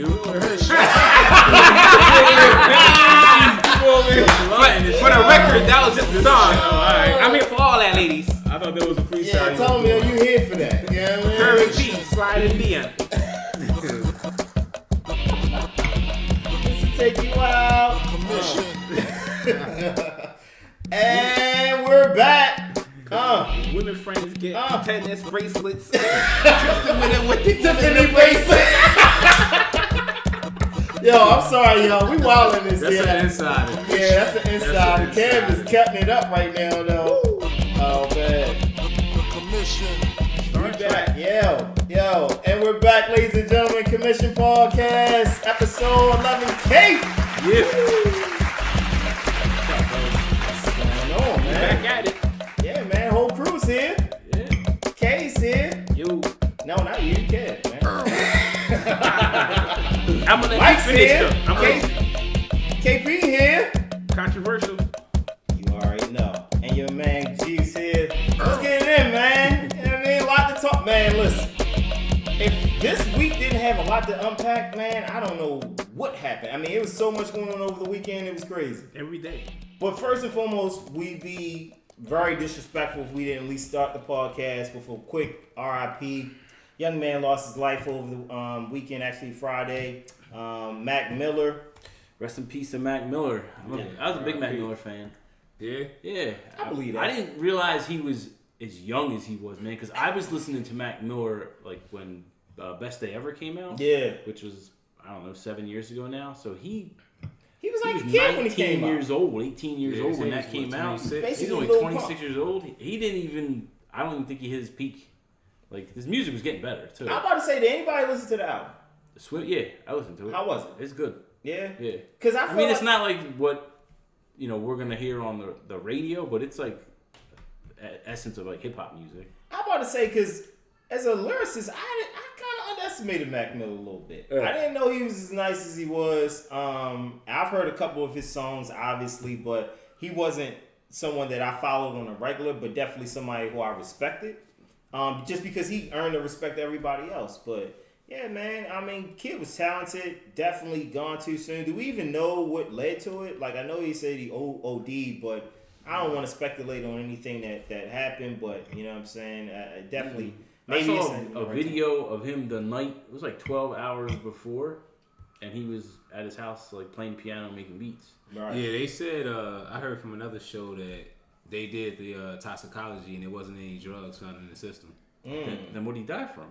dude. For the record, that was just a song. Alright. I'm here for all that, ladies. I thought that was a freestyle. Yeah, tell me, are you here for that? You know what I mean? Curvy feet, sliding Dion. This will take you out. And we're back. Women friends get tennis bracelets. Tiffany with the Tiffany bracelet. Yo, I'm sorry, yo. We wildin' this That's here. an insider. Yeah, that's an insider. Kev is cutting it up right now, though. Oh, man. We back. Yo. And we're back, ladies and gentlemen. Commission Podcast, episode 11K. Yeah. What's going on, man? Back at it. Yeah, man. Whole crew's here. Yeah. K's here. You. No, not you. Kev, man. I'm gonna let Mike's you finish here. though. I'm gonna KP here. controversial. You already know. And your man G's here. Let's get it in, man. You know what I mean? A lot to talk. Man, listen. If this week didn't have a lot to unpack, man, I don't know what happened. I mean, it was so much going on over the weekend. It was crazy. Every day. But first and foremost, we'd be very disrespectful if we didn't at least start the podcast with a quick RIP. Young man lost his life over the weekend, actually Friday. Mac Miller. Rest in peace to Mac Miller. I was a big Mac Miller fan. Yeah? Yeah. I believe that. I didn't realize he was as young as he was, man, because I was listening to Mac Miller like when Best Day Ever came out. Yeah. Which was, I don't know, 7 years ago now. So he was like was a kid when he 19 came years out. old, 18 years old when that came out. Basically He's only Lil 26 Pump. years old. He didn't even, I don't even think he hit his peak. Like, his music was getting better, too. I'm about to say, did anybody listen to the album? Yeah, I listened to it. How was it? It's good. Yeah? Yeah. Because I mean, it's not like what, we're going to hear on the radio, but it's like essence of like hip hop music. I'm about to say, because as a lyricist, I kind of underestimated Mac Miller a little bit. I didn't know he was as nice as he was. I've heard a couple of his songs, obviously, but he wasn't someone that I followed on a regular, but definitely somebody who I respected. Just because he earned the respect of everybody else. But yeah, man, I mean, kid was talented, definitely gone too soon. Do we even know what led to it? Like, I know he said he OD, but I don't want to speculate on anything that happened, but you know what I'm saying? Definitely. Maybe I saw a video of him the night, it was like 12 hours before, and he was at his house like playing piano and making beats. Right. Yeah, they said, I heard from another show that they did the toxicology and there wasn't any drugs found in the system. Then what did he die from?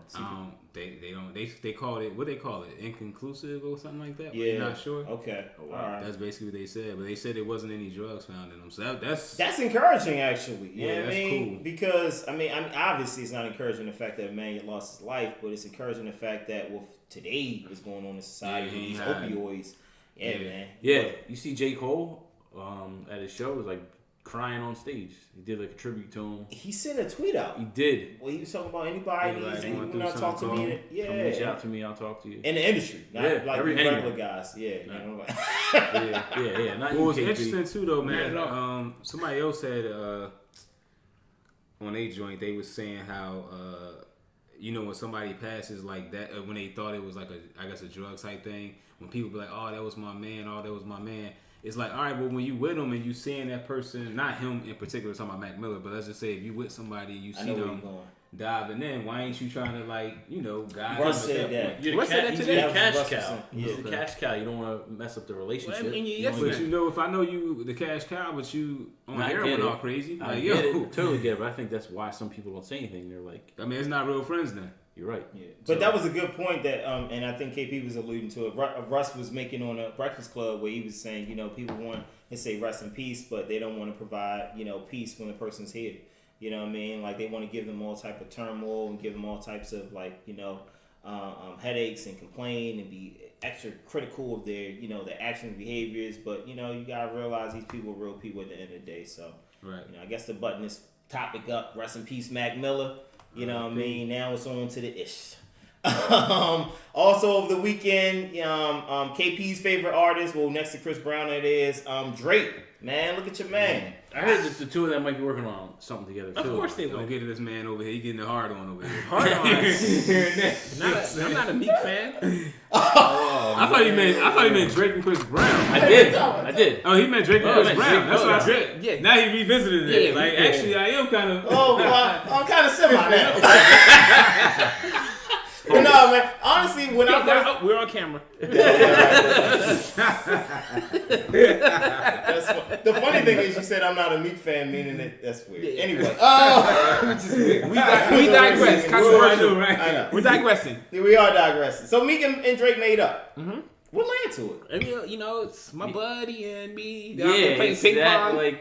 They called it, what they call it, inconclusive or something like that. Yeah. But they're not sure. Okay. Oh, wow. All right. That's basically what they said, but they said there wasn't any drugs found in them. So That's encouraging, actually. You know what I that's mean? cool. Because, I mean, obviously it's not encouraging the fact that a man lost his life, but it's encouraging the fact that with today what's going on in society, Yeah, these yeah. opioids. Yeah, man. Yeah, you see J. Cole at his show was like crying on stage. He did like a tribute to him. He sent a tweet out. He did. Well, he was talking about anybody Yeah, like, needs going anyone through to talk to something, me. Come reach out to me, I'll talk to you. In the industry, not Yeah, like every- the regular anyone. guys. Yeah, you know, like, Yeah. Not What was UKP. interesting too, though, man. Yeah, Somebody else had on a joint. They was saying how when somebody passes like that, when they thought it was like a drug type thing. When people be like, "Oh, that was my man," "Oh, that was my man." It's like, all right, well, when you with them and you seeing that person, not him in particular, talking about Mac Miller, but let's just say if you with somebody, you see them diving in, why ain't you trying to guide Russ them said at that. point? You're Russ said that he's today. the That was cash Russ cow. saying. He's Yeah. the cash cow. You don't want to mess up the relationship. But if I know you the cash cow, but you on I heroin get it. all crazy, I like get yo, it. Totally get it. But I think that's why some people don't say anything. They're like, I mean, it's not real friends then. you're right. Yeah. But that was a good point that, and I think KP was alluding to it. Russ was making on a Breakfast Club where he was saying, people want to say rest in peace, but they don't want to provide, peace when the person's here. You know what I mean? Like they want to give them all type of turmoil and give them all types of headaches and complain and be extra critical of their, their actions and behaviors. But you gotta realize these people are real people at the end of the day. So, Right. I guess to button this topic up, rest in peace, Mac Miller. You know what I mean? Now it's on to the ish. Also over the weekend, KP's favorite artist, well, next to Chris Brown, it is Drake. Man, look at your man. I heard that the two of them might be working on something together too. Of course they Don't will. get to this man over here. He getting the hard on over here. Hard on. I'm not a Meek fan. I thought he meant Drake and Chris Brown. I did. Oh, he meant Drake and Chris meant Brown. Drake. That's what I Oh, said. yeah. Now he revisited it. Yeah, like, yeah. actually, I am kind of. Oh, well, I'm kind of semi now. But no, man. Honestly, when I first, We're on camera. that's the funny thing is, you said I'm not a Meek fan, meaning that that's weird. Yeah. Anyway, which is weird. We digress. Controversial. Right? I know. We're digressing. We are digressing. So Meek and Drake made up. Mm-hmm. What led to it? I mean, you know, it's my buddy and me. Yeah, playing it's ping that pong. like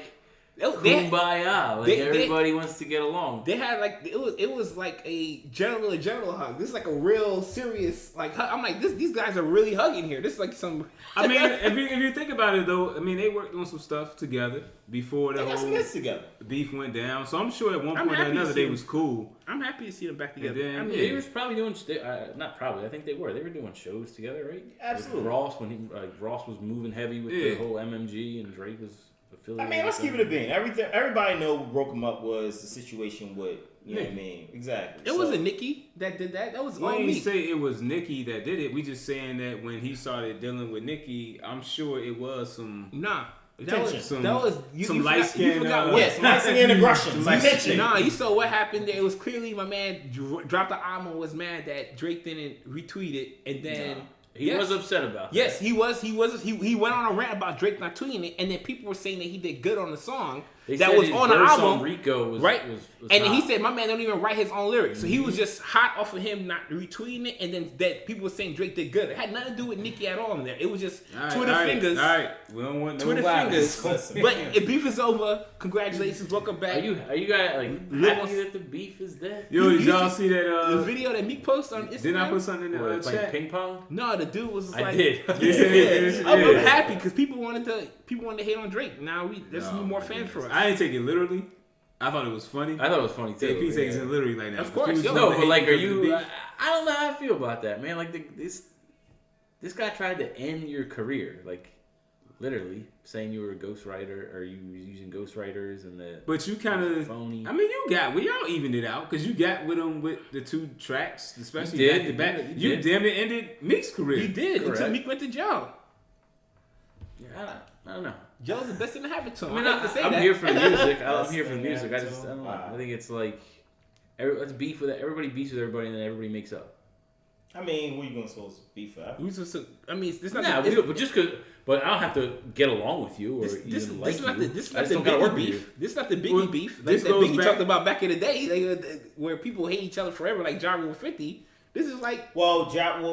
They- kumbaya. Like everybody wants to get along. They had like it was like a general hug. This is like a real serious like hug. I'm like these guys are really hugging here. This is like some. I mean, if you think about it though, I mean they worked on some stuff together before the They got some whole hits together. beef went down. So I'm sure at one I'm point or happy to another see they them. was cool. I'm happy to see them back together. then- I mean, They was probably doing not probably. I think they were. They were doing shows together, right? Absolutely. With Ross when Ross was moving heavy with the whole MMG and Drake was affiliated. I mean, let's with keep them. it a bean. Everybody know what broke him up was the situation with, you know what I mean? Exactly. it wasn't Nicki that did that. That was We all ain't me. say it was Nicki that did it. We just saying that when he started dealing with Nicki, I'm sure it was some Nah. Tension. some you some you light forgot- you skin. forgot what- Yes, Mexican and aggression. Some Some light tension. skin. Nah, you saw what happened there. It was clearly my man dropped the album and was mad that Drake didn't retweet it, and then He was upset about that. Yes, he was. He went on a rant about Drake not tweeting it, and then people were saying that he did good on the song They that said was his on the verse album, Rico was right? was and then he hot. said, "My man don't even write his own lyrics," so he was just hot off of him not retweeting it, and then that people were saying Drake did good. It had nothing to do with Nicki at all in there. It was just Twitter fingers. All right, we don't want no Twitter violence. fingers. But if beef is over, congratulations, welcome back. Are you guys like Little- happy that the beef is dead? Yo, did You y'all see see that? the video that Meek posted on Instagram? Didn't I put something in Or the playing chat? ping pong? No, the dude was just I like, did. I'm happy because people wanted to hate on Drake. Now there's Oh, more my fans for us. I didn't take it literally. I thought it was funny. I thought it was funny too. AP takes it literally like that. Of course, yo. No, but like, are because of the you? beef. I don't know how I feel about that, man. Like this guy tried to end your career, like literally saying you were a ghostwriter or you was using ghostwriters and the. But you kind of, phony. I mean, we all evened it out because you got with him with the two tracks, especially You did. back to back. You You did. damn it ended Meek's career. He did until Correct. Meek went to jail. Yeah, I don't know. Jail's the best thing to happen to him. I mean, I hate to say I'm that. here for the music. I'm That's here for the the music. I attitude. don't know. Wow. I think it's like let's beef with it. Everybody beefs with everybody, and then everybody makes up. I mean, what are you going to supposed to beef at? We just, I mean, it's not. Nah, the, but just cause, but I don't have to get along with you or this, even like is not you. the this is I not just the don't gotta work Biggie with you. beef. This is not the Biggie Well, beef. Like this that goes Biggie back- talked about back in the day, like, where people hate each other forever, like Ja Rule with 50. This is like Well,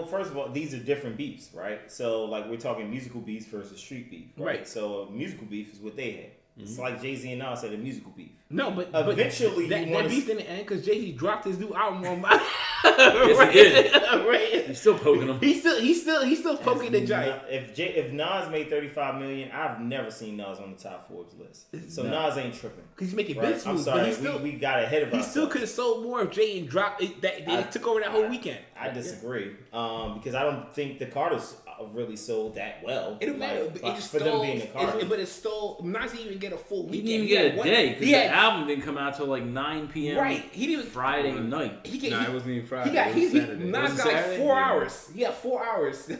first of all, these are different beefs, right? So, like, we're talking musical beefs versus street beef, right? Right. So, musical beef is what they had. It's like Jay-Z and Nas said a musical beef. no, but Eventually, that you wanna beef didn't end because Jay-Z dropped his new album on. Yes, he did. Right. He's still poking them. He's still poking the giant. If Nas made $35 million, I've never seen Nas on the top Forbes list. So Nas ain't tripping. He's making Right? business I'm moves, but sorry, he still we got ahead of he ourselves. still could have sold more if Jay and dropped it. They took over that whole weekend. I disagree because I don't think the Carters really sold that well. It don't matter. Like, It just for stole. them being the Carters. But it stole. Nas didn't even get a full He weekend. didn't even get a had day because he the had album didn't come out till like 9 p.m. right. He didn't. Friday night. He get. Nah, it he, wasn't even Friday. he got. It was He Saturday. Nas Was it got like Saturday? 4 Yeah. hours. He got 4 hours. I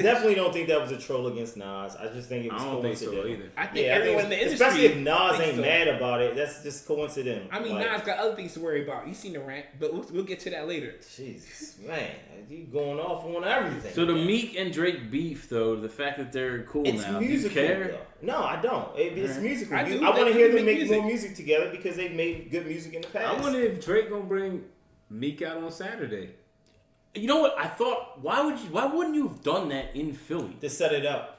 definitely don't think that was a troll against Nas. I just think it was I don't think so coincidental. either. I think Yeah, everyone in the industry, especially if Nas thinks ain't so. mad about it, that's just coincidental. I mean, Like, Nas got other things to worry about. You seen the rant, but we'll get to that later. Jesus, man, you going off on everything. So the Meek and Drake beef, though, the fact that they're cool it's now, musical. do you care? Though. No, I don't. It's Alright. musical. I I, do. want to They hear them make make music. more music together because they've made good music in the past. I wonder if Drake gonna bring Meek out on Saturday. You know what? I thought, why wouldn't you have done that in Philly? to set it up.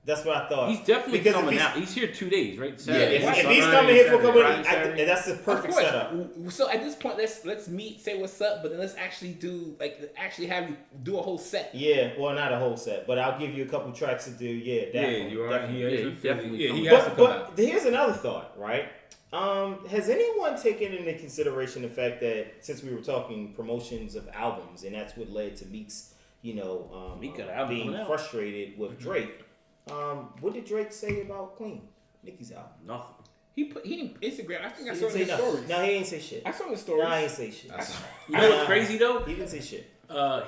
That's what I thought. He's definitely Because if coming he's- out. He's here 2 days, right? Yeah, Saturday. if Friday, he's coming here for a couple Friday, of Saturday. that's the perfect Of course. setup. So at this point, let's meet, say what's up, but then let's actually have you do a whole set. Yeah, well, not a whole set, but I'll give you a couple tracks to do. Yeah, Yeah, definitely. you are. definitely. He is Yeah, in he Philly. definitely Yeah, he coming. has to come out. But here's another thought, right? Has anyone taken into consideration the fact that since we were talking promotions of albums, and that's what led to Meek's, Meek got an album being coming out. frustrated with Drake. What did Drake say about Queen? Nicki's album. Nothing. He didn't Instagram. I think I He saw didn't his say stories. nothing. No, he ain't say shit. I saw his stories. No, he ain't say shit. You know what's crazy though? He didn't say shit.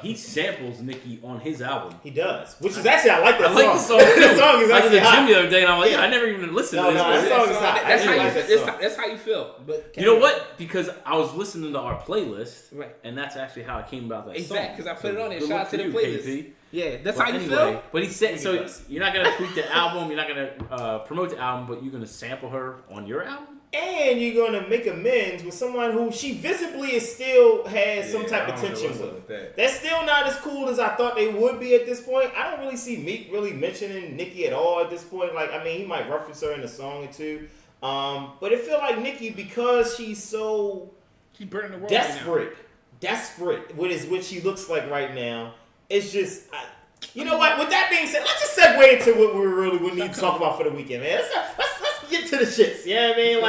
He samples Nicki on his album. He does, which is actually I like that I song. like the song too. That song is I was actually in the gym hot. the other day and I'm like, Yeah. I never even listened No, to this. no, that song is hot. That's I how like you. that song. That's how you feel. But You know what? Because I was listening to our playlist, Right. and that's actually how I came about that song. Exactly, 'cause I put it on there. good Shout luck out to for the you, playlist. KP. Yeah, that's But how you anyway, feel. But he said, so does. you're not gonna tweet the album, you're not gonna promote the album, but you're gonna sample her on your album. And you're gonna make amends with someone who she visibly is still has some type of tension with. That's still not as cool as I thought they would be at this point. I don't really see Meek really mentioning Nicki at all at this point. Like, I mean, he might reference her in a song or two. But it feel like Nicki, because she's so She's burning the world desperate what she looks like right now. It's just, you know what? With that being said, let's just segue into what we really would need to talk about for the weekend, man. Let's get to the shits. You know what I mean?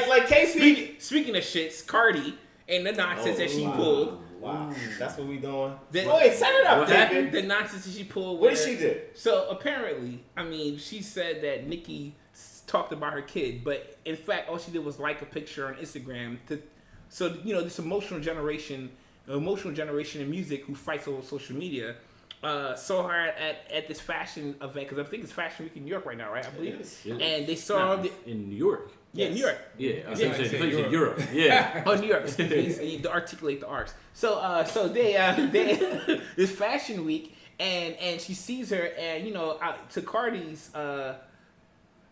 Like KP. Speaking of shits, Cardi and the nonsense that she pulled. Wow, that's what we doing. The- Go ahead, set it up, What David. happened? The nonsense that she pulled. What with did her- she do? So apparently, I mean, she said that Nicki talked about her kid, but in fact, all she did was like a picture on Instagram. So you know, this emotional generation in music who fights over social media. Saw her at this fashion event, because I think it's Fashion Week in New York right now, right? I believe. Yes. And they saw in New York. yeah, New York. Yeah, I Yeah, was in Europe. Yeah. Oh, New York. Excuse me. To articulate the R's. So they this Fashion Week, and she sees her, and you know, to Cardi's,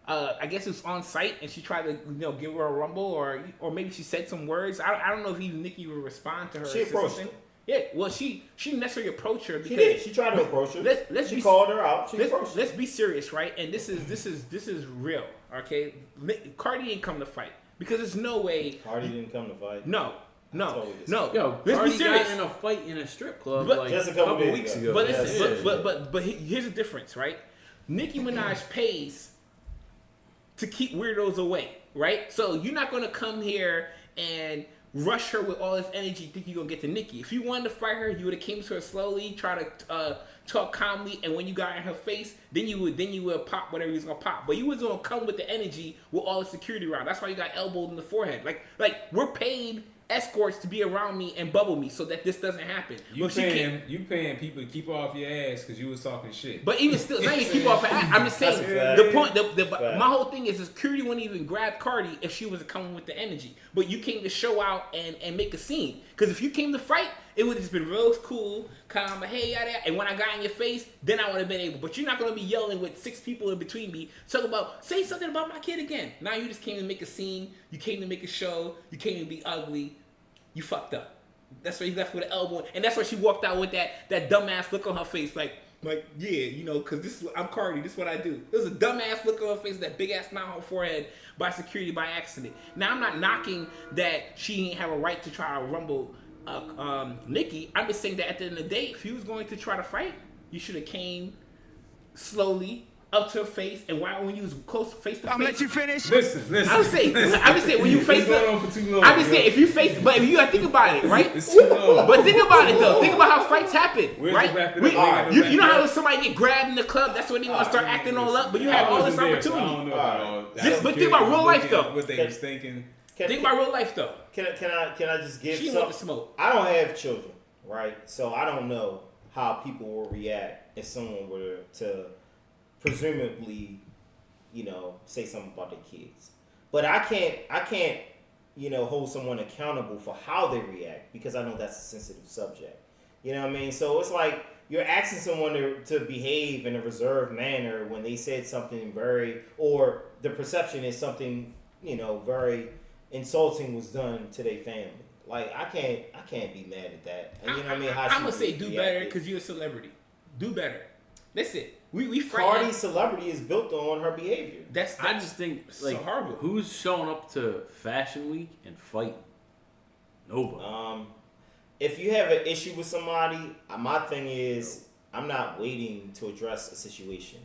I guess it was on site, and she tried to give her a rumble, or maybe she said some words. I don't know if even Nicki would respond to her. She approached her. Yeah, well, she didn't necessarily approach her because She did. She tried to approach her. She Let's called her out. She approached her. let's be serious, right? And this is real, okay? Cardi didn't come to fight because there's no way. Cardi didn't come to fight. No. Totally Yo, Let's Cardi be serious. got in a fight in a strip club But- like Just a couple days weeks ago. ago. But, Yeah, listen, yeah. but here's the difference, right? Nicki Minaj pays to keep weirdos away, right? So you're not gonna come here and rush her with all this energy, think you're gonna get to Nicki. If you wanted to fight her, you would have came to her slowly, try to talk calmly, and when you got in her face, then you would pop whatever you was gonna pop. But you was gonna come with the energy with all the security around. That's why you got elbowed in the forehead. Like we're paid escorts to be around me and bubble me so that this doesn't happen. You But she can't. paying people to keep off your ass because you was talking shit. But even still, not even keep off her ass. I'm just saying, That's a fact. the point, Fact. my whole thing is the security wouldn't even grab Cardi if she wasn't coming with the energy. But you came to show out and make a scene. Because if you came to fight, it would have just been real cool, calm, hey, yada, yada. And when I got in your face, then I would have been able. But you're not going to be yelling with 6 people in between me, talking about, say something about my kid again. Now you just came to make a scene. You came to make a show. You came to be ugly. You fucked up. That's why you left with an elbow, and that's why she walked out with that dumbass look on her face, like yeah, because I'm Cardi. This is what I do. There's a dumbass look on her face, that big ass smile on her forehead by security by accident. Now I'm not knocking that she didn't have a right to try to rumble Nicki. I'm just saying that at the end of the day, if you was going to try to fight, you should have came slowly up to her face, and when you was close face to face. I'm gonna let you finish. Listen. I'm just saying when you face It's going on for too long. I'm just saying if you face, but if you gotta think about it, right? It's too long. But think about it though. Think about how fights happen, Where's right? the wrap it We- up? you know how when somebody get grabbed in the club, that's when they want to start acting all up. But you have all this I opportunity. don't know about all that. But think about real life, though. What they was thinking. Think about real life though. Can I just give She some? want the smoke. I don't have children, right? So I don't know how people will react if someone were to presumably, say something about their kids. But I can't, hold someone accountable for how they react because I know that's a sensitive subject. You know what I mean? So it's like you're asking someone to behave in a reserved manner when they said something or the perception is something, very insulting was done to their family. Like I can't be mad at that. And you know what I mean? I'm gonna say do better because you're a celebrity. Do better. Listen, we Cardi's celebrity is built on her behavior. I just think like horrible. Who's showing up to Fashion Week and fighting? Nobody. If you have an issue with somebody, my thing is I'm not waiting to address a situation.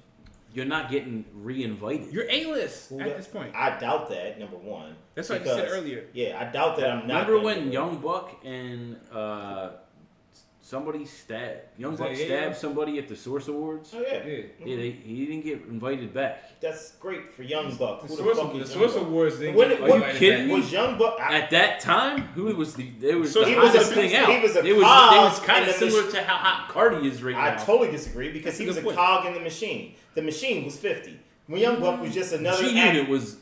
You're not getting re-invited. You're A-list at this point. I doubt that. Number one. That's what you said earlier. Yeah, I doubt that I'm not. Remember when Young Buck and somebody stabbed. Young Buck Yeah. stabbed somebody at the Source Awards. Oh yeah. Yeah. Yeah, he didn't get invited back. That's great for Young Buck. The Who Source, fuck the is Source Young Buck? Awards didn't When- get when- invited kidding back. me? Was Young Buck? At that time, who was the? They was So the he was hottest a- thing out. he was a It was cog kind in of the similar mach- to how hot Cardi is right I now. totally disagree because he That's was a a good cog in the machine. The machine was 50. When Young Buck was just another G act. Unit was.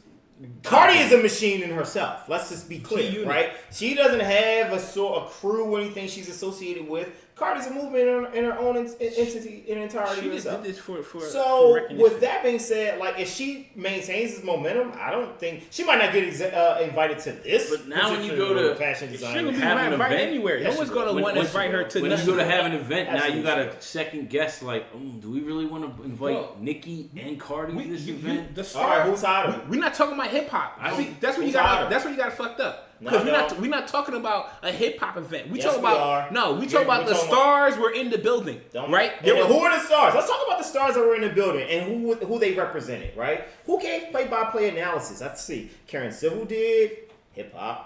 Cardi is a machine in herself. Let's just be clear, G-Unit. right? She doesn't have a crew or anything she's associated with. Cardi's a movement in her own entity in entirety She of just herself. did this for So, recognition. with that being said, like if she maintains this momentum, I don't think she might not get invited to this. But now when you particular go to- fashion She design, gonna be have an invited event? anywhere. Yeah, No one's she gonna will. want to invite her to When nothing. you go to have an event, now you Absolutely. got to second guess. Like, do we really want to invite Bro, Nicki and Cardi to this event? The all right, star. who's hotter? We're not talking about hip hop. I don't- See, that's what you who's got. hotter? That's what you got fucked up. No, Because no. we're not talking about a hip hop event. We Yes, talking we about are. we Yeah, talking about we're the talking stars were in the building, Don't- right? And then who are the stars? Let's talk about the stars that were in the building and who they represented, right? Who gave play-by-play analysis? Let's see. Karen Civil did hip hop.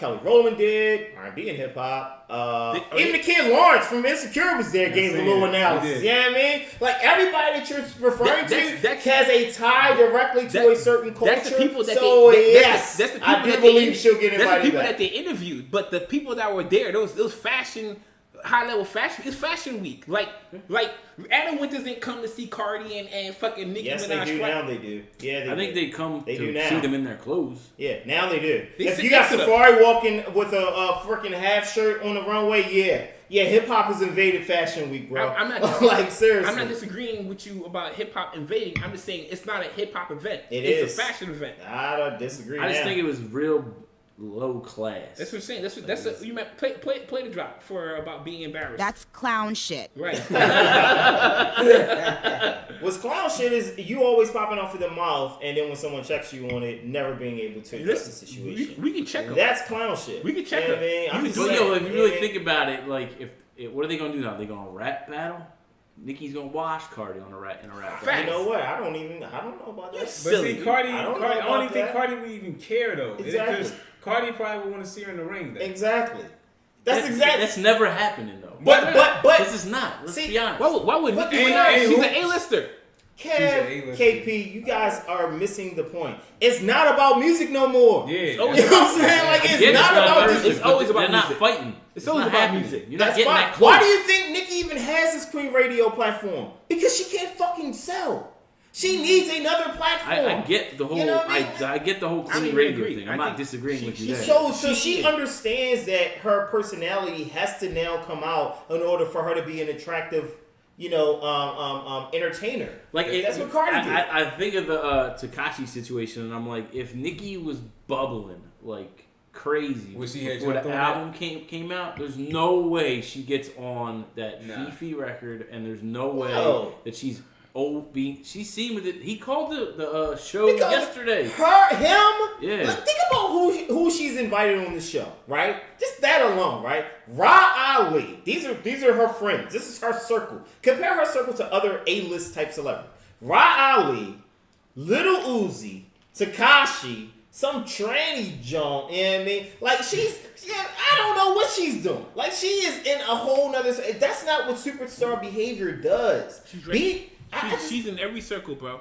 Kelly Rowland did R&B and hip hop. Even the kid Lawrence from Insecure was there, gave a yeah, little he analysis. did. You know what I mean? Like everybody that you're referring That's- to has a tie directly to that- a certain culture. That's the people that so they. yes, That's the people I do that believe they, she'll get That's the invited people back. that they interviewed, but the people that were there, those fashion. High level fashion. It's fashion week. Like Adam Winters didn't come to see Cardi and fucking Nicki Yes, Minaj. they do fight. now. They do. Yeah, I think they come They do to now. see them in their clothes. Yeah, now they do. They If sit you got next to them. Safari walking with a freaking half shirt on the runway, yeah, hip hop has invaded Fashion Week, bro. I'm not like seriously. I'm not disagreeing with you about hip hop invading. I'm just saying it's not a hip hop event. It it's is. a fashion event. I don't disagree. I just now. think it was real low class. That's what I'm saying. You meant play the drop for about being embarrassed. That's clown shit. right. What's clown shit is you always popping off of the mouth, and then when someone checks you on it, never being able to address the situation. we can check them. That's clown shit. We can check You know what I them. mean? I'm You just can But saying, yo, if you know really what I mean? think about it, like what are they gonna do now? They gonna rap battle? Nicki's gonna wash Cardi in a rap Facts. battle. You know what? I don't know about that. But Silly. see, Cardi, I don't know I don't about even think that. Cardi would even care though. Exactly. Because Cardi probably would want to see her in the ring. Then. Exactly. That's exactly. That's never happening though. But This is not. Let's See, be honest. Why would But- Nicki and- Minaj? and She's who- an A-lister. She's Kev, an A-lister. KP, you guys are missing the point. It's not about music no more. Yeah. Oh, You know what I'm saying? Like, it's Again, it's not about versus, just. It's always but about they're music. not fighting. It's always not about happening. music. You're not That's getting fine. that close. Why do you think Nicki even has this Queen Radio platform? Because she can't fucking sell. She needs another platform. I get the whole. You know what I mean? I get the whole I clean mean, radio agree. thing. I I'm not think disagreeing with you she- there. So she understands that her personality has to now come out in order for her to be an attractive, entertainer. Like That's what Cardi did. I think of the Tekashi situation, and I'm like, if Nicki was bubbling like crazy Would she have before jumped the on album came out, there's no way she gets on that Nah. Fifi record, and there's no way No. that she's she's seen with it. He called the show Because yesterday. Him? Yeah. Look, think about who she's invited on the show, right? Just that alone, right? Ra Ali. These are her friends. This is her circle. Compare her circle to other A-list type celebrities. Ra Ali, Little Uzi, Tekashi, some tranny Joan. You know what I mean? Like I don't know what she's doing. Like she is in a whole nother. That's not what superstar behavior does. She's in every circle, bro.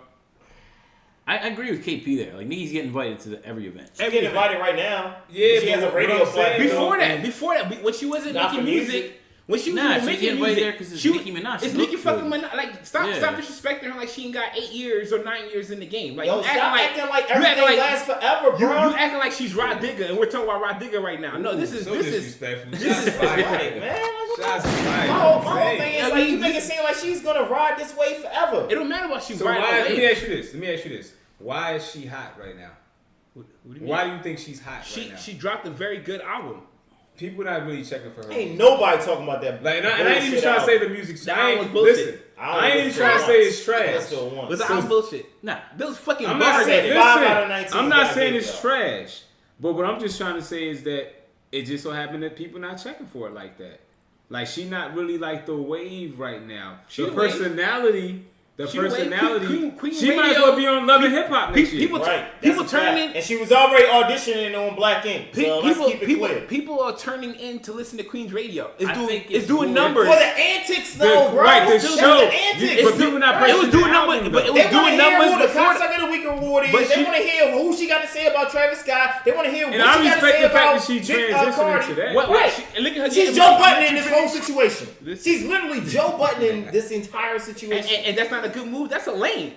I agree with KP there. Like Nicki's getting invited to every event. She's getting invited right now. Yeah, she has a but radio what I'm saying- platform. Before that, when she wasn't Not making for music, music. when she was Nah, even she making getting invited music, there 'cause it's she was- Nicki Minaj. She It's look Nicki fucking good. Minaj. Like stop Yeah. disrespecting her like she ain't got 8 years or 9 years in the game. Like Yo, you stop acting like you everything acting like- lasts forever, You bro. acting like she's Rod Digger, and we're talking about Rod Digger right now. No, this is so this is disrespectful. this is Right, man. Shots fired. My whole Hey. thing is I like mean, you make it this- seem like she's gonna ride this way forever. It don't matter about she So riding why? the Let me wave. ask you this. Why is she hot right now? What do you Why mean? do you think she's hot She right now? she dropped a very good album. People not really checking for her. Ain't nobody talking about that. Like, and I ain't even bullshit trying to say album. the music's That I ain't, album was bullshit. listen, I I ain't even listened trying to say once. it's trash. I listened to it once. Was the album bullshit? Nah. Those fucking I'm bars not in saying, it. listen, 5 out of 19 I'm not is saying good, it's though. trash, but what I'm just trying to say is that it just so happened that people not checking for it like that. Like she not really like the wave right now. She The the wave. personality the She the way personality. Queen She might as Radio- well be on Love and Hip Hop next year. People turning in. and she was already auditioning on Black Ink. So let's keep it clear. People are turning in to listen to Queen's Radio. think It's it's doing more- numbers. For the antics, though, bro. Right, the It's show. the antics. But people not It was pressing doing the numbers, album, but it though. was They want doing to hear numbers who the before. Cocksucker of the Week award is. But They she- want to hear who she got to say about Travis Scott. They want to hear what And she I got to respect say the fact about that she Big transitioned Cardi. to that. What? Right. Look at her. She's getting- Joe Buttoning this whole situation. This- She's literally Joe Buttoning this entire situation. And that's not a good move. That's a lane,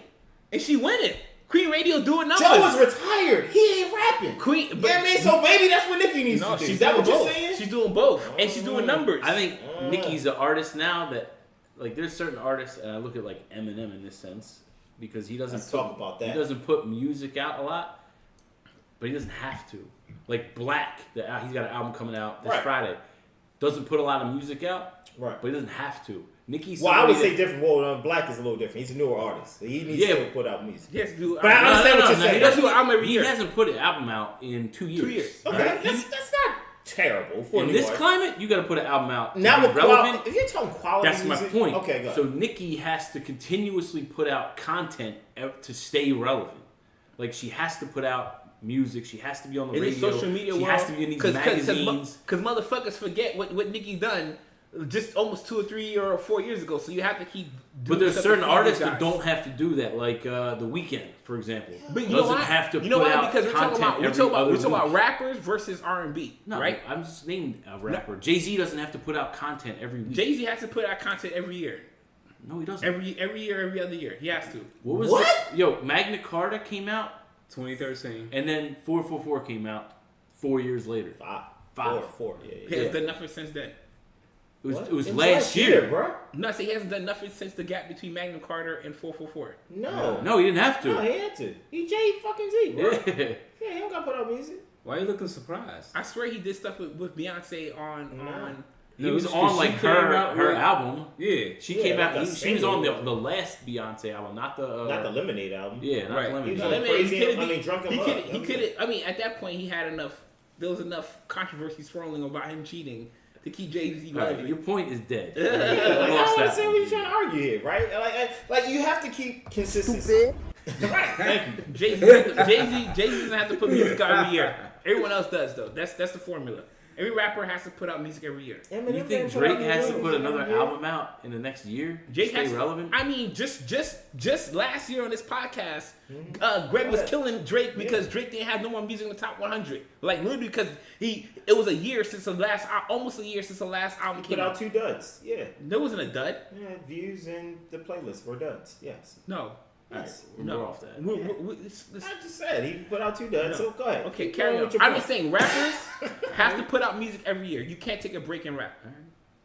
and she winning. Queen Radio doing numbers. Joe was retired. He ain't rapping. Queen, You know what I mean? So maybe that's what Nicki needs no, to do. she's Is that doing what you're both. saying? She's doing both, and she's doing numbers. I think Nicki's an artist now that, like, there's certain artists, and I look at like Eminem in this sense because he doesn't Let's talk about that. He doesn't put music out a lot, but he doesn't have to. Like Black, he's got an album coming out this Right. Friday. Doesn't put a lot of music out, Right. but he doesn't have to. Nicki's Well, I would somebody say different. Well, Black is a little different. He's a newer artist. So he needs to put out music. Yes, dude. But I understand what you're saying. He does do an album every He year. hasn't put an album out in 2 years. 2 years. Okay, Right? that's not terrible for a In new this artist. climate, you got to put an album out. to Now be with relevant. quality, if you're talking quality That's my music, point. Okay, go ahead. So Nicki has to continuously put out content to stay relevant. Like she has to put out music. She has to be on the In radio. this social media she world, has to be in these magazines. Because motherfuckers forget what Nicki done just almost 2 or 3 or 4 years ago. So you have to keep. But doing there's stuff certain to feed artists these that guys. don't have to do that, like The Weeknd, for example. But you know doesn't why? have to You know put why? out Because we're talking content about every other we're talking about week. rappers versus R&B, No, right? I'm just naming a rapper. Jay-Z doesn't have to put out content every week. Jay-Z has to put out content every year. No, he doesn't. Every year, every other year. He has to. What was What? it? Yo, Magna Carta came out, 2013. and then 444 came out 4 years later. Five. Four. Yeah. He hasn't done nothing since then. It was, What? it was It's last year. bro. No, so he hasn't done nothing since the gap between Magna Carta and 444. No. No, he didn't have No, to. he had to. He Jay fucking Z, bro. Yeah. Yeah, he don't got to put out music. Why are you looking surprised? I swear he did stuff with Beyonce on. He was No, on she like came out her with- album. Yeah. She Yeah, came like out. a She was on single. the last Beyonce album, not the Not the Lemonade album. yeah, not Right. the He was Lemonade. on Crazy. Drunk He and could. Love. He could. I mean, at that point, he had enough. There was enough controversy swirling about him cheating to keep Jay-Z All right, relevant. your point is dead. Yeah, like, I don't understand what you're trying to argue here, right? Like you have to keep consistency. Right. Thank you. Jay-Z doesn't have to put music out every year. Everyone else does though. That's the formula. Every rapper has to put out music every year. You think Drake has to put another album out in the next year to Jake stay has, relevant? I mean, just last year on this podcast, Greg was killing Drake because Drake didn't have no more music in the top 100. Like literally because it was a year since almost a year since the last album Put came out out. 2 duds. Yeah. There wasn't a dud. Yeah, views and the playlist were duds. Yes. No. Yes. We're off that. I just said he put out 2 duds, so go ahead. Okay, Keep carry going on. with your I'm point. just saying, rappers have to put out music every year. You can't take a break in rap.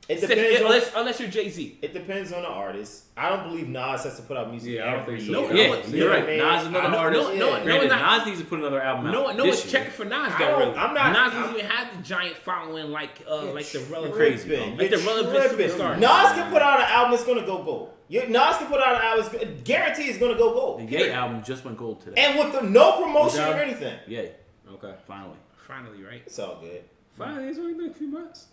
It depends Unless you're Jay-Z. It depends on the artist. I don't believe Nas has to put out music Yeah, I don't every think year. so. No, Yeah, no, you're right. man. Nas is another No, artist. no, no, Granted, not- Nas needs to put another album out. No one this was year. checking for Nas I though. don't- Really. I'm not- Nas I'm- doesn't even have the giant following like the relevant crazy, Tripping. like the You're relevant tripping. superstar. Nas can put out an album that's gonna go gold. Nas can put out an album that's guarantee it's gonna go The gold. Ye period. album just went gold today. And with no promotion Which or album? anything. Yay, Okay. finally. Finally, right? It's all good. Fine. It's only been a few months.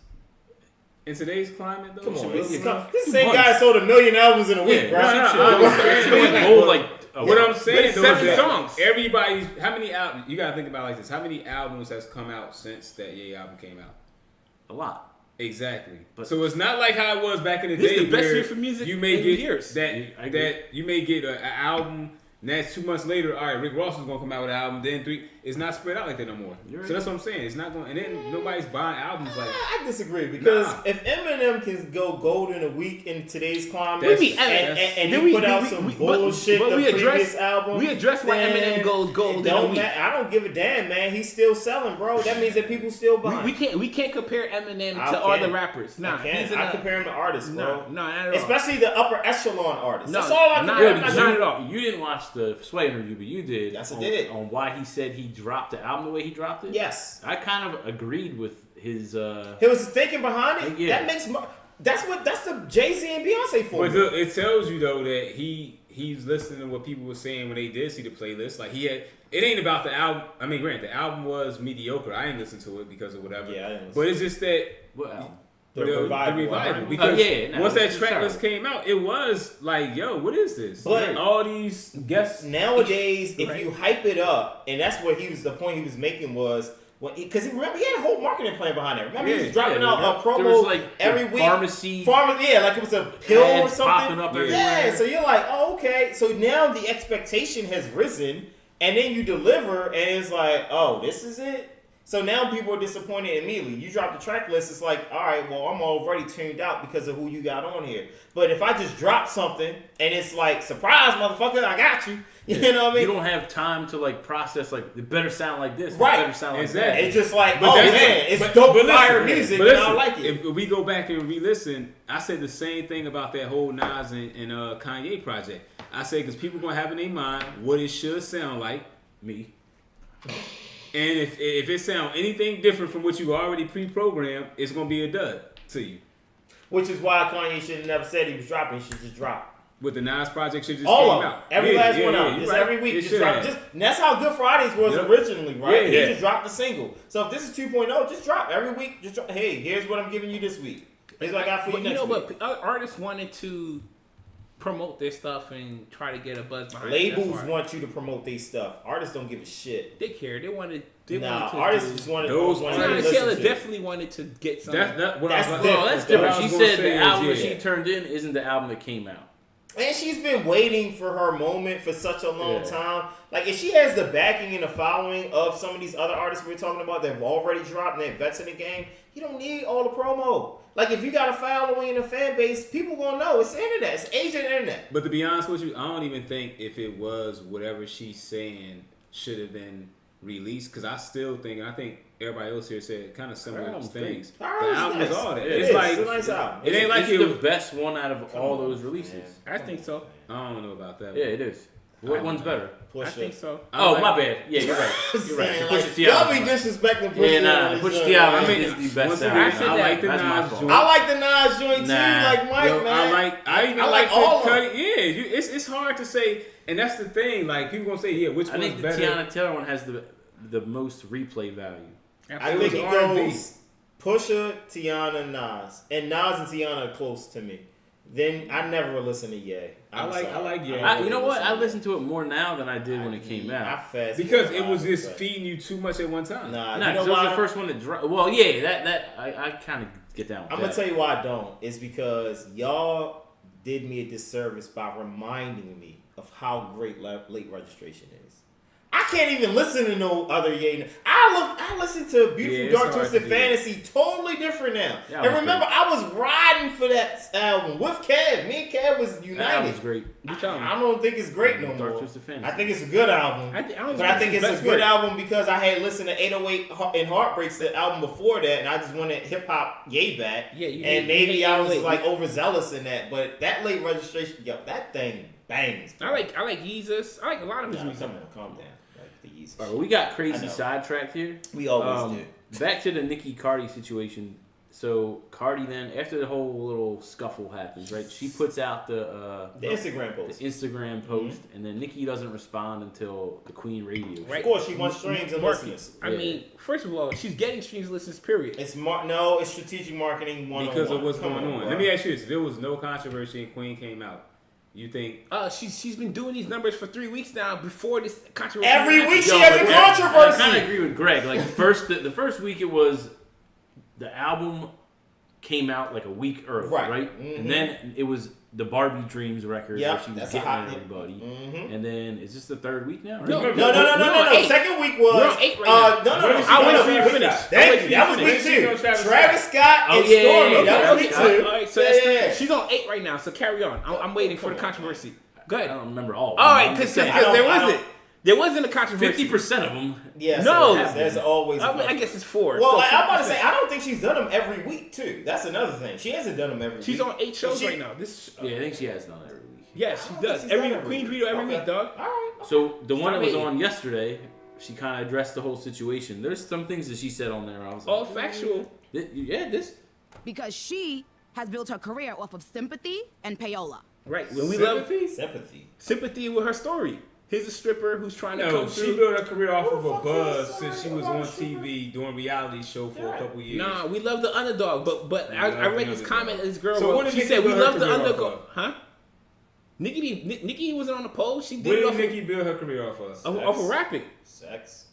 In today's climate, though, Come on, should we- this two same months. guy sold 1 million albums in a week, Yeah, bro. no, Chill. I'm just saying, It went man. gold like What I'm saying though is 7 that songs. everybody's how many albums you gotta think about it like this. How many albums has come out since that Ye album came out? a lot. Exactly. But- So it's not like how it was back in the This day. is the best where year for music You may in get years. that I agree. that you may get an album. And that's 2 months later. All right, Rick Ross is gonna come out with an album. Then 3. It's not spread out like that no more. You're right. So that's what I'm saying. It's not going. And then nobody's buying albums like. I disagree because Nah. if Eminem can go gold in a week in today's climate, That's- We mean, and then he put out some bullshit but the we previous address- album. we address why then Eminem goes gold it in a don't week. I don't give a damn, man. He's still selling, bro. That means that people still buying. We can't compare Eminem I to all the can't. rappers. Nah, he's in I a, compare him to artists, bro. no, not at all. Especially the upper echelon artists. No, That's all I not- compare. not- I'm not not- at all. You didn't watch the Sway interview, but you did. Yes, I on, did. On why he said he dropped the album the way he dropped it. Yes. I kind of agreed with his. He was thinking behind it. Yeah. That makes that's the Jay-Z and Beyonce for. But look, it tells you though that he's listening to what people were saying when they did see the playlist. Like he had. It ain't about the album. I mean, granted, the album was mediocre. I didn't listen to it because of whatever. Yeah, I didn't listen But it's just that What album? The revival. Because no, once that it's track terrible. list came out, it was like, yo, what is this? But- Like, all these guests. Nowadays, if Right. you hype it up, and that's what the point he was making was, because remember he had a whole marketing plan behind it. Remember he was dropping out a promo There was like every the week. pharmacy, Yeah, like it was a pill or ads something. popping up everywhere. Yeah, so you're like, oh, okay. So now the expectation has risen, and then you deliver, and it's like, oh, this is it. So now people are disappointed immediately. You drop the track list, it's like, all right, well, I'm already tuned out because of who you got on here. But if I just drop something and it's like, surprise, motherfucker, I got you. You know what I mean? You don't have time to like process like it better sound like this. Right. It better sound like Exactly. that. It's just like, But oh that's- man, it's but dope listen, fire music, but and listen, I like it. If we go back and re-listen, I said the same thing about that whole Nas and Kanye project. I said because people gonna have in their mind what it should sound like. Me. And if it sound anything different from what you already pre-programmed, it's gonna be a dud to you. Which is why Kanye should have never said he was dropping. He should just drop. With the Nas project should just All came of them. out. Every Yeah, last yeah, one yeah, out. you Just right. every week. It Just should drop. have. And that's how Good Fridays was Yep. originally, right? Yeah, He yeah. just dropped the single. So if this is 2.0, just drop. Every week, just drop. Hey, here's what I'm giving you this week. Here's what I got for you But you next know week. what? Artists wanted to promote their stuff and try to get a buzz behind it. Labels That's why. want you to promote their stuff. Artists don't give a shit. They care. They wanted. Nah, to artists do- just wanted Those to Tiana listen Taylor to. definitely wanted to get some. That's what That's I was different. Well, that's What different. I She was gonna said say the is, album that yeah. she turned in isn't the album that came out. And she's been waiting for her moment for such a long Yeah. time. Like, if she has the backing and the following of some of these other artists we're talking about that have already dropped and they're vets in the game, you don't need all the promo. Like, if you got a following and a fan base, people gonna know. It's the internet. It's Asian internet. But to be honest with you, I don't even think if it was whatever she's saying should have been released. Because I think everybody else here said kind of similar album's things. great. The Album's album nice. is all that. It It's is. like It's a nice album. it ain't like it's it the was, best one out of all those releases. I think so. I don't know about that. Yeah, it is. What one's better? Push I think so. Oh, like- my bad. Yeah, you're right. You're right. Saying, Push like, T y'all be album. disrespecting Push Yeah, T nah, on Push this T joint. album I mean, is the best once album. again, I said I like the That's my Nas fault. joint. I like the Nas joint too, Nah. like Mike, Yo, man. I even I like the all of them. Cudi. Yeah, it's hard to say, and that's the thing. Like people gonna say, yeah, which I one's think the better? Tiana Taylor one has the most replay value. I It think was it R&B. goes Pusha, Tiana, Nas, and Nas and Tiana are close to me. Then I never listen to Ye. I like Ye. You know what? I listen to it more now than I did when it came out. Because it was just feeding you too much at one time. Nah, Nah, you know 'cause it was why? the first one that dropped. Well, yeah, that I kind of get down with I'm that. gonna tell you why I don't. It's because y'all did me a disservice by reminding me of how great late registration is. I can't even listen to no other Ye. I listen to Beautiful Yeah, it's Dark hard Twisted to do that. Fantasy totally different now. Yeah, And it was remember, I was riding for that album with Kev. Me and Kev was That united. album's great. I don't think it's great no Dark more. Twisted Fantasy. I think it's a good album. I don't But I think it's a best good work. album because I had listened to 808 and Heartbreaks, the album before that, and I just wanted hip hop yay back. Yeah, you and hate- maybe you hate I was 808. like overzealous in that, but that late registration, yo, that thing bangs. I like Yeezus. I like a lot of his Nah, music. come on, calm down. Like the Yeezus. All right, well, we got I crazy know. sidetracked here. We always do. Back to the Nicki Cardi situation. So Cardi then, after the whole little scuffle happens, right? She puts out the The Instagram post. Instagram post, and then Nicki doesn't respond until the Queen Radio. Right. Of course, she wants streams and Marketing. listeners. I mean, first of all, she's getting streams, listens. Period. It's no, it's strategic marketing 101. Because of what's Come going on. bro. Let me ask you this: if there was no controversy and Queen came out, you think? She's been doing these numbers for 3 weeks now. Before this controversy, Every happened. week she Yo, has a but I controversy. kind of agree with Greg. Like the first week it was the album came out like a week early, Right. right? Mhm. And then it was the Barbie Dreams record Yep, where she was that's a getting hot at hit. everybody. Mhm. And then is this the third week now? Right? No, No. We're on 8. Second week was. We're on 8 right No. I'll wait for you to finish. Thank you. That was week She on 2. Travis Travis Scott Oh, and yeah, Stormy. yeah, That yeah. was week All 2. right, so Yeah. she's on 8 right now. So carry on. I'm waiting for the controversy. Go I ahead. don't remember all. All right, because I don't- there wasn't a controversy. 50% of them. Yes. No. There's always. I guess it's 4. Well, So I'm about to 50%. say, I don't think she's done them every week too. That's another thing. She hasn't done them every week. She's on 8 shows She- right now. This. Yeah, I think she has done it every week. Yes, she I don't does. think she's Every done every Queen's week. video every Okay. week, dog. All right. So the one that was hating. on yesterday, she kind of addressed the whole situation. There's some things that she said on there. I was All like, factual. this. Because she has built her career off of sympathy and payola. Right. When we love Sympathy. sympathy with her story. Here's a stripper who's trying to No, come she through. built her career off of a fuck buzz is since she was on TV doing reality show for a couple years. Nah, we love the underdog, but We I love read the this underdog. comment that this girl So what wrote. did She Nicki said we build her love the career off underdog, of? huh? Nikki wasn't on the poll. She What did it did off Nicki build her career off of? of rapping. Sex.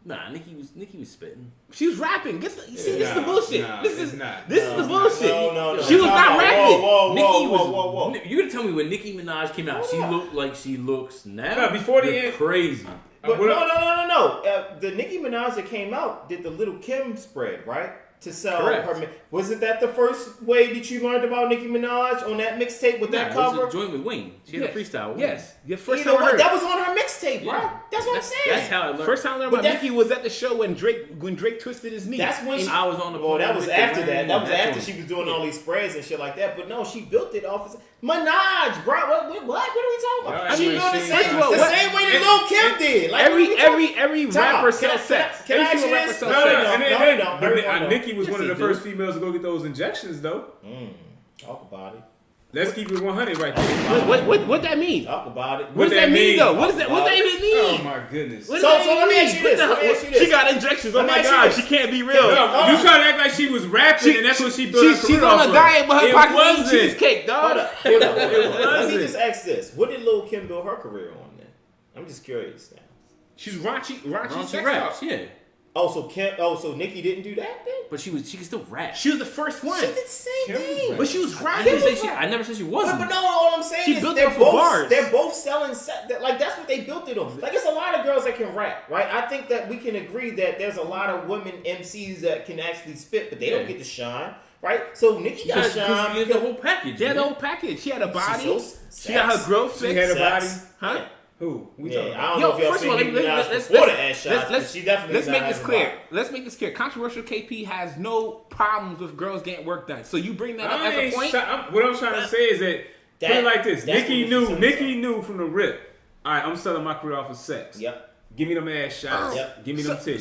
Nah, Nicki was spitting. She was rapping. This is Nah, the bullshit. nah, this it's is not. this No, is the it's bullshit. No. She was not rapping. Whoa, Nicki was. whoa. You're gonna tell me when Nicki Minaj came out, she looked like she looks now? No, before the You're end- crazy. But What no. The Nicki Minaj that came out did the Little Kim spread, right? To sell Correct. her. Wasn't that the first way that you learned about Nicki Minaj on that mixtape with that Nah, it cover? was a joint with Wayne. She had a freestyle. With Yes, your You first know time I what? heard. That was on her mixtape, bro. Yeah. That's what I'm saying. That's how I learned. First time I learned But about that- Nicki was at the show when Drake twisted his knee. That's when she. I was on the. Well, that phone was with after the that. Wayne That was on after joint. she was doing all these spreads and shit like that. But no, she built it off of Minaj, bro. What are we talking about? Well, She I mean, built the she- same, first of all, the what- same way that Lil Kim did. Like, every what are we talking- every Time rapper out. sells sex. Can I Every ask you single rapper this? sells No, sex. and No, then, no, but no. Nicki was Yes, one of they the do. first females to go get those injections, though. Talk about it. Let's keep it 100 right there. What that mean? Talk about it. What does that mean though? What does that even Oh mean? my goodness. What So- does that so let me mean? ask you What this, the let me hell- ask you this. She got injections. Oh Let me my ask you god, this. she can't be real. No, you trying to act like she was rapping, and that's what she built her She's career on off a of. diet, but her It pockets eating wasn't. cheesecake, Hold dog. up. Let me wasn't. just ask this. What did Lil Kim build her career on then? I'm just curious now. She's raunchy Raunchy sex raps, doll. yeah. So Nicki didn't do that then? But she can still rap. She was the first one, She did the same Kim was thing. right. but she was I rapping. never said she wasn't. But no, all I'm saying She is built they're it off of both bars. they're both selling like that's what they built it on. Like it's a lot of girls that can rap, right? I think that we can agree that there's a lot of women MCs that can actually spit, but they don't get to shine, right? So Nicki got Because shine. you get the whole package. She had the man. whole package. She had a body. so She got her sex. growth She fixed. had a body. Sex. Huh? Who? We Yeah, talking I about? don't know if y'all first seen of all, Nicki Minaj let's before the ass shots, but she definitely let's not make this having clear. body. Let's make this clear. Controversial KP has no problems with girls getting work done. So you bring that up I as a ain't point. what I'm trying to say is that put it like this: that's Nicki what she Nicki said. knew from the rip. All right, I'm selling my career off of sex. Yep. Give me them ass shots. Yep. Give me them titties.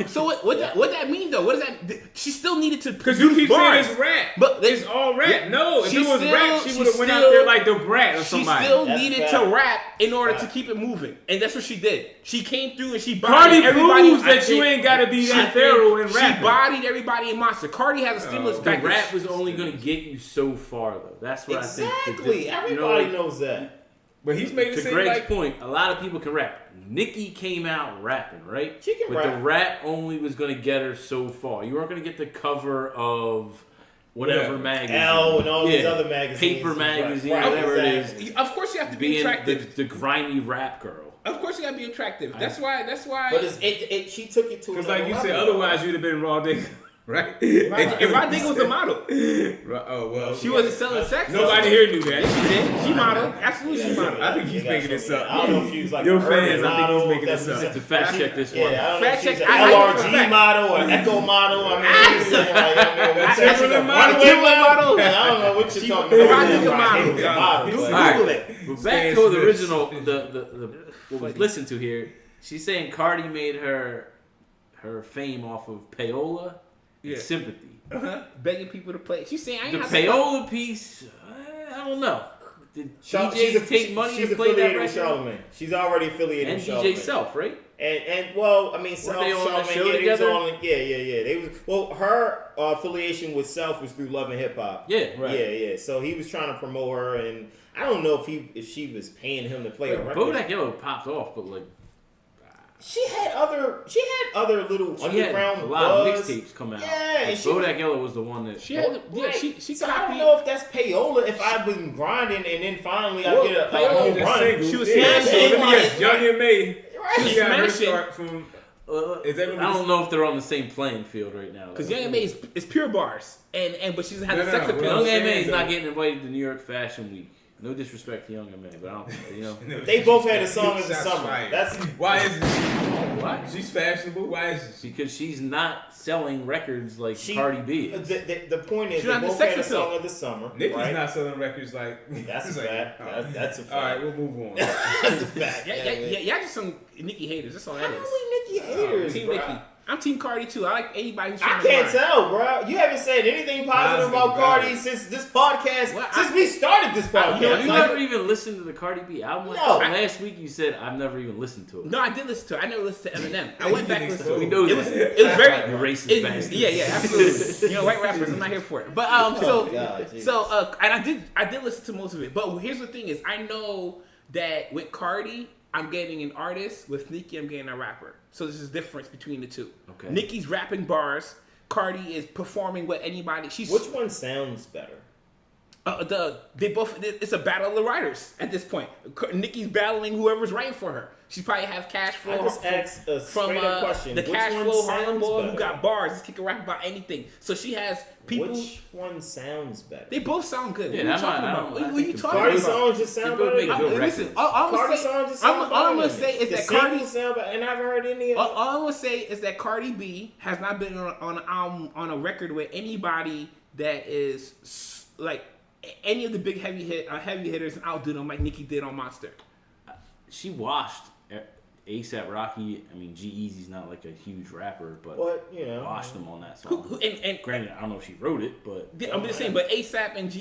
So what that mean though? What does that? She still needed to Because you keep bars. saying it's rap, But it's all rap. Yeah. No, if She it was still- rap, she she would have went out still- there like the brat or She somebody. still That's needed fact. to rap in order to Fact. keep it moving, and that's what she did. She came through and she Cardi bodied everybody. proves I that you think- ain't got to be I that think thorough in She rapping. bodied everybody in Monster. Cardi has a stimulus The package. rap was only going to get you so far, though. That's what I Exactly. think. Everybody knows that. But he's made it To seem Greg's like point, a lot of people can rap. Nicki came out rapping, right? She can but rap. the rap only was going to get her so far. You weren't going to get the cover of whatever Yeah. magazine. Elle and all these other magazines. Paper Right, magazine, right, whatever it exactly. is. Of course, you have to be Being attractive. the grimy rap girl. Of course, you gotta be attractive. That's why. But she took it to because, another like you said, level. otherwise you'd have been raw dick, right? And Rod Diggle was a model. Oh well, She wasn't selling sex. Nobody here knew that. She did. She modeled. Absolutely, she modeled. I think he's They got making this some- up. I don't know if she was like Your an urban fans, I think he's model, making that's this up. what To fact check this Yeah, one. I don't know if Fact she's check. an I know for a LRG fact. model or Echo model. I mean, she's like, Timberland model. model. I don't know what you're talking the about. Rod Diggle I hate model. the model, Google but- Google it. But back Stan to the Smith. original, the what we listened to here. She's saying Cardi made her fame off of payola and Yeah. sympathy. Begging people to play. She's saying I ain't The have to- payola piece, I don't know. Did She's DJs take money she's to play that affiliated with record? Charlamagne. She's already affiliated And with DJ Charlamagne. Self, right? And well, I mean, Self, they on the Charlamagne, show yeah, they was together? on, yeah. They was well. Her affiliation with Self was through Love and Hip Hop. Yeah, right. Yeah. So he was trying to promote her, and I don't know if she was paying him to play a record. Bodak Yellow popped off, but like She had other little she had underground a lot buzz. of mixtapes come out. Yeah, Like, and she Bodak Yellow was the one that She had. Yeah, Right. she So I don't copied. know if that's payola. If I've been grinding and then finally I Well, get a payola home was run. Single. She was Yeah, smashing. so let me Right. guess, Young and May. Right. She got her smashing. start from. Is that I don't know if they're on the same playing field right now. Because Young M.A. is pure bars, and but she doesn't have No, the no, sex no, appeal. well, Young I'm M.A. is saying, not though. getting invited to New York Fashion Week. No disrespect to Young M.A., but I don't, They both had a song of the Shots summer. fired. That's Why is it? Why? She's fashionable. Why is she? Because she's not selling records like she. Cardi B is. The point is She they not the both sex had a appeal. song of the summer. Nicki's right? not selling records like. That's it's a like, fact. oh. That's a fact. All right, we'll move on. That's a fact. Yeah, y'all just some Nicki haters. That's all How that are is. we Nicki haters, Team bro? Nicki. I'm Team Cardi too. I like anybody who's I trying to can't grind. tell, bro. You haven't said anything positive about Cardi since this podcast. Well, since we started this podcast. You never even listened to the Cardi B album? No. Last week you said I've never even listened to it. No, I did listen to it. I never listened to Eminem. I went back and listened to We it. know It was that. very You racist bastard. Yeah, absolutely. You know, white rappers. I'm not here for it. But and I did listen to most of it. But here's the thing: is I know that with Cardi, I'm getting an artist. With Nicki, I'm getting a rapper. So there's a difference between the two. Okay. Nicki's rapping bars. Cardi is performing with anybody. Which one sounds better? It's a battle of the writers at this point. Nicki's battling whoever's writing for her. She probably have cash flow. I just asked a straight up question. The Which cash one flow Harlem sounds boy better? who got bars. He can rap about anything. So she has people. Which one sounds better? They both sound good. Yeah, what are you I'm talking not- about? I What don't- are you I think talking Cardi about? songs just sound They both better. make good Listen, records. all I'm Cardi gonna say, songs just sound better. all I'm gonna say is the that Cardi. singles sound better, and I haven't heard any of it. All I'm gonna say is that Cardi B has not been on an album on a record with anybody that is like any of the big heavy hitters and outdo them like Nicki did on Monster. She washed ASAP Rocky. I mean, G-Eazy's not like a huge rapper, but you know, washed them on that song. And Granted, I don't know if she wrote it, but I'm just saying, but ASAP and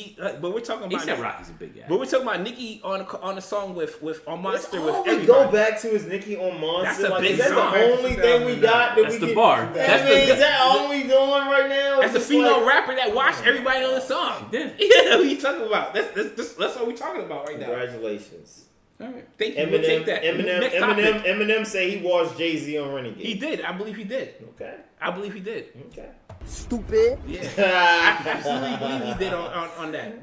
but we're talking about ASAP Rocky's a big guy. But we're talking about Nicki on a song with on Monster All with we everybody. go back to is Nicki on Monster. That's a big is that song. the only thing we got? That That's we the can, bar. Is that all we doing right now? That's a It's female like- rapper that watched everybody on the song. She did. Yeah, what are you talking about? That's what we're talking about right now. Congratulations. All right. Thank you. We'll take that. Next topic. Eminem say he watched Jay-Z on Renegade. He did. I believe he did. Okay. I believe he did. Okay. Stupid. Yeah. I absolutely believe he did on that.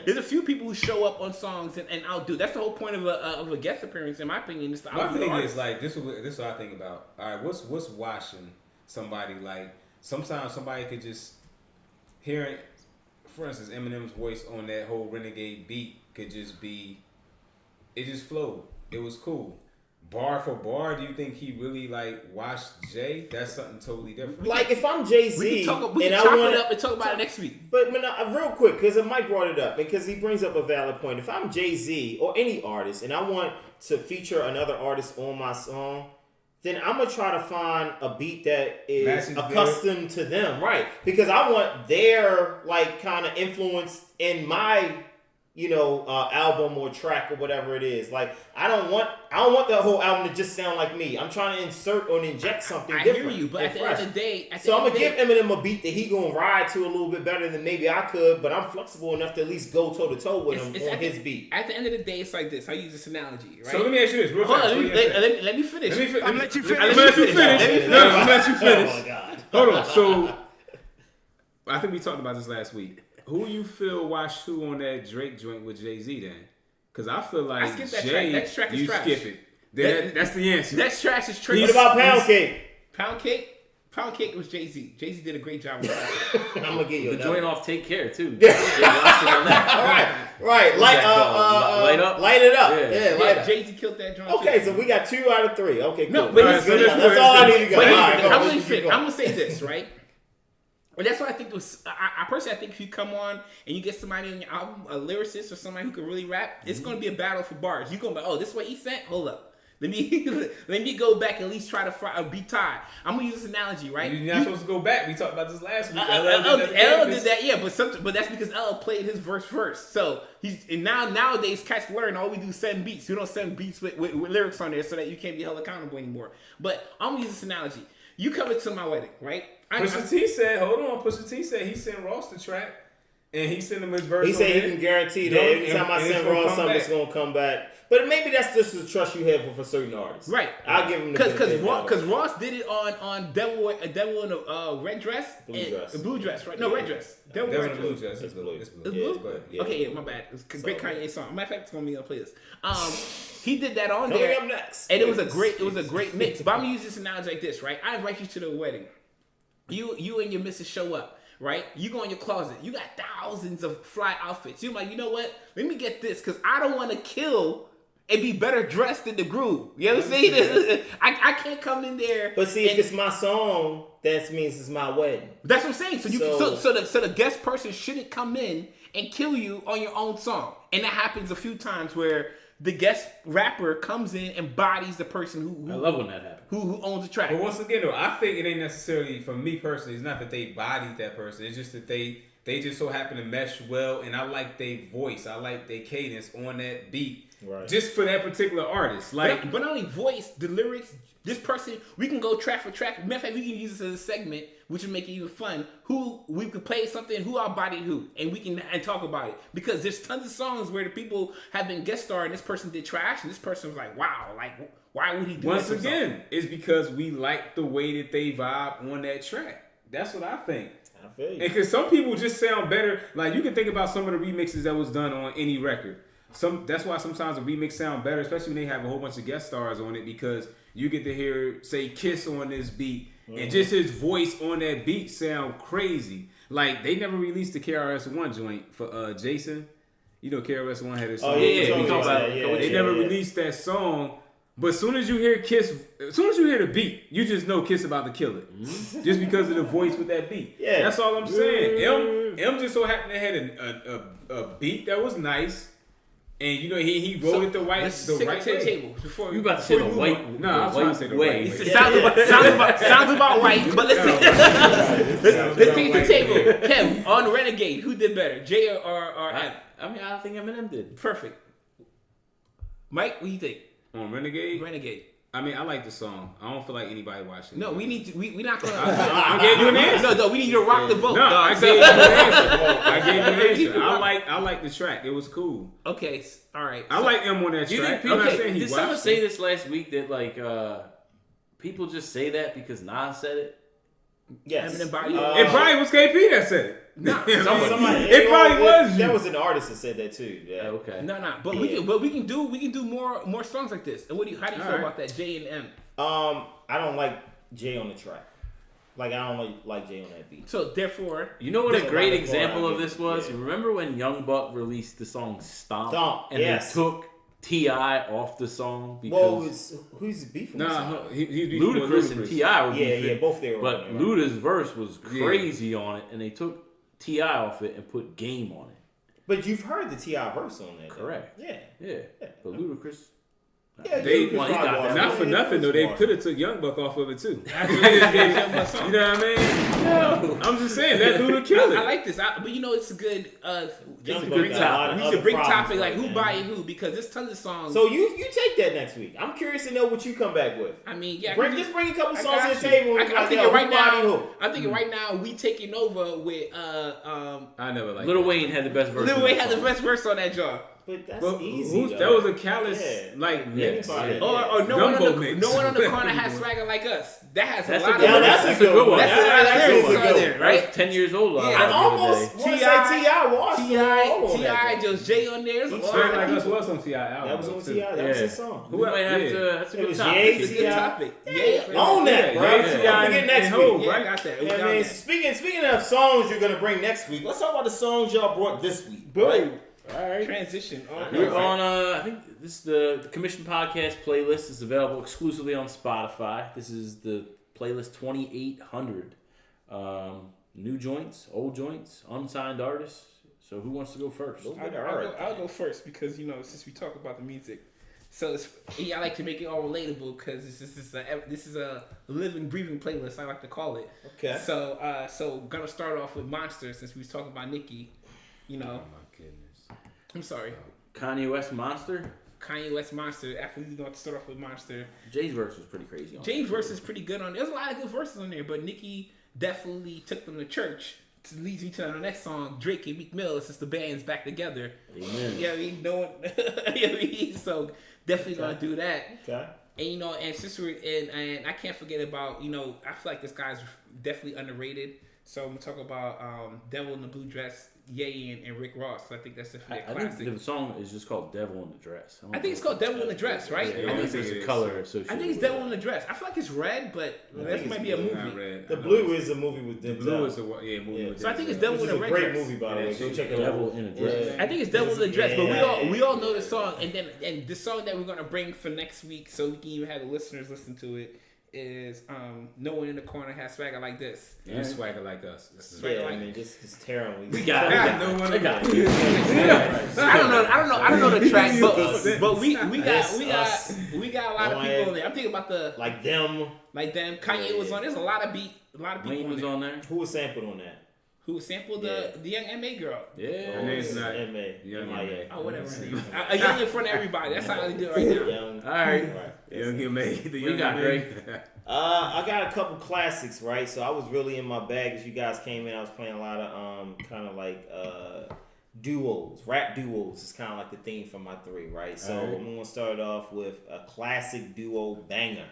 There's a few people who show up on songs and outdo. That's the whole point of a guest appearance, in my opinion. Is to My outdo the thing artist. is like this is what I think about. All right, what's washing somebody? Like sometimes somebody could just hear it. For instance, Eminem's voice on that whole Renegade beat could just be. It just flowed. It was cool. Bar for bar, do you think he really like watched Jay? That's something totally different. Like if I'm Jay-Z we can and chop I it want up and talk about it next week. But real quick, because Mike brought it up, because he brings up a valid point. If I'm Jay-Z or any artist and I want to feature another artist on my song, then I'm going to try to find a beat that is Matches accustomed to them. Right. Because I want their like kind of influence in my album or track or whatever it is. Like I don't want the whole album to just sound like me. I'm trying to insert or inject something I different. hear you, but at the end of the day, So I'm gonna give Eminem a beat that he gonna ride to a little bit better than maybe I could, but I'm flexible enough to at least go toe to toe with him on his beat. At the end of the day, it's like this. I use this analogy, right? So let me ask you this, real Hold fast. on, let me finish. I'm gonna let you finish. I'm gonna let you finish. No, I'm gonna let you finish. Oh my god. Hold on. So I think we talked about this last week. Who you feel watched who on that Drake joint with Jay-Z then? Because I feel like I skipped that Jay, track. That track is you trash. skip it. Then that's the answer. That trash is tricky. What about Pound Cake? Pound Cake was Jay-Z. Jay-Z did a great job with that. I'm gonna get you the another. joint off Take Care too. Right. Light up. Light it up. Yeah. Yeah, light up. Jay-Z killed that joint. Okay, too. so we got 2 out of 3. Okay, cool. No, but That's he's- that's all I need to go. But All right, go. I'm gonna say this, right? And that's what I think was. I personally, I think if you come on and you get somebody on your album, a lyricist or somebody who can really rap, it's going to be a battle for bars. You're going to be, oh, this is what he said? Hold up. Let me go back and at least try to be tied. I'm going to use this analogy, right? You're not supposed to go back. We talked about this last week. L did that, yeah, but that's because L played his verse first. So nowadays cats learn all we do is send beats. We don't send beats with lyrics on there so that you can't be held accountable anymore. But I'm going to use this analogy. You come into my wedding, right? Pusha T said, hold on. Pusha T said he sent Ross the track, and he sent him his verse. He said he on can guarantee that every time I send Ross something, it's gonna come back. But maybe that's just the trust you have for certain artists, right? I'll give him the because Ross did it on Devil in a red dress, blue dress, right? No, red dress. Devil in a blue dress. It's blue. It's blue. Yeah. Okay, yeah, my bad. It's a great Kanye song. Matter of fact, it's gonna be on the playlist. He did that on Coming there, up next. and it was a great mix. But I'm gonna use this analogy like this, right? I invite you to the wedding. You and your missus show up, right? You go in your closet. You got thousands of fly outfits. You're like, you know what? Let me get this because I don't want to kill and be better dressed than the groom. You know what I'm saying? I can't come in there. But see, if it's my song, that means it's my wedding. That's what I'm saying. So the guest person shouldn't come in and kill you on your own song. And that happens a few times where the guest rapper comes in and bodies the person who I love when that happens. who owns the track. But once again, though, I think it ain't necessarily, for me personally, it's not that they bodied that person. It's just that they just so happen to mesh well, and I like their voice. I like their cadence on that beat. Right. Just for that particular artist. Like, But not only voice, the lyrics, this person, we can go track for track. Matter of fact, we can use this as a segment, which would make it even fun. Who we could play something, who outbodied who, and we can talk about it. Because there's tons of songs where the people have been guest starring, this person did trash, and this person was like, wow, like why would he do once that? again, it's because we like the way that they vibe on that track. That's what I think. I feel you. And because some people just sound better. Like, you can think about some of the remixes that was done on any record. That's why sometimes a remix sound better, especially when they have a whole bunch of guest stars on it, because you get to hear, say, Kiss on this beat, and just his voice on that beat sound crazy. Like, they never released the KRS-One joint for Jason. You know, KRS-One had a song. Oh, yeah, we talk about it. They never released that song. But as soon as you hear Kiss, as soon as you hear the beat, you just know Kiss about to kill it. Just because of the voice with that beat. Yeah. That's all I'm saying. M just so happened to have a beat that was nice. And you know, he wrote it the right Let's way. take it to the table. Before You about to say the white? No, I was trying to say the way. right way. It sounds about right, but let's take it to the table. Kev, on Renegade, who did better, Jay or M? I think Eminem did. Perfect. Mike, what do you think? On Renegade? Renegade. I mean, I like the song. I don't feel like anybody watching it. No, we need to. We're not gonna. I gave you an answer. No, we need you to rock the vote. No, I dog. gave you an answer. I gave you an answer. I like the track. It was cool. Okay, all right. I like M on that You track. think I'm not people, saying he did someone watched say it. this last week that like people just say that because Nas said it? Yes. Eminem body. It probably was KP that said it. Nah, Somebody, It probably was you. That was an artist that said that too. Yeah. Okay. No, but we can do more songs like this. And how do you feel right. about that, J and M? I don't like Jay on the track. Like, I don't like Jay on that beat. So therefore, You know what a That's great about example before I of get- this was? yeah. Remember when Young Buck released the song Stomp? Stomp, And yes. they took T.I. off the song because Well, who's beefing? Nah, he's Ludacris and T.I. were beefing. Yeah, both they were. But on there, right? Luda's verse was crazy on it, and they took T.I. off it and put Game on it. But you've heard the T.I. verse on that. though. Correct. Yeah. Yeah. But Ludacris... Yeah, They- you can well, he rock got with that. it. Not for Yeah, nothing though. it's They smart. could have took Young Buck off of it too. You know I what I mean? I'm just saying that dude would kill it. like this, but you know it's a good. Young It's a Buck great got a lot topic. of We should other bring problems topic like right who now. buying who because there's tons of songs. So you take that next week. I'm curious to know what you come back with. I mean, yeah, Just bring a couple I songs got to the you. table. I'm like, thinking yo, right who body now. who? I'm thinking right now we taking over with I never like Lil Wayne had the best verse. Lil on Wayne that had the song. best verse on that job. But that's But easy. that though. was a callous like Yes. Anybody. Or no Gumbo one mix. no one on the corner has swagger like us. That has That's a lot a of Yeah, that's a good one. That's a lot of That's lyrics a on good there, one. right? I was 10 years old. Yeah, I back almost want to say T.I. watched T.I. just Jay on there. He All Straight right. Like Us was on T.I. album. That was on though, too. T.I. That was his song. Who might have Yeah. to? That's a It good was topic. Ye, It's a good T.I. topic. Yeah, on that, Yeah, bro. yeah, Don't T.I. forget next and week. Hov, Yeah, right? I got that. We Yeah, got man. that. Speaking of songs you're gonna bring next week, let's talk about the songs y'all brought this week. Boom. All right. Transition. We're on, I think this is the Commission Podcast playlist is available exclusively on Spotify. This is the playlist 2800. New joints, old joints, unsigned artists. So who wants to go first? I'll go first because since we talk about the music, so I like to make it all relatable because this is a living, breathing playlist. I like to call it. Okay. So gonna start off with Monster since we was talking about Nicki. Oh my goodness. I'm sorry, Kanye West Monster. Kanye West Monster. After we going to start off with Monster, Jay's verse was pretty crazy. On James' that. verse is pretty good on. There's a lot of good verses on there, but Nicki definitely took them to church. It leads me to the next song, Drake and Meek Mill, since the band's back together. Amen. Yeah, I mean, no one. So definitely gonna do that. Okay. And and since we're and I can't forget about I feel like this guy's definitely underrated. So I'm gonna talk about Devil in the Blue Dress, Ye and Rick Ross. I think that's definitely a I classic. think the song is just called Devil in the Dress. I think it's called Devil in the Dress, right? Yeah, I I think think it there's is. a color associated. I think it's with Devil it. in the Dress. I feel like it's red, but I that think might it's be a blue. I movie. read. The Blue is a movie with The Denzel. Blue is a movie. Yeah. With So I think it's Denzel. Devil Which in is the a Red great Dress. movie, by the way. Go check it out. Devil in a Dress. Yeah. I think it's Devil in the Dress, but Yeah. we all know the song, and the song that we're gonna bring for next week, so we can even have the listeners listen to it, is no one in the corner has swagger like this. You swagger like us. Yeah, I mean, this is terrible. We got No one. I got I don't know the track, but we got Us. a lot of people on there. I'm thinking about the Like them. Kanye was on. There's a lot of people Wayne was on there. Who was sampled on that? who sampled the young MA girl. Yeah. Her name's not M.A. Young M.I.A. Oh, whatever. A young in front of everybody. That's how they do it right now. Young. All right. Young M.A. The You Young got M.A. Greg. I got a couple classics, right? So I was really in my bag as you guys came in. I was playing a lot of kind of like duos, rap duos is kind of like the theme for my three, right? So I'm gonna start off with a classic duo banger,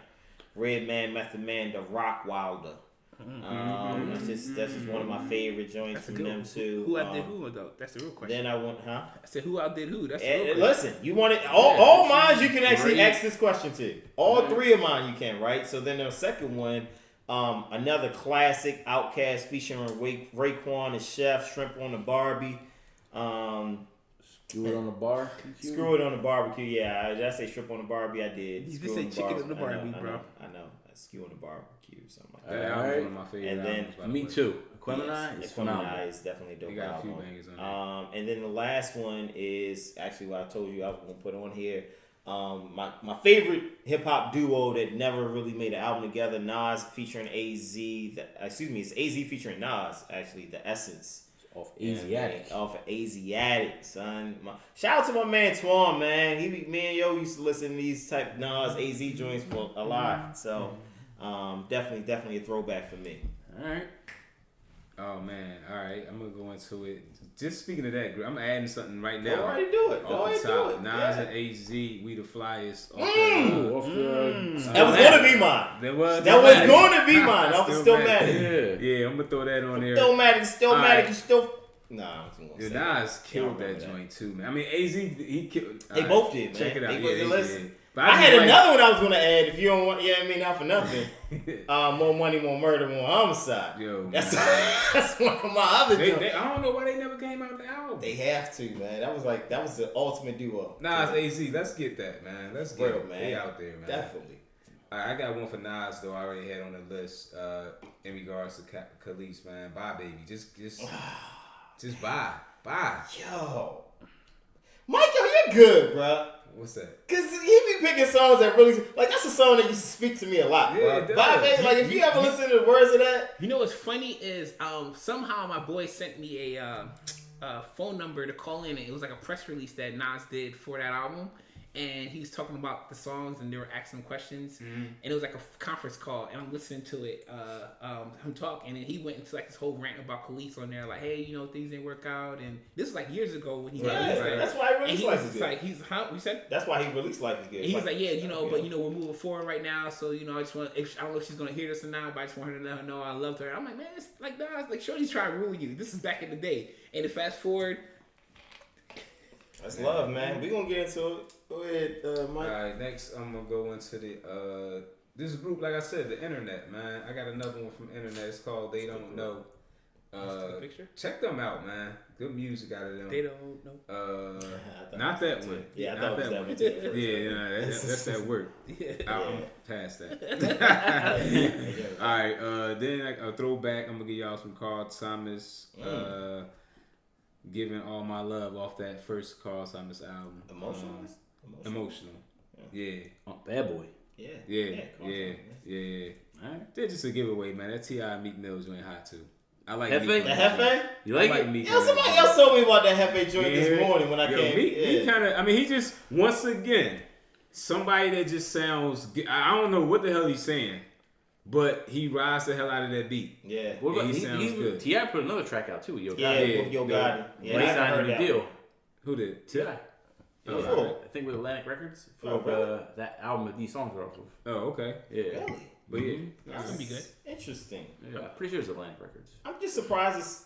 Redman, Method Man, The Rock Wilder. That's just one of my favorite joints from them too. Who outdid who though? That's the real question. Then I went, I said who outdid who? That's the real question. Listen, you want it all mine. You can actually ask this question to. All three of mine you can, right? So then the second one, another classic, Outkast featuring Raekwon and Chef, Shrimp on the Barbie. Screw it on the bar. Screw it on the barbecue. Yeah, did I say shrimp on the Barbie? I did. You just said chicken on the Barbie, bro. I know. Skew on the barbecue, something like That that. album's one of my favorite And then- albums, by the Me way. too. Aquemini is phenomenal. Aquemini is definitely a dope They got a album. few bangers on there. And then the last one is actually what I told you I was gonna put on here. My favorite hip hop duo that never really made an album together, Nas featuring AZ. It's AZ featuring Nas. Actually, The Essence. Off Asiatic. Off of Asiatic, son. Shout out to my man Twan, man. Me and Yo used to listen to these type Nas AZ joints for a lot. So definitely a throwback for me. All right. Oh man, all right. I'm gonna go into it. Just speaking of that, I'm adding something right now. Go ahead, do it. Off the top, Nas and AZ, We the Flyest. Off the, That was gonna be mine. That was going to be mine. Off of Stillmatic. Yeah, I'm gonna throw that on there. Stillmatic, you still. Nah, I'm gonna say Nas killed that joint too, man. I mean, AZ, he killed. They both did, man. Check it out. They listen. did. But I had just another one I was gonna add. If you don't want, not for nothing. More money, more murder, more homicide. Yo, that's one of my other. They, I don't know why they never came out with the album. They have to, man. That was the ultimate duo. Nas, AZ, let's get that, man. Let's get Real, it. man. They out there, man. Definitely. I got one for Nas though. I already had on the list. In regards to Khalees, man. Bye, baby. Just bye. Yo, Michael, you're good, bro. What's that? Cause he be picking songs that really like that's a song that used to speak to me a lot, Yeah, bro. it does. Bye, baby. Like if you ever listen to the words of that, You know what's funny is somehow my boy sent me a phone number to call in, and it was like a press release that Nas did for that album, and he was talking about the songs, and they were asking questions, and it was like a conference call, and I'm listening to it, him talk, and then he went into like this whole rant about Khalees on there, like, hey, things didn't work out, and this was like years ago when he yeah, that's why he released Life is Good. like, you said? That's why he released Life is Good. And he was like, but we're moving forward right now, so I just want. I don't know if she's gonna hear this or not, but I just want her to let her know I loved her. I'm like, man, it's like Nas, like Shorty's trying to rule you. This is back in the day, and to fast forward. That's love, man. We gonna get into it. Go ahead, Mike. All right, next I'm gonna go into the this group, like I said, the internet, man. I got another one from internet. It's called They Don't Know. Picture? Check them out, man. Good music out of them. They don't know. Not that one. Yeah, I not thought it was that one too. Yeah, that's that work. I'm past that. All right, then a throwback. I'm gonna give y'all some Carl Thomas. Giving All My Love off that first Carl Thomas album. Emotional. Yeah. Oh, Bad Boy. Yeah. All right. They're just a giveaway, man. That T.I. Meek Mill joint hot too. I like Hefe? Meek. The Hefe? You like I it? Meek. Yo, somebody else told me about that Hefe joint this morning when I came. He kind of. I mean, he just once again somebody that just sounds. I don't know what the hell he's saying, but he rides the hell out of that beat. Yeah. What about he sounds good. T.I. put another track out too with Yo Gotti. Yeah, with Yo Gotti. When he signed a new deal. Who did? T.I. Oh, Cool. right. I think with Atlantic Records for really? that album that these songs are off of. Oh, okay. Yeah. Really? But yeah, That's gonna be good. Interesting. Yeah, I'm pretty sure it's Atlantic Records. I'm just surprised.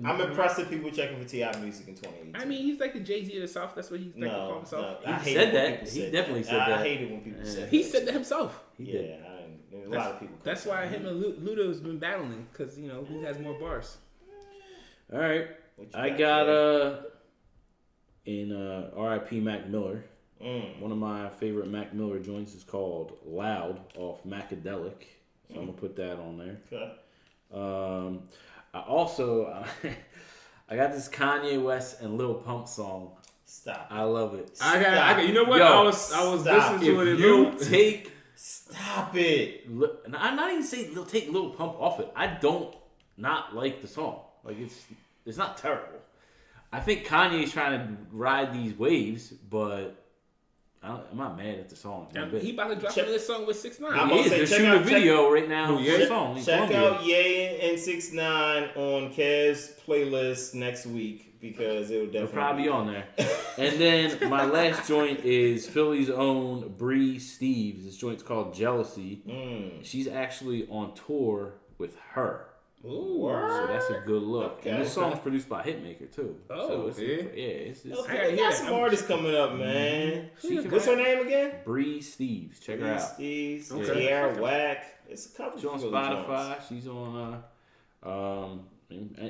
I'm know impressed that people checking for T.I. music in 2018. I mean, he's like the Jay-Z of the South. That's what he's like to call himself. I He hate said when that. people He say definitely said that. I hate it when people say that. He said that himself. He did. A lot of people. That's why him and Ludo's been battling, because who has more bars. All right. What you I got in R.I.P. Mac Miller. One of my favorite Mac Miller joints is called Loud off Macadelic. So I'm going to put that on there. Okay. I also, I got this Kanye West and Lil Pump song. Stop. I love it. I got. You know what? Yo, I was stop. listening to it. If you take... Stop it. I'm not even saying take Lil Pump off it. I don't not like the song. Like, it's not terrible. I think Kanye's trying to ride these waves, but... I'm not mad at the song. He about to drop this song with 6ix9ine. I'm He gonna is. say, They're check shooting out- a video right now for yeah. the song. in Check Colombia. out Ye and 6ix9ine on Kev's playlist next week because it'll definitely They'll probably be on there. And then my last joint is Philly's own Bree Steves. This joint's called Jealousy. She's actually on tour with her. Ooh. So that's a good look. Okay. And this song's produced by Hitmaker too. Oh, so it's Okay, we got some artists coming up, man. She can What's her name again? Bree Steves. Check her out. Steve's, Okay. Tierra Whack. It's a couple. She's on Philly Spotify. joints. She's on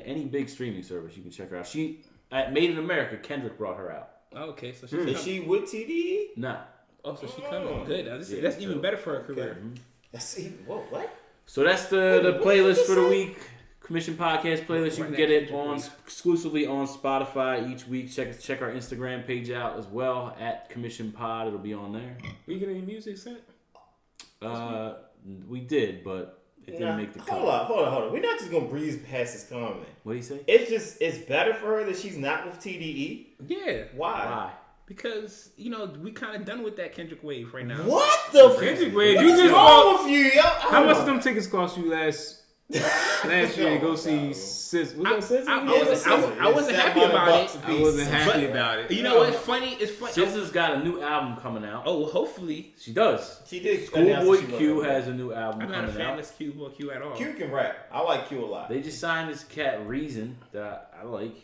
any big streaming service. You can check her out. She at Made in America. Kendrick brought her out. Okay, so she's Is coming. she with TDE? Nah. Oh, so she coming. Good. Now, Yeah, that's even so- better for her career. That's even. Whoa, what? So that's the playlist for the week. Commission Podcast playlist. You can get it on exclusively on Spotify each week. Check our Instagram page out as well at Commission Pod. It'll be on there. We get any music sent? We did, but it didn't make the cut. Hold on. We're not just gonna breeze past this comment. What do you say? It's better for her that she's not with TDE. Yeah. Why? Because, we kind of done with that Kendrick wave right now. What the? Kendrick Wade, What you is just wrong bought. with you, yo? How much of them tickets cost you last year to go see Sis? Was that Sis? I wasn't happy about it. I wasn't happy about it. You know what's funny? It's funny. SZA's got a new album coming out. Oh, well, hopefully. She does. She did. Schoolboy Q has a new album I'm not a coming fan out. of Q at all. Q can rap. I like Q a lot. They just signed this cat Reason that I like.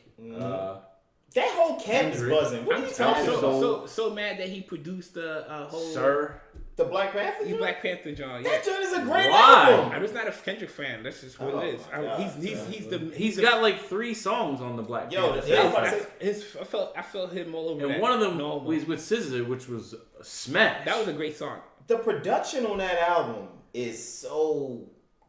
That whole cat is Kendrick. buzzing. What are you I'm talking about? so mad that he produced the whole Sir. The Black Panther? You joint? Black Panther John. Yeah. That joint is a great Why? album. I'm just not a Kendrick fan. That's just what Oh it is. my God. He's He's got like 3 songs on the Black Yo, Panther. yeah, I felt him all over. And that. one of them No, was with SZA, which was a smash. that was a great song. The production on that album is so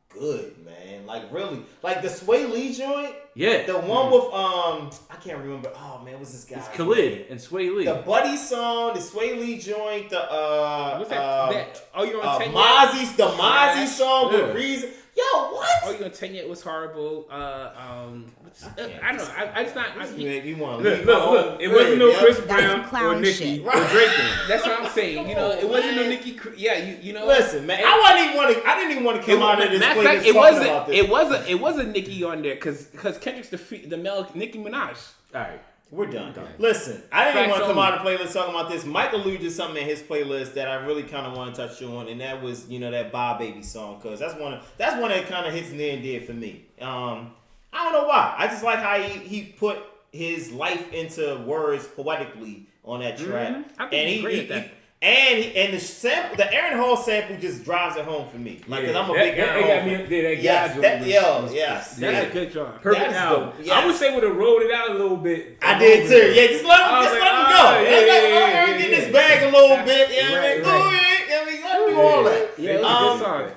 good, man. Like really, like the Sway Lee joint. Yeah. The one with I can't remember. Oh man, what's this guy? It's Khalid and Sway Lee. The Buddy song, the Sway Lee joint, the What's that? Oh, you're on 10 Mozzie, the Mozzie Trash. song Yeah. with Reason. Yo, what? Oh, you're on 10 It was horrible. I don't know. I just not. You want to Look, look. It wasn't no Chris Brown some clown or Nicki shit. or Drake. Then. That's what I'm saying. It wasn't no Nicki. Yeah, you know. Listen, man, I didn't even want to come out of this Matter of place fact, talking about this. it wasn't Nicki on there because Kendrick's the male Nicki Minaj. All right. We're done. Listen, I didn't even want to come Facts out of the playlist talking about this. Mike alluded to something in his playlist that I really kind of want to touch on, and that was, that Bob Baby song, because that's one that kind of hits near and dear for me. I don't know why. I just like how he put his life into words poetically on that track, I think and he's great at that. And the sample, the Aaron Hall sample, just drives it home for me. Like, cause I'm a big Aaron Hall got fan. me. That Yes, yes. That's a good job. Perfect That's album. the- yes. I would say would have rolled it out a little bit. I did too. Yeah, just let him I was go. like, Let Aaron get this bag a little bit. You know what I mean? Right. Let him do all that. Yeah, it was a good song.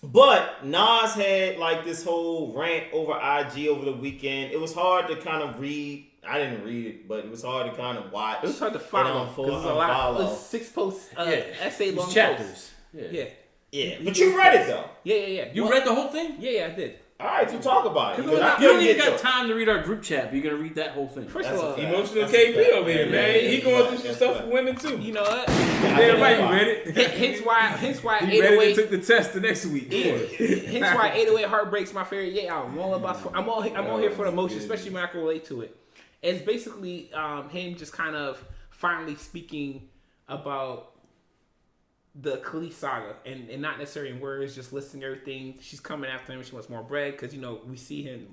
But Nas had like this whole rant over IG over the weekend. It was hard to kind of read. I didn't read it, but it was hard to kind of watch. It was hard to follow and because it was a lot. It was 6 posts, essay long Chapters. posts. Yeah. Yeah. But you read it though. Yeah. You read the whole thing? Yeah, I did. All right, so talk about it. You don't I You couldn't don't even get got to it. time to read our group chat, but you're going to read that whole thing. First That's of a all, fact. Emotional That's a KB fact. over here, man. He going through some stuff with women too. you know what? Damn right, you read it. Hence why He read it and 808. took the test the next week. Yeah. Hence why 808 Heartbreak's my favorite album. I'm all here for the emotion, especially when I can relate to it. It's basically him just kind of finally speaking about the Khalees saga and not necessarily in words, just listing everything. She's coming after him. She wants more bread because we see him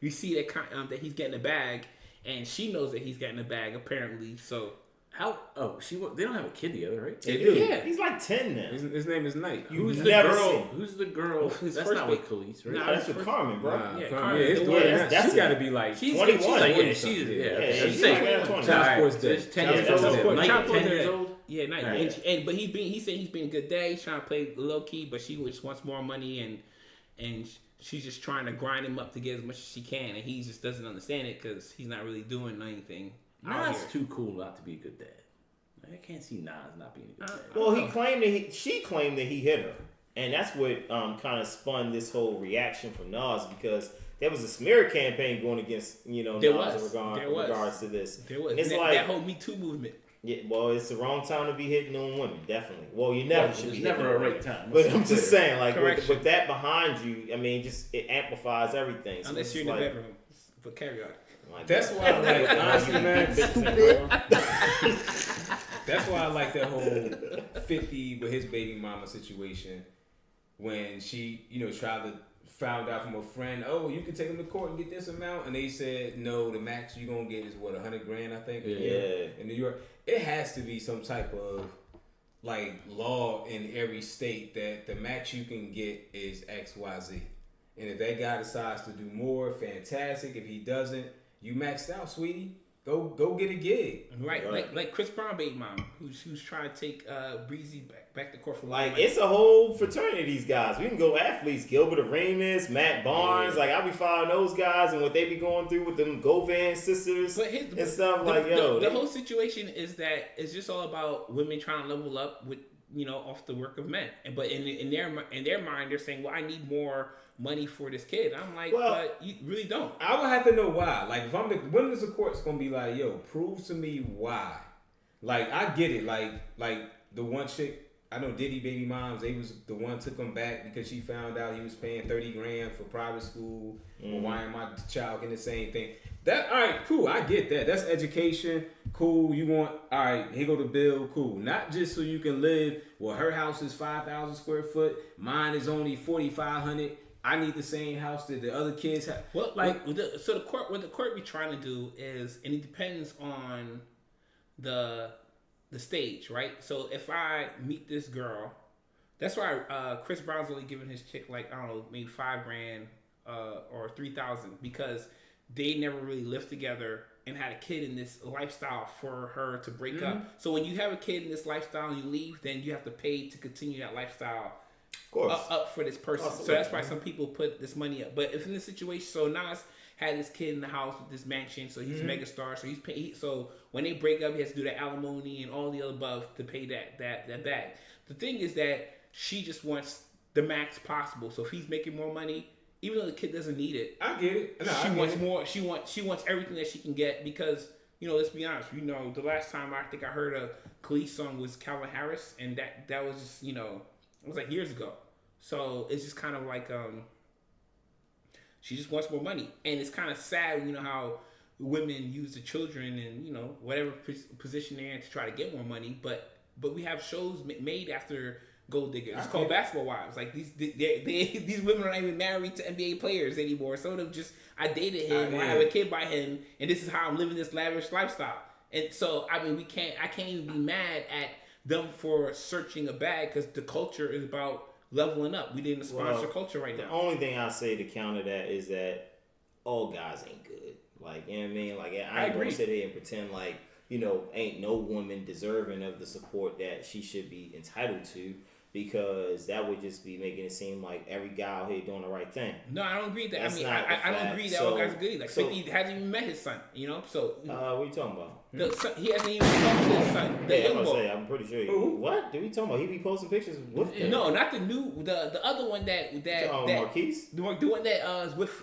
we see that he's getting a bag, and she knows that he's getting a bag apparently. So How? Oh, they don't have a kid together, right? They do. Yeah. He's like 10 now. His name is Knight. Who's the never girl? seen. Who's the girl? His That's first not with Khalees, right? Nah, that's with Carmen, bro. Yeah, Carmen. Yeah, his the daughter, one- that's she's got to it. be like She's 21. She's like, Yeah, she's she's saying, like 20. Child Alright, sports so day. it's 10 Yeah, years that's old. of course. Mike, Child 10 support years day. old. Yeah, nice. But he said he's been a good day. He's trying to play low key, but she just wants more money, and she's just trying to grind him up to get as much as she can, and he just doesn't understand it because he's not really doing anything. out Nas here. too cool not to be a good dad. I can't see Nas not being a good dad. Well, she claimed that he hit her, and that's what kind of spun this whole reaction from Nas because there was a smear campaign going against There Nas was. in regards to this. There was. And it's that whole Me Too movement. Yeah, well, it's the wrong time to be hitting on women, definitely. Well, you never should be. There's never hitting a on right time. But I'm just saying, like Correction. with that behind you, I mean, just it amplifies everything. So Unless it's you're in the like- bedroom. But carry on. like That's that. why I like, honestly, man. Stupid. That's why I like that whole 50 with his baby mama situation when she, found out from a friend, oh, you can take him to court and get this amount, and they said no, the max you gonna get is what, $100,000, I think. Yeah. In New York, it has to be some type of like law in every state that the max you can get is XYZ, and if that guy decides to do more, fantastic. If he doesn't, you maxed out, sweetie. Go get a gig. Right. Like Chris Brown baby mom, who's trying to take Breezy back to court for Like money. it's a whole fraternity of these guys. We can go athletes, Gilbert Arenas, Matt Barnes. Like I'll be following those guys and what they be going through with them Govan sisters and stuff. The whole situation is that it's just all about women trying to level up with off the work of men. But in their mind, they're saying, well, I need more money for this kid. I'm like, but you really don't. I would have to know why. Like, if I'm when is the court's gonna be like, yo, prove to me why? Like, I get it. Like the one chick, I know Diddy baby moms, they was the one took him back because she found out he was paying $30,000 for private school. Well, why am my child getting the same thing? That all right, cool. I get that. That's education. Cool. You want all right? Here go the bill. Cool. Not just so you can live. Well, her house is 5,000 square foot. Mine is only 4,500. I need the same house that the other kids have. Well, like what the court be trying to do is, and it depends on the stage, right? So if I meet this girl, that's why Chris Brown's only giving his chick like I don't know, maybe $5,000 or $3,000 because they never really lived together and had a kid in this lifestyle for her to break up. So when you have a kid in this lifestyle and you leave, then you have to pay to continue that lifestyle. Of course. Up for this person. So that's why some people put this money up. But if in this situation, so Nas had this kid in the house with this mansion, so he's a megastar. So he's pay. So when they break up, he has to do the alimony and all the other above to pay that back. The thing is that she just wants the max possible. So if he's making more money, even though the kid doesn't need it, I get it. No, she wants more. She wants everything that she can get because let's be honest. The last time I think I heard a Khalees song was Calvin Harris, and that was just it was like years ago. So it's just kind of like she just wants more money, and it's kind of sad, how women use the children and whatever position they're in to try to get more money. But we have shows made after gold diggers. It's called Basketball Wives. Like these women are not even married to NBA players anymore. Some of them just I dated him or I have a kid by him, and this is how I'm living this lavish lifestyle. And so I mean I can't even be mad at them for searching a bag because the culture is about leveling up. We didn't sponsor culture right now. The only thing I say to counter that is that all guys ain't good. Like, you know what I mean? Like, I ain't gonna sit here and pretend like, ain't no woman deserving of the support that she should be entitled to, because that would just be making it seem like every guy out here doing the right thing. No, I don't agree with that. That's I mean, not the I don't fact. agree that So- all guys are good. Like, 50 hasn't even met his son, So, What are you talking about? the son, he hasn't even talked to his son. The Yeah, I'm young gonna boy. say, I'm pretty sure. What? Did we talking about? He be posting pictures with him. No, not the new, the other one that Marquise? the one that is with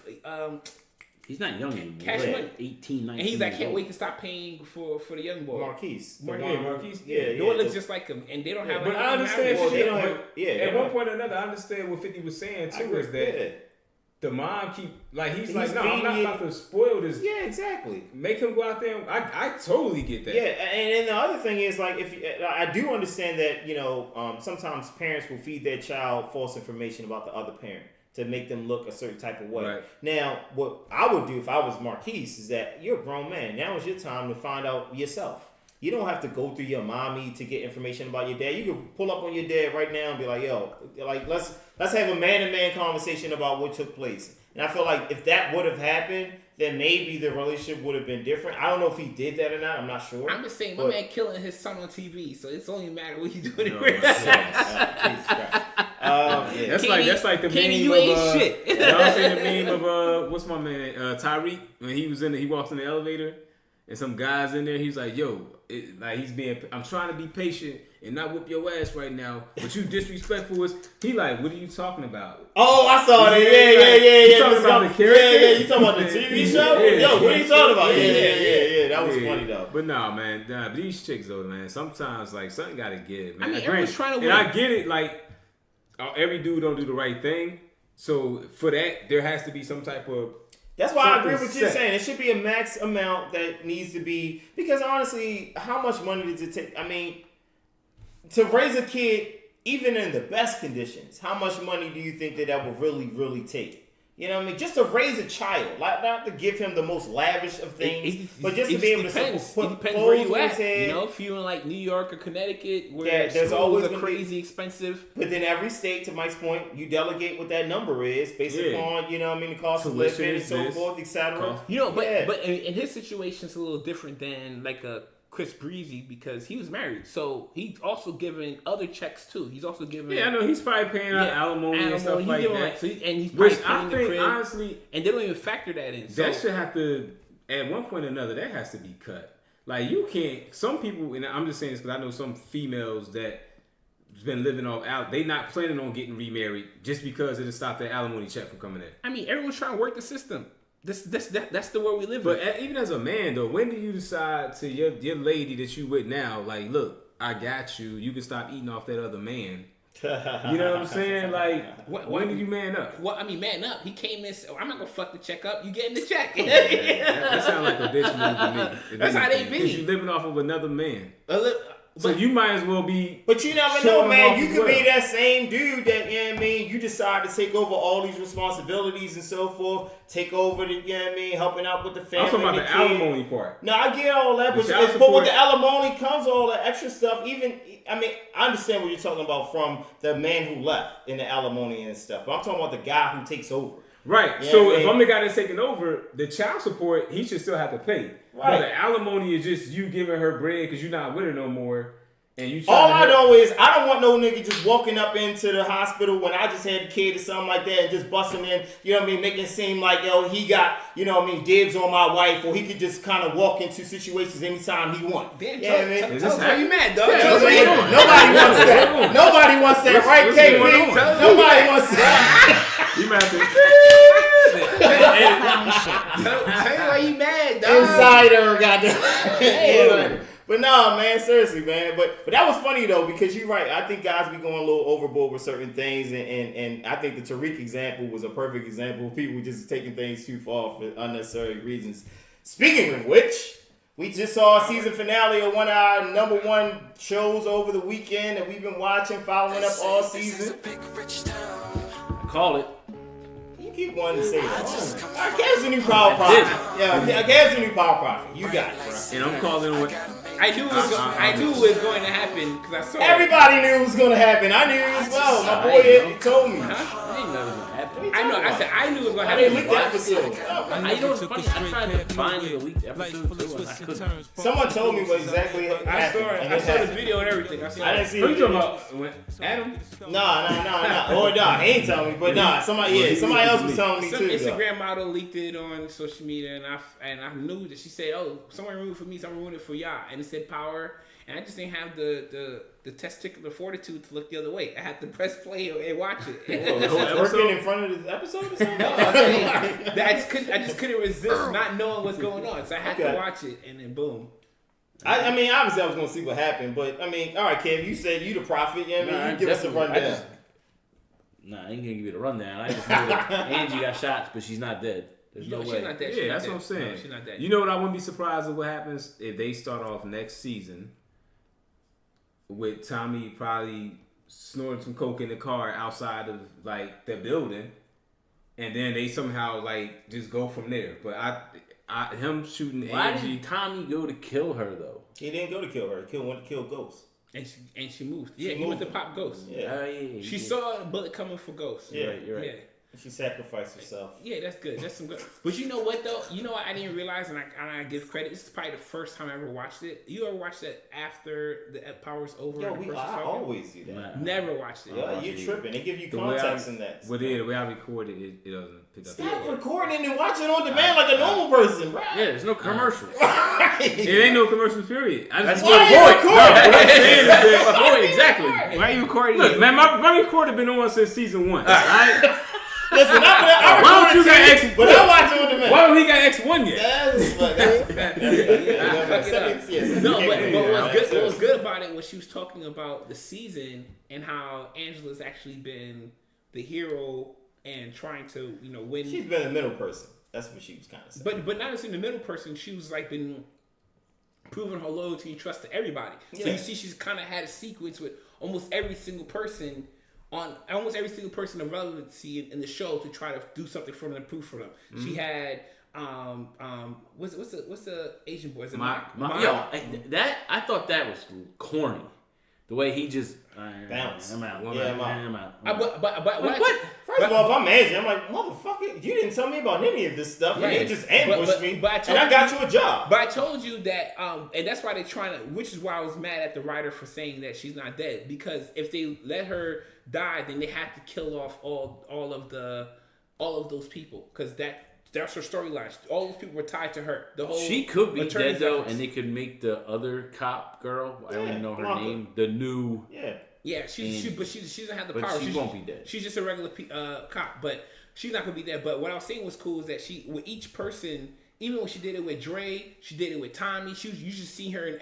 He's not young anymore. Cash He's Money. 18, 19 and he's like, years can't old. wait to stop paying for the young boy. Marquise. Marquise. Yeah, The one looks just like him, and they don't have. But like, I understand. Well, she they did, don't have- but yeah, at they one don't- point or another, I understand what 50 was saying too. Is that Yeah. the mom keep like he's He's like, no, I'm not feeding about to spoil this. Yeah, exactly. Make him go out there. I totally get that. Yeah, and then the other thing is, like, I do understand that sometimes parents will feed their child false information about the other parent to make them look a certain type of way. Right. Now, what I would do if I was Marquise is that you're a grown man. Now is your time to find out yourself. You don't have to go through your mommy to get information about your dad. You can pull up on your dad right now and be like, yo, like let's have a man-to-man conversation about what took place. And I feel like if that would have happened, then maybe the relationship would have been different. I don't know if he did that or not. I'm not sure. I'm just saying, my man killing his son on TV, so it's only a matter what you doing. Jesus Christ. Yeah. That's like the meme you of ain't shit. You know what I'm saying? The meme of what's my man Tyreek when he walks in the elevator and some guys in there. He's like, yo, I'm trying to be patient and not whoop your ass right now, but you disrespectful. He like, what are you talking about? Oh, I saw that. Yeah. You talking about the character? Yeah. You talking about the TV show? Yeah. Yo, what are you talking about? Yeah. That was funny though. But nah, man, these chicks though, man. Sometimes like something gotta give, man. I mean, everyone's trying to win. And I get it, like every dude don't do the right thing. So for that, there has to be some type of. That's why I agree with you saying. It should be a max amount that needs to be, because honestly, how much money does it take? I mean, to raise a kid, even in the best conditions, how much money do you think that will really, really take? You know what I mean? Just to raise a child, like not to give him the most lavish of things, but just to be able to put depends where clothes you on his at. head. You know, if you're in like New York or Connecticut, where there's schools always are gonna crazy expensive. But then every state, to Mike's point, you delegate what that number is based upon, you know what I mean, the cost of living and so forth, etc. You know, but in his situation, it's a little different than like a Chris Breezy because he was married, so he's also giving other checks too. He's also giving. Yeah, I know he's probably paying out alimony and stuff like that. And he's probably I think the crib, honestly, and they don't even factor that in. That should have to, at one point or another, that has to be cut. Like you can't. Some people, and I'm just saying this because I know some females that been living off out. They not planning on getting remarried just because it'll stop their alimony check from coming in. I mean, everyone's trying to work the system. That's the world we live in. But even as a man, though, when do you decide to your lady that you with now, like, look, I got you. You can stop eating off that other man. You know what I'm saying? Like, when did you man up? Well, I mean, man up. He came in. I'm not gonna fuck the check up. You getting the check? That sounds like a bitch move to me. That's how they be. Because you living off of another man. So But you might as well be. But you never know, man. You could be that same dude that, you know what I mean, you decide to take over all these responsibilities and so forth. Take over the, you know what I mean, helping out with the family. I'm talking about the alimony part. No, I get all that. But with the alimony comes all the extra stuff. Even, I mean, I understand what you're talking about from the man who left in the alimony and stuff. But I'm talking about the guy who takes over. Right. You know so what I if mean? I'm the guy that's taking over, the child support, he should still have to pay. Right. But the alimony is just you giving her bread because you're not with her no more. And you all I know is I don't want no nigga just walking up into the hospital when I just had a kid or something like that and just busting in, you know what I mean, making it seem like, yo, he got, you know what I mean, dibs on my wife, or he could just kind of walk into situations anytime he wants. Damn, you know what I mean? tell us why you mad, dog. Yeah, Nobody wants that. Nobody wants that, right, KP? Nobody wants that. You might have to. Tell me why you mad, dog. Insider, goddamn. But no, man, seriously, man. But that was funny though, because you're right. I think guys be going a little overboard with certain things, and I think the Tariq example was a perfect example of people just taking things too far for unnecessary reasons. Speaking of which, we just saw a season finale of one of our #1 shows over the weekend that we've been watching, following up all season. I call it. You keep wanting to say that. I gave a new power prophet. Yeah, I gave a new power prophet. You got it, bro. And I'm calling what. I knew it was going to happen because I saw Everybody knew it was going to happen. I knew it as well. My boy told me. I didn't know it was gonna happen. I know. I said I knew it was going to I didn't happen. leak the episode. You know what's funny? I tried to find the leaked episode too, and I couldn't. Someone told me what exactly happened. I saw the video and everything. I didn't see Who it. you talking about? Adam? No. Or no, he ain't telling me. But nah, somebody else was telling me Some too. Instagram model leaked it on social media, and I knew that she said, "Oh, someone ruined it for me, someone ruined it for y'all," and it said power. And I just didn't have the testicular fortitude to look the other way. I had to press play and watch it. Working in front of the episode or something? No, I'm saying, I just couldn't resist not knowing what's going on, so I had to watch it, and then boom. I mean, obviously I was going to see what happened, but I mean, all right, Kev, you said you the prophet. You know what I mean? You give us a rundown. I ain't gonna give you the rundown. I just know that Angie got shots, but she's not dead. There's no way. She's not dead. Yeah, that's what I'm saying. No, she's not dead. You know what? I wouldn't be surprised at what happens if they start off next season with Tommy probably snorting some coke in the car outside of like the building, and then they somehow like just go from there. But him shooting Why Angie. did Tommy go to kill her though? He didn't go to kill her. He went to kill Ghost. And she moved. Yeah, he moved went to him. pop Ghost. Yeah. She saw a bullet coming for Ghost. Yeah. You're right. Yeah. She sacrificed herself. Yeah, that's good. That's some good. But you know what though? You know what I didn't realize, and I give credit. This is probably the first time I ever watched it. You ever watched that after the power's over? Yo, and the person's I talking? always do that. Never watched it. Yeah, you tripping. They give you context in that. But the way I record it doesn't pick up. Stop recording and watching on demand like a normal person, bro. Yeah, there's no commercials. It ain't no commercial period. I That's just what Why the are you saying is that, point. Point exactly. Why are you recording? look, man, my recorder been on since season 1. Right? Listen, Why don't you got X? but I watch it on demand. Why don't he got X1 yet? No, but what was good about it was she was talking about the season and how Angela's actually been the hero and trying to, win. She's been a middle person. That's what she was kind of saying. But not just in the middle person, she was like been proving her loyalty and trust to everybody. So Yeah. you see, she's kind of had a sequence with almost every single person of relevancy in the show to try to do something for them, and prove for them. Mm-hmm. She had what's the Asian boy? Is it Ma- Ma? I thought that was corny. The way he just Bounce. I'm out. Yeah, I'm out. What? First of all, if I'm Asian, I'm like, motherfucker, you didn't tell me about any of this stuff. Yeah. And you just ambushed me, but I told and I got you a job. But I told you that, and that's why they're trying to. Which is why I was mad at the writer for saying that she's not dead. Because if they let her die, then they have to kill off all of those people. Because that's her storyline. All those people were tied to her. The whole She could be attorney's dead though, efforts. and they could make the other cop girl. I don't even know her Blanca. name. The new. Yeah. Yeah, she doesn't have the But power. she won't be dead. She's just a regular cop, but she's not gonna be dead. But what I was saying was cool is that she, with each person, even when she did it with Dre, she did it with Tommy. You just see her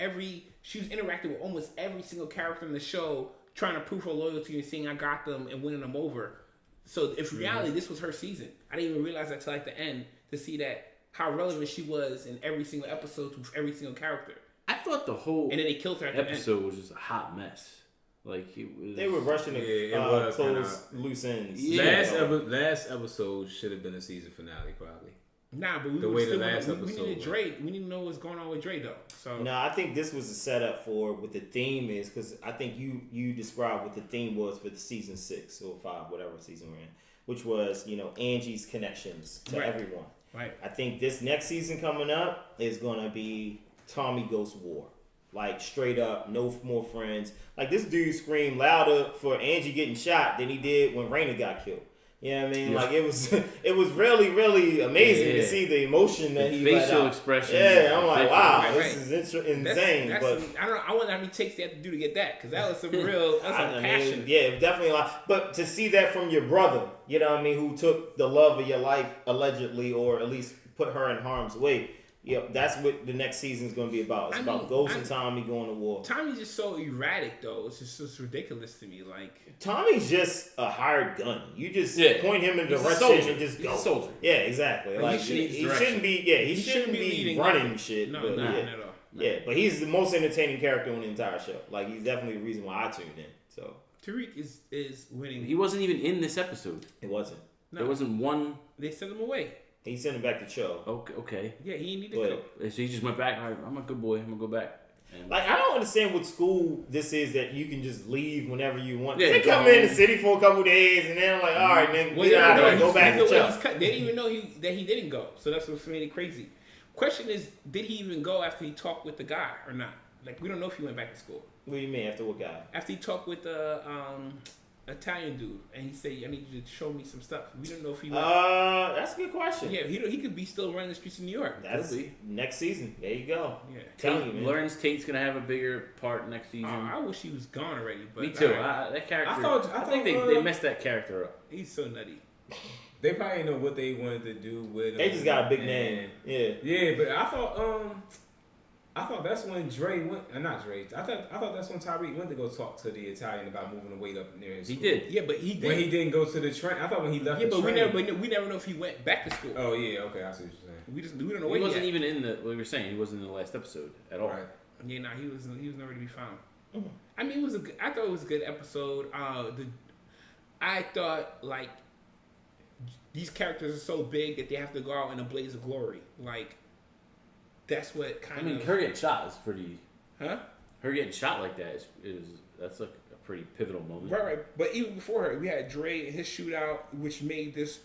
she was interacting with almost every single character in the show, trying to prove her loyalty and saying I got them and winning them over. So if reality, this was her season. I didn't even realize that till like the end to see that how relevant she was in every single episode to every single character. I thought the whole And then they killed her at the end. episode was just a hot mess. Like it was. They were rushing to Yeah, it was close loose ends. Yeah. Last episode should have been a season finale, probably. Nah, but we needed Dre. We need to know what's going on with Dre though. So No, I think this was a setup for what the theme is, because I think you described what the theme was for the season 6 or 5, whatever season we're in, which was Angie's connections to Right. everyone. right. I think this next season coming up is gonna be Tommy Ghost War. Like straight up, no more friends. Like this dude screamed louder for Angie getting shot than he did when Raina got killed. You know what I mean? Yeah. Like it was really, really amazing to Yeah. see the emotion that The he let facial out. expression. Yeah, I'm like, wow, Right, this right. is insane. That's But I don't know. I wonder how many takes they have to do to get that, because that was some real. That's some passion. yeah, definitely a lot. But to see that from your brother, you know what I mean, who took the love of your life allegedly, or at least put her in harm's way. Yeah, that's what the next season is going to be about. It's about Ghost and Tommy going to war. Tommy's just so erratic, though. It's just ridiculous to me. Like Tommy's just a hired gun. You just point him in He's a direction soldier. and just He's go. a soldier. Yeah, exactly. But Like he he shouldn't be. Yeah, he shouldn't be leading running nothing. shit. No, but no, yeah. not at all. Yeah, but he's the most entertaining character on the entire show. Like he's definitely the reason why I tuned in. So Tariq is winning. He wasn't even in this episode. it wasn't. No, There wasn't one. they sent him away. He sent him back to show. Okay. Yeah, he didn't need to But- go. So he just went back. All right, I'm a good boy. I'm gonna go back. And Like I don't understand what school this is that you can just leave whenever you want. Yeah, They go come in the home. city for a couple days and then I'm like, all right, nigga, Well, get out of no, here, go back to show. They didn't even know that he didn't go. So that's what made it crazy. Question is, did he even go after he talked with the guy or not? Like we don't know if he went back to school. What do you mean after what guy? After he talked with the Italian dude, and he said, "I need you to show me some stuff." We don't know if he went. That's a good question. Yeah, he could be still running the streets of New York. That's Could be. next season. There you go. Yeah. Telling you, man. Lawrence Tate's gonna have a bigger part next season. I wish he was gone already. But Me too. alright. That character. I think thought, they messed that character up. He's so nutty. They probably didn't know what they wanted to do with. They just got a big and- name. Yeah. Yeah, but I thought that's when Dre went. Not Dre. I thought that's when Tyreek went to go talk to the Italian about moving the weight up near his He school. did. Yeah, but he When he did. didn't go to the train. I thought when he left Yeah, the but train. we never know if he went back to school. Oh yeah, okay, I see what you're saying. We don't know He where wasn't yet. even in the. What we were saying, he wasn't in the last episode at all. Right. Yeah, nah, he was nowhere to be found. I mean, I thought it was a good episode. I thought like these characters are so big that they have to go out in a blaze of glory. Like that's what kind of. her getting shot is pretty. Huh? Her getting shot like that is that's like a pretty pivotal moment. Right. But even before her, we had Dre and his shootout, which made this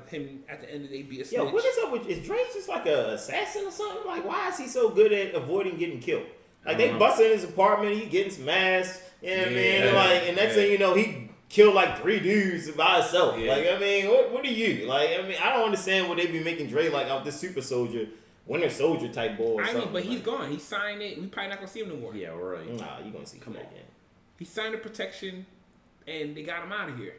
him at the end of the day be a snitch. Yo, what is up with? Is Dre just like an assassin or something? Like, why is he so good at avoiding getting killed? Like they bust in his apartment, he getting smashed. You know what I mean? Like, and next thing you know, he killed like 3 dudes by himself. Yeah. Like, I mean, what are you? Like, I mean, I don't understand what they be making Dre like out this super soldier, Winter Soldier type boy. Or something. but he's gone. He signed it. We probably not gonna see him no more. Yeah, right. Nah, you gonna see him again. He signed the protection, and they got him out of here.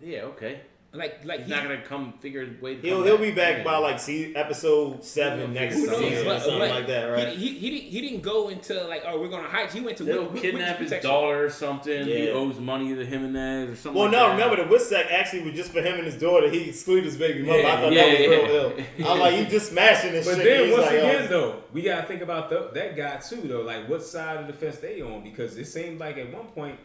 Yeah, okay. Like He's not gonna come figure a way to. He'll be back by like episode 7 next Who knows? season or something like that, right? He didn't go into like, oh, we're gonna hide. He went to They'll kidnap his daughter or something. He owes money to Jimenez or something. Well, like no, that. remember the Witsec actually was just for him and his daughter. He excluded his baby mother. I thought Yeah, that was real yeah. ill. I was like, you just smashing this But shit. then He's once like, again, though, we gotta think about that guy too, though. Like, what side of the fence they on? Because it seemed like at one point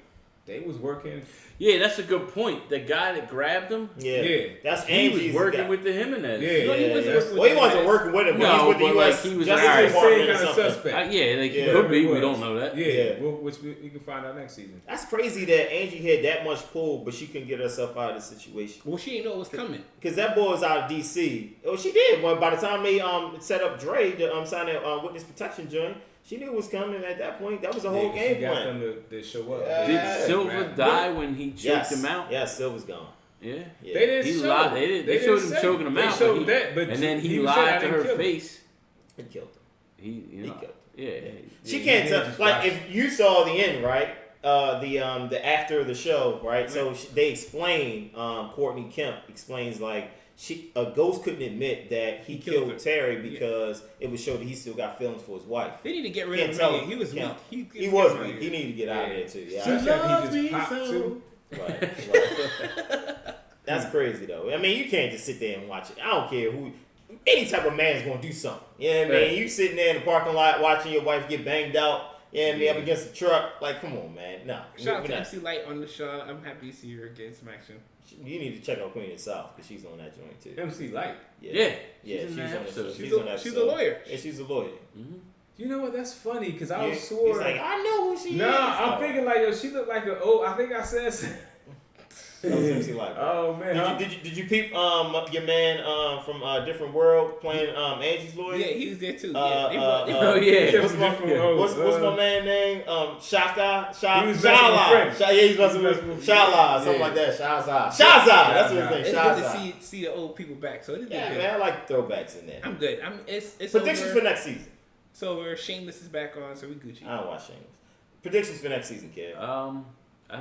they was working. Yeah, that's a good point. The guy that grabbed him, yeah, that's he Angie's was working guy. with the Jimenez. Yeah, No, he wasn't working with Well, he the wasn't Jimenez. working with him, but No, he's with the but, U.S. like, he was Justice alright. Same Department kind or of something. suspect. Yeah, like Yeah, could be. it We was. don't know that. Yeah, which we can find out next season. That's crazy that Angie had that much pull, but she couldn't get herself out of the situation. Well, she didn't know it was coming. Because that boy was out of D.C. Oh, she did. Well, by the time they set up Dre to sign that witness protection joint, she knew it was coming at that point. That was a whole game She got plan. them to show up. Yeah. Did Silva die when he choked him out? Yes, Silva's gone. Yeah. Yeah. They didn't He show. lied. They showed him say. choking him They out. showed that, but and then he was saying, lied "I to didn't her kill him." face. He killed him. He He killed him. Yeah. She Yeah, can't he tell. just Like watched. if you saw the end, right? The after the show, right? So they explain. Courtney Kemp explains like a ghost couldn't admit that he killed killed her. Terry because it would show that he still got feelings for his wife. They need to get rid Can't of tell him. him. He was weak. Can't. He He was out weak. here. He needed to get out of there too. Yeah, Sometimes I- he just popped too. right. That's crazy though. I mean, you can't just sit there and watch it. I don't care who. Any type of man's gonna do something. You know what I mean? You sitting there in the parking lot watching your wife get banged out. You know what I mean? Up against the truck. Like, come on, man. No. Shout out we're to not- MC Light on the show. I'm happy to see her getting some action. You need to check out Queen of the South because she's on that joint too. MC Light. Yeah. Yeah, She's in that episode. She's on that She's episode. a lawyer. Yeah, she's a lawyer. You know what? That's funny because I Yeah. was swore. He's like, I know who she is. Nah, I'm thinking like, yo, she looked like a. Oh, I think I said. That was MC Light. Oh man, huh? Did you peep your man from Different World playing Angie's lawyer? Yeah, he was there too. Oh yeah. What's my man name? Shaka. He was Shala. messing with He's messing with Shala, something like that. Shaza. That's what his name. It's Shaza. good to see the old people back. So it's Yeah, good. man, I like throwbacks in there. I'm good. It's Predictions over. for next season. So we're Shameless is back on, so we Gucci. I don't watch Shameless. Predictions for next season, kid.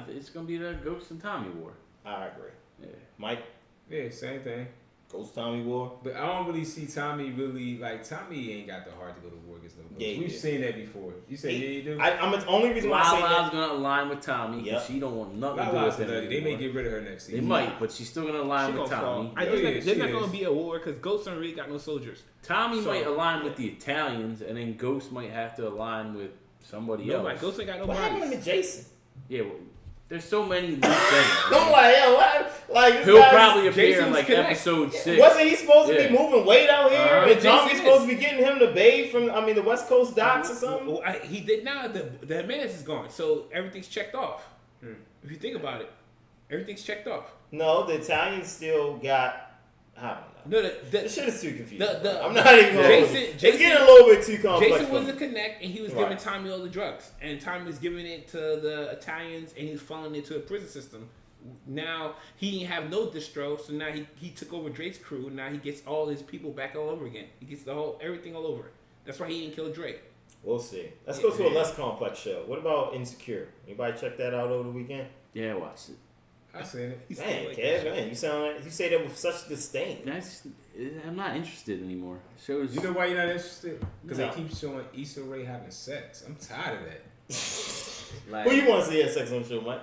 It's gonna be the Ghost and Tommy war. I agree. Yeah. Mike, Yeah, same thing. Ghost Tommy War. But I don't really see Tommy really like Tommy ain't got the heart to go to war against no ghosts. Yeah, he We've did. seen that before. You say yeah, you do. I'm the only reason why I say Lala's that. gonna align with Tommy because Yep. she don't want nothing to do Lala's with him. nutty. They may anymore. get rid of her next They season. might, but she's still gonna align She with gonna fall. Tommy. There's she not is. gonna be a war because Ghost don't really got no soldiers. Tommy So- might align with the Italians, and then Ghost might have to align with somebody Nobody. else. Ghost ain't got no What happened bodies. to Jason? Yeah, well, there's so many loose ends. I'm like, yo, what? Like, this He'll guy's- probably appear in Jason's like connect. episode 6. Wasn't he supposed to Yeah. be moving weight out here? Uh-huh. And Jason Tommy's is. supposed to be getting him to bathe from, the West Coast docks or something? Well, he did now. The Jimenez is gone, so everything's checked off. If you think about it, everything's checked off. No, the Italians still got, I don't know. No, This shit is too confusing. the- I'm not even going Jason- It's Jason- getting a little bit too complex. Jason for was me. the connect, and he was Right. giving Tommy all the drugs, and Tommy was giving it to the Italians, and he's falling into a prison system. Now he didn't have no distro, so now he took over Drake's crew. Now he gets all his people back all over again. He gets everything all over. That's why he didn't kill Drake. We'll see. Let's go to a less complex show. What about Insecure? Anybody check that out over the weekend? Yeah, watch it. I seen it. He's Man, like Kev, that. man, you sound like you say that with such disdain. I'm not interested anymore. Shows. You know why you're not interested? Because No. they keep showing Issa Rae having sex. I'm tired of that. Like, Who you want to see have sex on the show, Mike?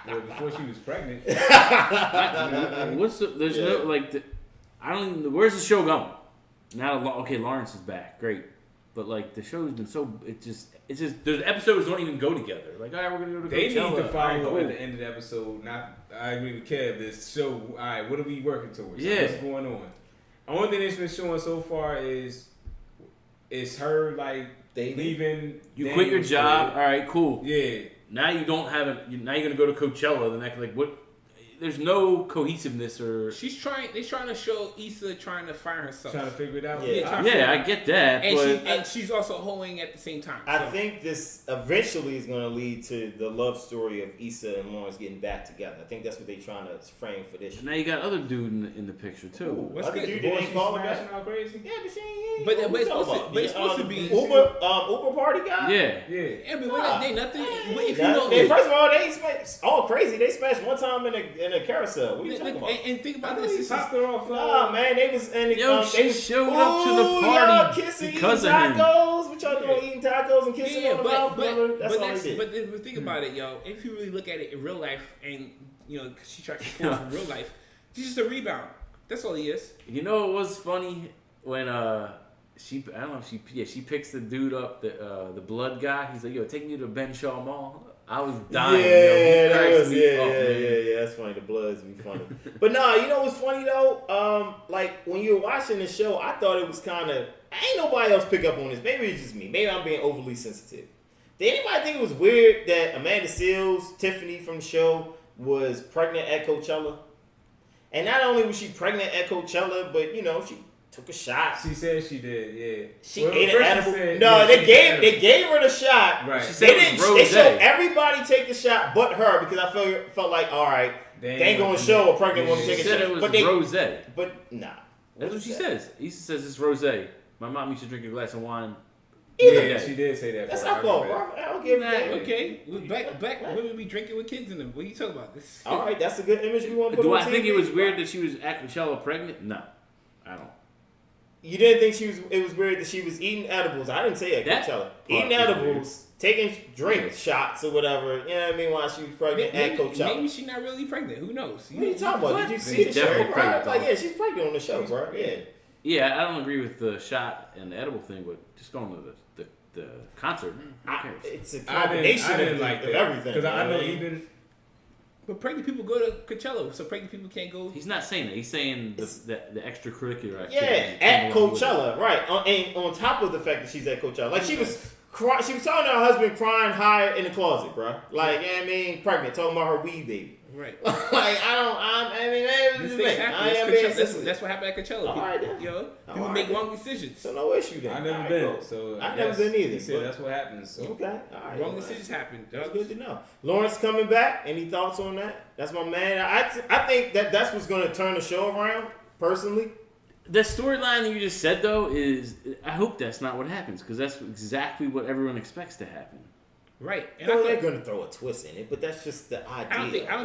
well, before she was pregnant. What's the? There's no like. I don't even. Where's the show going? Now, okay, Lawrence is back. Great, but like the show's been so. It's just. The episodes don't even go together. Like, all right, we're gonna go to They need Coachella. to All follow right, up cool. at the end of the episode. I agree with Kev. This show, all right, what are we working towards? Yeah. What's going on? Only thing that's been showing so far is her like leaving. You quit your job. All right, cool. Yeah. Now you don't have it. Now you're gonna go to Coachella the next. Like what? There's no cohesiveness or. They're trying to show Issa trying to find herself. Trying to figure it out. Yeah, I get that. And she's also hoeing at the same time. I think this eventually is going to lead to the love story of Issa and Lawrence getting back together. I think that's what they're trying to frame for this. Now you got other dude in the picture too. What's the dude Boy, that ain't calling smashing back? all crazy. Yeah, but she ain't. But it's supposed to be Uber party guy. Yeah. Yeah, but they nothing. If you First of all, they smashed all crazy. They smashed one time in a carousel. What are you talking about? And think about this. Nah, man, they was in the. She showed up to the party y'all kissing, because eating of him. tacos. What y'all doing? Eating tacos and kissing on the mouth, brother. That's all they did. But think about it, yo. If you really look at it in real life, and she tried to pull from real life, she's just a rebound. That's all he is. You know, it was funny when she picks the dude up, the blood guy. He's like, yo, take me to Ben Shaw Mall. I was dying. Yeah, that's funny. The Bloods be funny. But nah, you know what's funny though? Like when you were watching the show, I thought it was kind of. Ain't nobody else pick up on this. Maybe it's just me. Maybe I'm being overly sensitive. Did anybody think it was weird that Amanda Seales, Tiffany from the show, was pregnant at Coachella? And not only was she pregnant at Coachella, but she took a shot. She said she did, yeah. She ate an edible. They gave her the shot. Right. She said They showed everybody take the shot but her because I felt like, all right, they ain't gonna show a pregnant woman take a shot. She said it was rosé. But nah. That's what she says. Issa says it's rosé. My mom used to drink a glass of wine. Yeah, she did say that. That's alcohol, bro. I don't give a damn. Okay, black women be drinking with kids in them. What are you talking about? This. All right, that's a good image we want to put Do on I TV? think it was weird that she was at Coachella pregnant? No, I don't. You didn't think it was weird that she was eating edibles? I didn't say at Coachella. Eating edibles, taking shots or whatever. You know what I mean? While she was pregnant at Coachella. Maybe she's not really pregnant. Who knows? What are you talking about? Did you see the show, bro? Like, yeah, she's pregnant on the show, bro. Yeah. Yeah, I don't agree with the shot and the edible thing, but just going to the concert. It's a combination of everything. Because I know even. But pregnant people go to Coachella, so pregnant people can't go. He's not saying that. He's saying the extracurricular activity. Yeah, at Coachella, right? And on top of the fact that she's at Coachella, like she was telling her husband crying high in the closet, bro. Like, you know what I mean, pregnant, talking about her weed baby. Right. Like, that's what happened at Coachella. All right, People make wrong decisions. So no issue then. I've never been, so I've never been either. He said that's what happens. So. Okay, all right. Wrong decisions happen. That's good to know. Lawrence coming back. Any thoughts on that? That's my man. I think that's what's going to turn the show around. Personally, the storyline that you just said though is, I hope that's not what happens because that's exactly what everyone expects to happen. Right. And they're going to throw a twist in it, but that's just the idea. I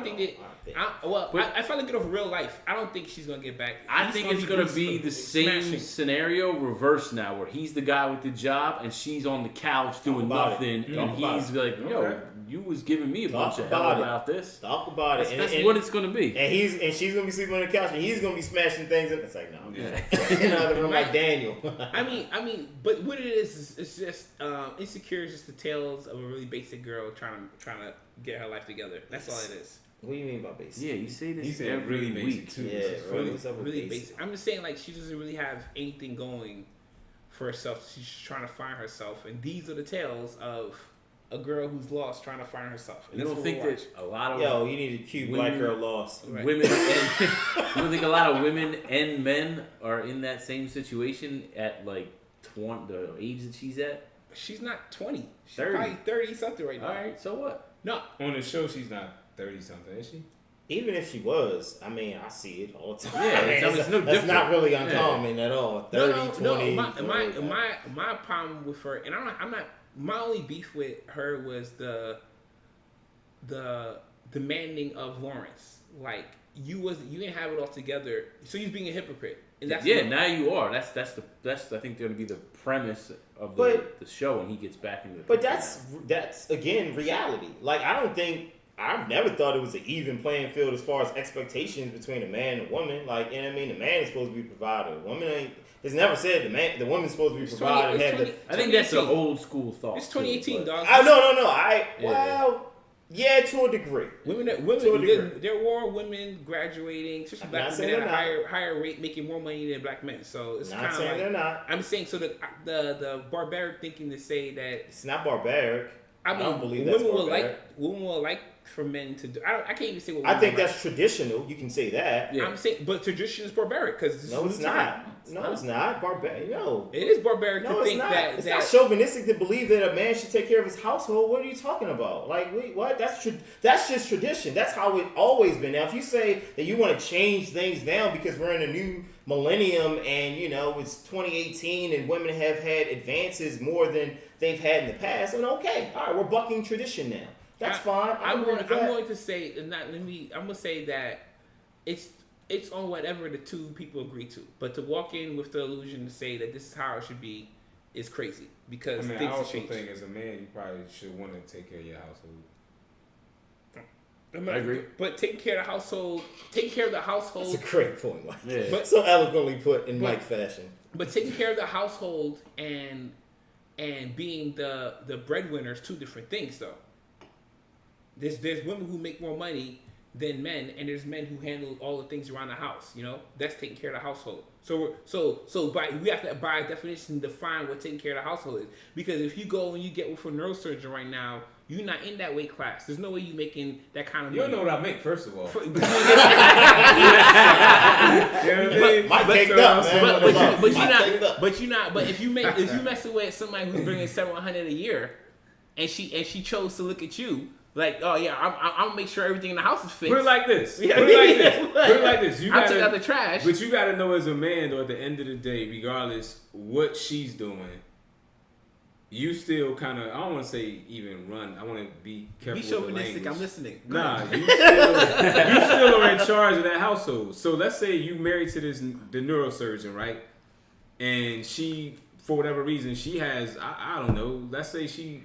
felt like it over real life. I don't think she's going to get back. I think it's going to be the same scenario reversed now, where he's the guy with the job and she's on the couch doing nothing, and he's like, "Yo, you was giving me a bunch of hell about this. Talk about it. That's what it's going to be." And she's going to be sleeping on the couch, and he's going to be smashing things. And it's like, no, in the room like Daniel. I mean, but what it is it's just Insecure is just the tales of a really basic girl trying to get her life together. That's all it is. What do you mean by basic? Yeah, you say this. He said every really week. basic too. Yeah, really basic. I'm just saying, like, she doesn't really have anything going for herself. She's trying to find herself, and these are the tales of a girl who's lost trying to find herself. And you don't think that a lot of you need a cute black girl lost. Right. Women and you don't think a lot of women and men are in that same situation at like the age that she's at? She's not 20. She's 30. probably 30 something right now. All right, so what? No, on the show she's not 30 something, is she? Even if she was, I mean, I see it all the time. Yeah, it's no that's different. not really uncommon at all. 30, 20. My problem with her, and I'm not. My only beef with her was the demanding of Lawrence. Like you didn't have it all together, so you're being a hypocrite. And that's now you are. That's I think going to be the premise of the show when he gets back into. But that's again reality. Like I've never thought it was an even playing field as far as expectations between a man and a woman. Like, you know what I mean? The man is supposed to be provider. The woman ain't. It's never said the woman's supposed to be provided. I think that's an old school thought. It's 2018, dog. No. Yeah, to a degree. There were women graduating, especially black not women, at a saying higher rate, making more money than black men. So it's kind Not of saying like they're not. I'm saying. So the barbaric thinking to say that It's not barbaric. I don't believe that's barbaric. Women will like for men to do. I can't even say what. I think that's traditional. You can say that. Yeah. I'm saying, but tradition is barbaric because No, it's not. No, it's not barbaric. No, it is barbaric to think that it's not chauvinistic to believe that a man should take care of his household. What are you talking about? Like, wait, what? That's just tradition. That's how it always been. Now, if you say that you want to change things now because we're in a new millennium and it's 2018 and women have had advances more than they've had in the past, then okay, all right, we're bucking tradition now. That's fine. I'm going to say that it's on whatever the two people agree to. But to walk in with the illusion to say that this is how it should be is crazy because things I also change. think as a man, you probably should want to take care of your household. I agree. But taking care of the household. That's a great point, Mike. Yeah. But so eloquently put in Mike fashion. But taking care of the household and being the breadwinner is two different things, though. There's women who make more money than men, and there's men who handle all the things around the house. That's taking care of the household. We have to, by definition, define what taking care of the household is. Because if you go and you get with a neurosurgeon right now, you're not in that weight class. There's no way you're making that kind of money. You don't know what I make, first of all. But if you messing with somebody who's bringing $700 a year, and she chose to look at you. Like, oh yeah, I'm gonna make sure everything in the house is fixed. Put it like this. Put it like this. I'll take out the trash. But you gotta know as a man, though, at the end of the day, regardless what she's doing, you still kind of, I don't want to say even run. I want to be careful. Be chauvinistic. I'm listening. Nah, you still are in charge of that household. So let's say you married to the neurosurgeon, right? And she, for whatever reason, she has, I don't know. Let's say she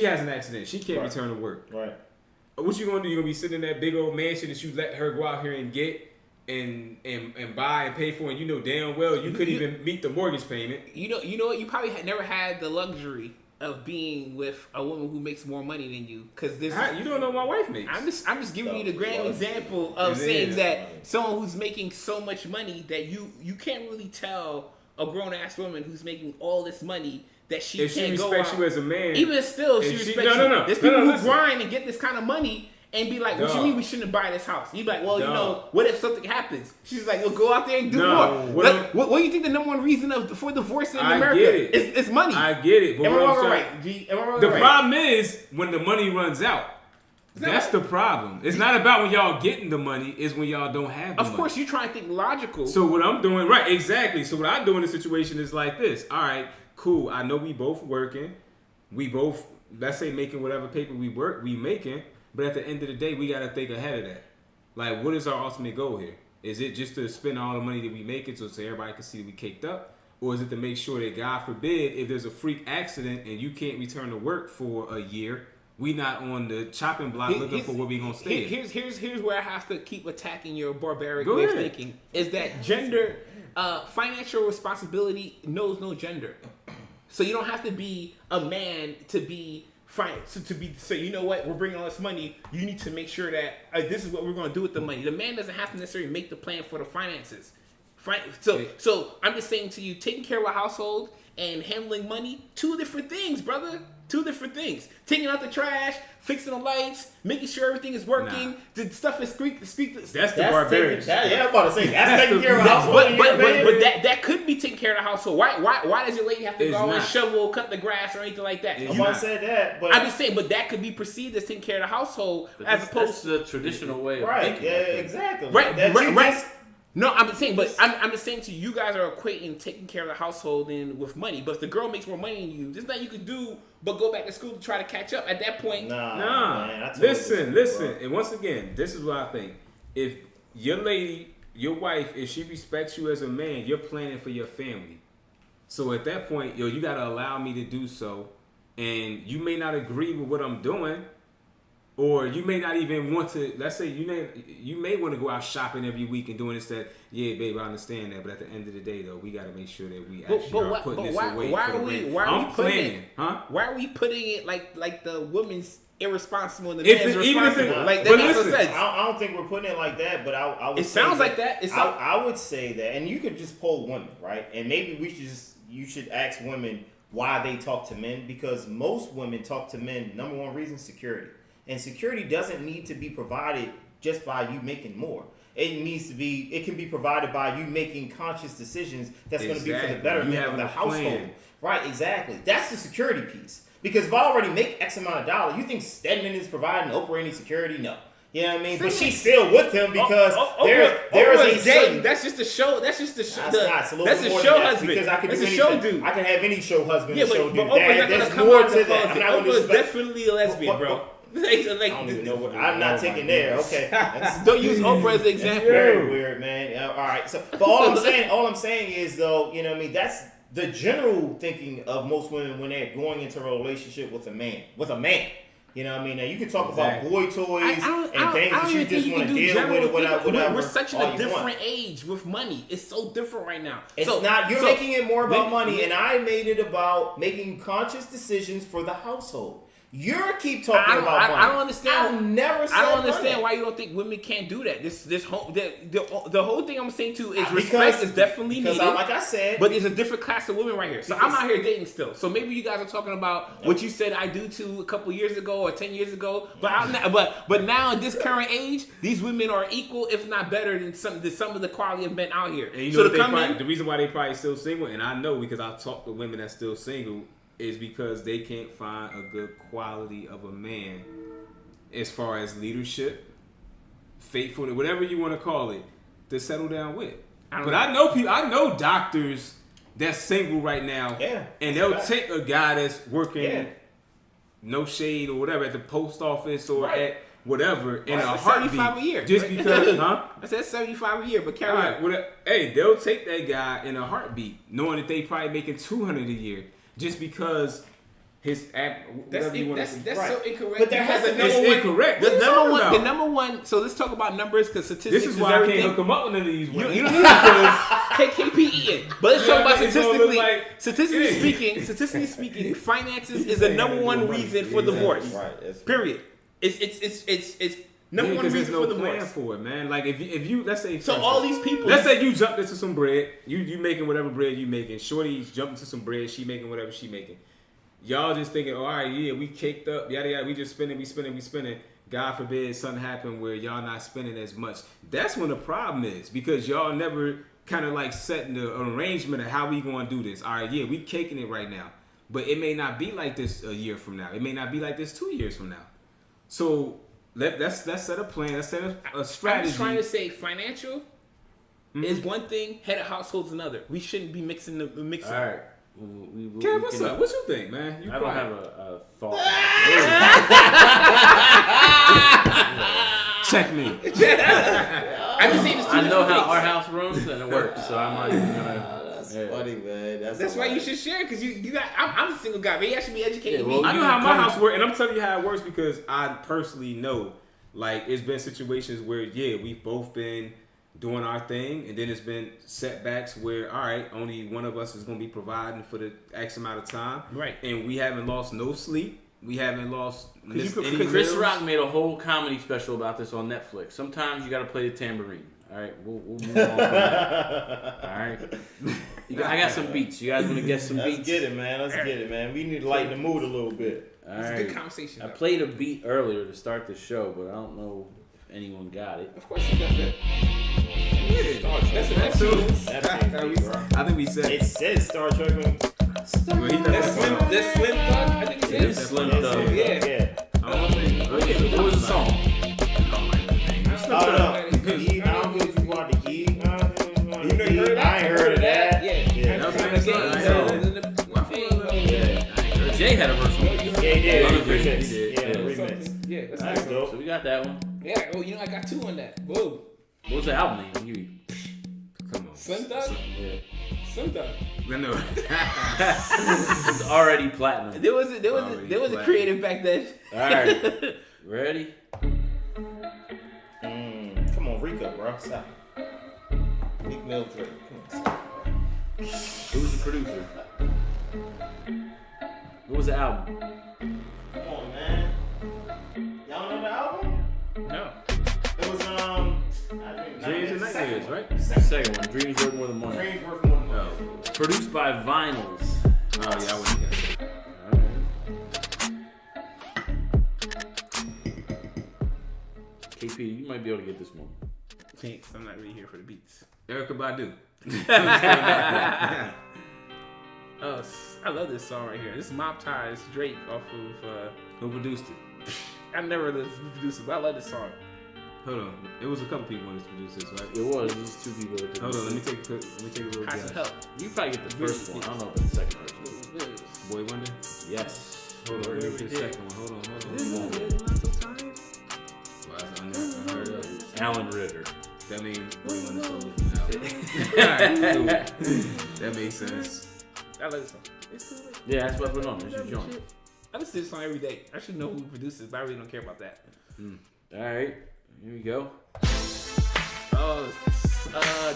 has an accident. She can't return to work. Right. What you gonna do? You gonna be sitting in that big old mansion that you let her go out here and get and buy and pay for, and you know damn well you couldn't even meet the mortgage payment. You know what? You probably never had the luxury of being with a woman who makes more money than you, because this. You don't know what my wife makes. I'm just giving you the grand example of saying that someone who's making so much money that you can't really tell a grown ass woman who's making all this money. That she if can't she respects you as a man, even still, she respects you. No. There's people who grind and get this kind of money and be like, "What you mean we shouldn't buy this house?" You be like, "Well, what if something happens?" She's like, "Well, go out there and do more." What do you think the number one reason for divorce in America? Get it. It's money. I get it. But Am I wrong or right? The problem is when the money runs out. That's the problem. It's not about when y'all getting the money. It's when y'all don't have the money. Of course, you try to think logical. So what I'm doing, right, exactly. So what I do in this situation is like this. All right, cool. I know we both working. We both, let's say, making whatever paper we making. But at the end of the day, we got to think ahead of that. Like, what is our ultimate goal here? Is it just to spend all the money that we making so everybody can see that we caked up? Or is it to make sure that, God forbid, if there's a freak accident and you can't return to work for a year, we not on the chopping block looking for where we gonna stay. Here's where I have to keep attacking your barbaric way of thinking. Is that gender, financial responsibility knows no gender. So you don't have to be a man to be fine. So you know what? We're bringing all this money. You need to make sure that this is what we're gonna do with the money. The man doesn't have to necessarily make the plan for the finances. So I'm just saying to you, taking care of a household and handling money, two different things, brother. Two different things. Taking out the trash, fixing the lights, making sure everything is working. The stuff is squeak. That's the barbarian. I'm about to say that's taking care of a household. But that could be taking care of the household. Why does your lady have to go and shovel, cut the grass, or anything like that? I'm about to say that, but I'm just saying, but that could be perceived as taking care of the household as opposed to the traditional way of thinking. Yeah, exactly. Right. No, I'm just saying, but I'm just saying to you, guys are equating taking care of the household and with money. But if the girl makes more money than you, there's nothing you can do but go back to school to try to catch up. At that point, nah. Man, listen. And once again, this is what I think. If your lady, your wife, if she respects you as a man, you're planning for your family. So at that point, you gotta allow me to do so. And you may not agree with what I'm doing. Or you may not even want to. Let's say you may want to go out shopping every week and doing this. That babe, I understand that. But at the end of the day, though, we got to make sure that we actually putting this away. Why are we putting it like the woman's irresponsible and the man's responsible. Like that makes no sense. I don't think we're putting it like that, but I would. It sounds like that. I would say that, and you could just poll women, right? And maybe you should ask women why they talk to men, because most women talk to men. Number one reason, security, and security doesn't need to be provided just by you making more. It can be provided by you making conscious decisions that's going to be for the betterment of the household. Right, exactly. That's the security piece. Because if I already make X amount of dollars, you think Stedman is providing Oprah any security? No. You know what I mean? But she's still with him because there is a That's just a show. That's just the show. That's a show husband. Because I can do anything. Show dude. I can have any show husband yeah, and show but dude. Oprah's There's more to that. Oprah's definitely a lesbian, bro. I don't even know what. I'm not taking there. Okay. Don't use Oprah as an example. Very weird, man. All right. So, but all I'm saying is though, you know what I mean? That's the general thinking of most women when they're going into a relationship with a man. You know what I mean? Now you can talk about boy toys and things that you just want to deal with, whatever. We're such in a different age with money. It's so different right now. It's not. You're making it more about money, and I made it about making conscious decisions for the household. You keep talking about money. I don't understand. I've never said I don't understand money. why you don't think women can't do that. The whole thing I'm saying too is respect is definitely needed. Like I said, but there's a different class of women right here. So I'm out here dating still. So maybe you guys are talking about what you said I do to a couple years ago or 10 years ago. But now at this current age, these women are equal, if not better, than some of the quality of men out here. And you know the reason why they probably still single, and I know because I've talked to women that's still single, is because they can't find a good quality of a man as far as leadership, faithfulness, whatever you want to call it, to settle down with. I know doctors that's single right now, and they'll take a guy that's working, no shade or whatever, at the post office or at whatever in a heartbeat. $75 a year. Just because, huh? I said $75 a year, but carry on. Hey, they'll take that guy in a heartbeat, knowing that they probably making $200 a year. Just because his that's so incorrect. But there has to be incorrect. The number one. So let's talk about numbers because statistics. This is why I can't hook them up with none of these women. You don't need it because KP eating. But let's talk about statistically speaking, finances is the number one reason for divorce. Right. Period. It's number one reason for divorce. Plan for it, man. Like if you let's say all these people. Let's say you jumped into some bread. You making whatever bread you making. Shorty's jumping into some bread. She making whatever she making. Y'all just thinking, all right, yeah, we caked up, yada yada. We just spending. God forbid something happen where y'all not spending as much. That's when the problem is because y'all never kind of like setting the arrangement of how we going to do this. All right, yeah, we caking it right now, but it may not be like this a year from now. It may not be like this 2 years from now. So. Let's set a plan. Let's set a strategy. I'm just trying to say financial is one thing, head of household is another. We shouldn't be mixing. All right. Kev, what's up? What you think, man? I don't have a thought. Check me. I know how our house runs and it works, so I'm not even gonna. That's funny, man. That's why you should share because you got. I'm a single guy. Maybe I should be educated. Yeah, well, I know how my house works, and I'm telling you how it works because I personally know. Like it's been situations where we've both been doing our thing, and then it's been setbacks where all right, only one of us is going to be providing for the X amount of time, right? And we haven't lost no sleep. We haven't lost any Chris Rock made a whole comedy special about this on Netflix. Sometimes you got to play the tambourine. All right, we'll move on from that. All right, I got some beats. You guys want to get some beats? Let's get it, man. We need to lighten the mood a little bit. It's a good conversation. I played a beat earlier to start the show, but I don't know if anyone got it. Of course you got that. That's I think we said it says Star Trek. That's Slim Thug. I think it is Slim Thug. Yeah. What was the song? I don't know if you want to eat. I ain't heard of that. Jay had a verse. Yeah, he did. Remix. Yeah, that's dope. So we got that one. Yeah. Oh, I got two on that. Boom. What was the album name? Come on. Slim Thug? Yeah. Slim Thug. No. It's already platinum. There was a creative back then. All right. Ready? Come on, Rika, bro. Stop. Big Mill Drake. Come on. Who's the producer? What was the album? Come on, man. right? Second one, Dreams Worth More Than Money. Dreams Worth More Than Money. Produced by Vinyls. Oh yeah, I wouldn't guess. KP, you might be able to get this one. Thanks. I'm not really here for the beats. Erykah Badu. Oh, I love this song right here. This is Mob Ties Drake off of. Who produced it? I never listened to the producer, but I love this song. Hold on. It was a couple people on this produce this, right? It was. It was 2 people. That Hold on. Let me take a little How's guess. it help? You probably get the first one. I don't know about the second person. Boy Wonder. Yes. Hold on. Let me get the second one. Hold on. Wow, that's unheard of. Alan Ritter. That means Boy Wonder sold it now. Alright, cool. That makes sense. I love this song. It's cool. Yeah, that's what we're on. It's your joint. I listen to this song every day. I should know who produces, but I really don't care about that. All right. Here we go. Oh,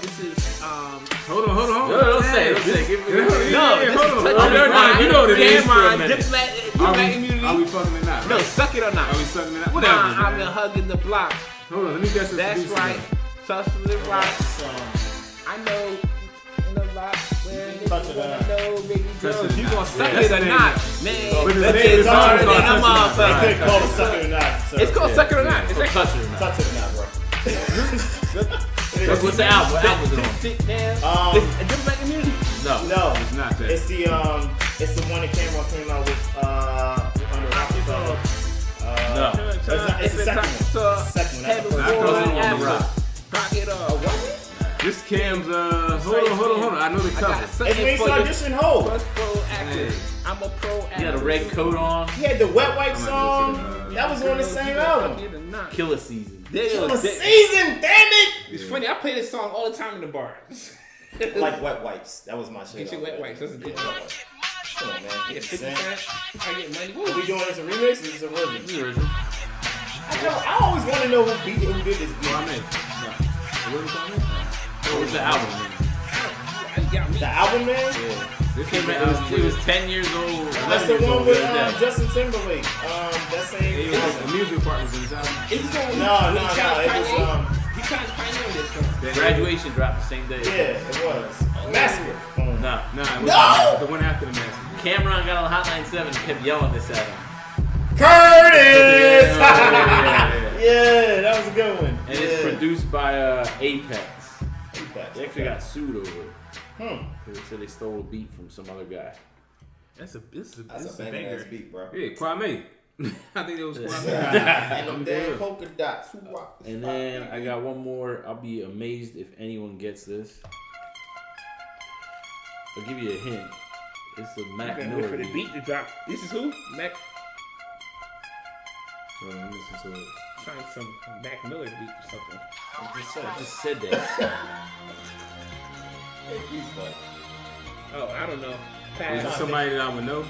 this is Hold on. No, don't say it. Give me no, this is hold on. Touch It or Not. You know what it is for a Cameron, minute. Diplomatic Are Immunity. we fucking it out? No, Suck It or Not. Are we sucking it out? Whatever. Nah, I've been man. hugging the block. Hold on. Let me guess the That's producer right. name. Touch the rock. So, I know in the lot where niggas Touch It or wanna Not. know, baby Touch girls, It or you Not. gonna suck Yeah, it that's or the not, name. man. But the That name shit is is harder called than a Touch It or Not. motherfucker. they could call it Suck It or Not. So, It's called Suck It or Not. It's So like Touch It or Not. Touch It or Not, bro. What's the album? What album is it on? sit down. Um, It's a Diplomatic Immunity. No. No, It's not that. it's the one that Cameron came out with under Rockefeller. No. It's the second one. It's the second one. That's the first Not one. Touch It on the Rock. Rock it what? This Cam's hold on. I know the I got cover. It's something Mace for you. Audition Hole. Plus pro actor. I'm a pro actor. He had a red coat on. He had the Wet Wipe I'm not song. listening, That was on the same album. Killer Season. Kill the season, damn it! It's funny. I play this song all the time in the bars. Like Wet Wipes. That was my shit. Get your Wet Wipes. That's a good Yeah, one. Wet Wipes. Come on, man. Yeah, 50 50 Cent. Cent. I get money. Are we doing this a remix or is this a This version? is the original. I always want to know who did this beat. Kwame. No. What was Kwame? What was the album? I got me. The album name? This It was 10 years old. That's the 11 years one old with the other day. Justin Timberlake. That same. The music partners in this album. It's going No. He It Kanye. was He challenged Kanye on this one. Graduation dropped the same day. yeah, it was Massacre. No. Nah, it was No! the one after the mask. Cameron got on Hotline 7 and kept yelling this at him. Curtis. Yeah. Yeah, that was a good one. And it's produced by Apex. Apex. They actually got sued over it. Hmm. Because they said they stole a beat from some other guy. That's a banging ass beat, bro. Yeah, Kwame. I think it was Kwame. And them damn polka dots. And then I got one more. I'll be amazed if anyone gets this. I'll give you a hint. It's the Mac Wait Miller for the beat to drop. This is who? Mac. Hold on, listen to it. Trying some Mac Miller beat or something. I just said that. Oh, I don't know. Is it somebody that I would know?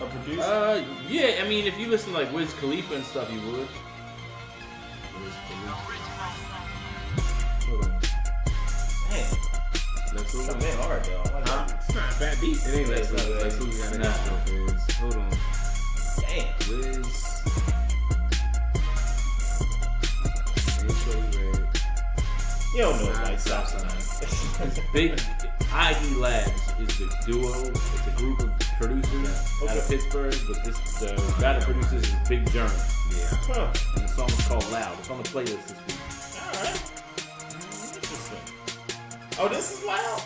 A producer? Yeah, I mean, if you listen to like Wiz Khalifa and stuff, you would. Hold on. Damn. Lex Luger? Something hard, though. I like that. It's not a bad beat. It ain't Lex Luger. Lex Luger got an intro for his. Hold on. Damn. Wiz. Intro red. You don't know Nah, White Sox. Big ID Labs is the duo. It's a group of producers out of Pittsburgh, but the guy that produces is Big Germ. Yeah. Huh. And the song is called Loud. It's on the playlist this week. Alright. Interesting. Oh, this is loud?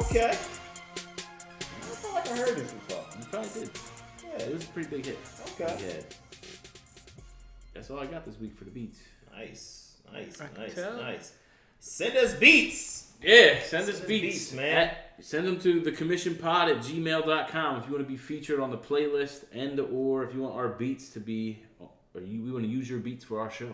Okay. I feel like I heard this before. You probably did. Yeah, It was a pretty big hit. okay. Yeah. That's all I got this week for the beats. Nice. I can Nice. tell. Send us beats. Yeah, send us Send us beats, beats, man. Send them to thecommissionpod@gmail.com if you want to be featured on the playlist or if you want our beats to be, we want to use your beats for our show.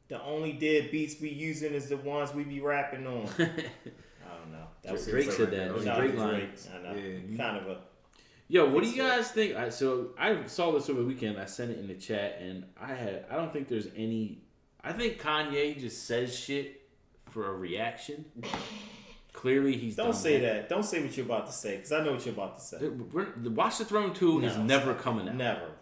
The only dead beats we using is the ones we be rapping on. I don't know. That was Drake said that. It was a Drake line. I know. Yeah. Kind of a. Yo, what do you guys think? So I saw this over the weekend. I sent it in the chat, and I don't think there's any. I think Kanye just says shit for a reaction. clearly he's Don't done say that. Don't say what you're about to say, because I know what you're about to say. The Watch the Throne 2 is never coming out.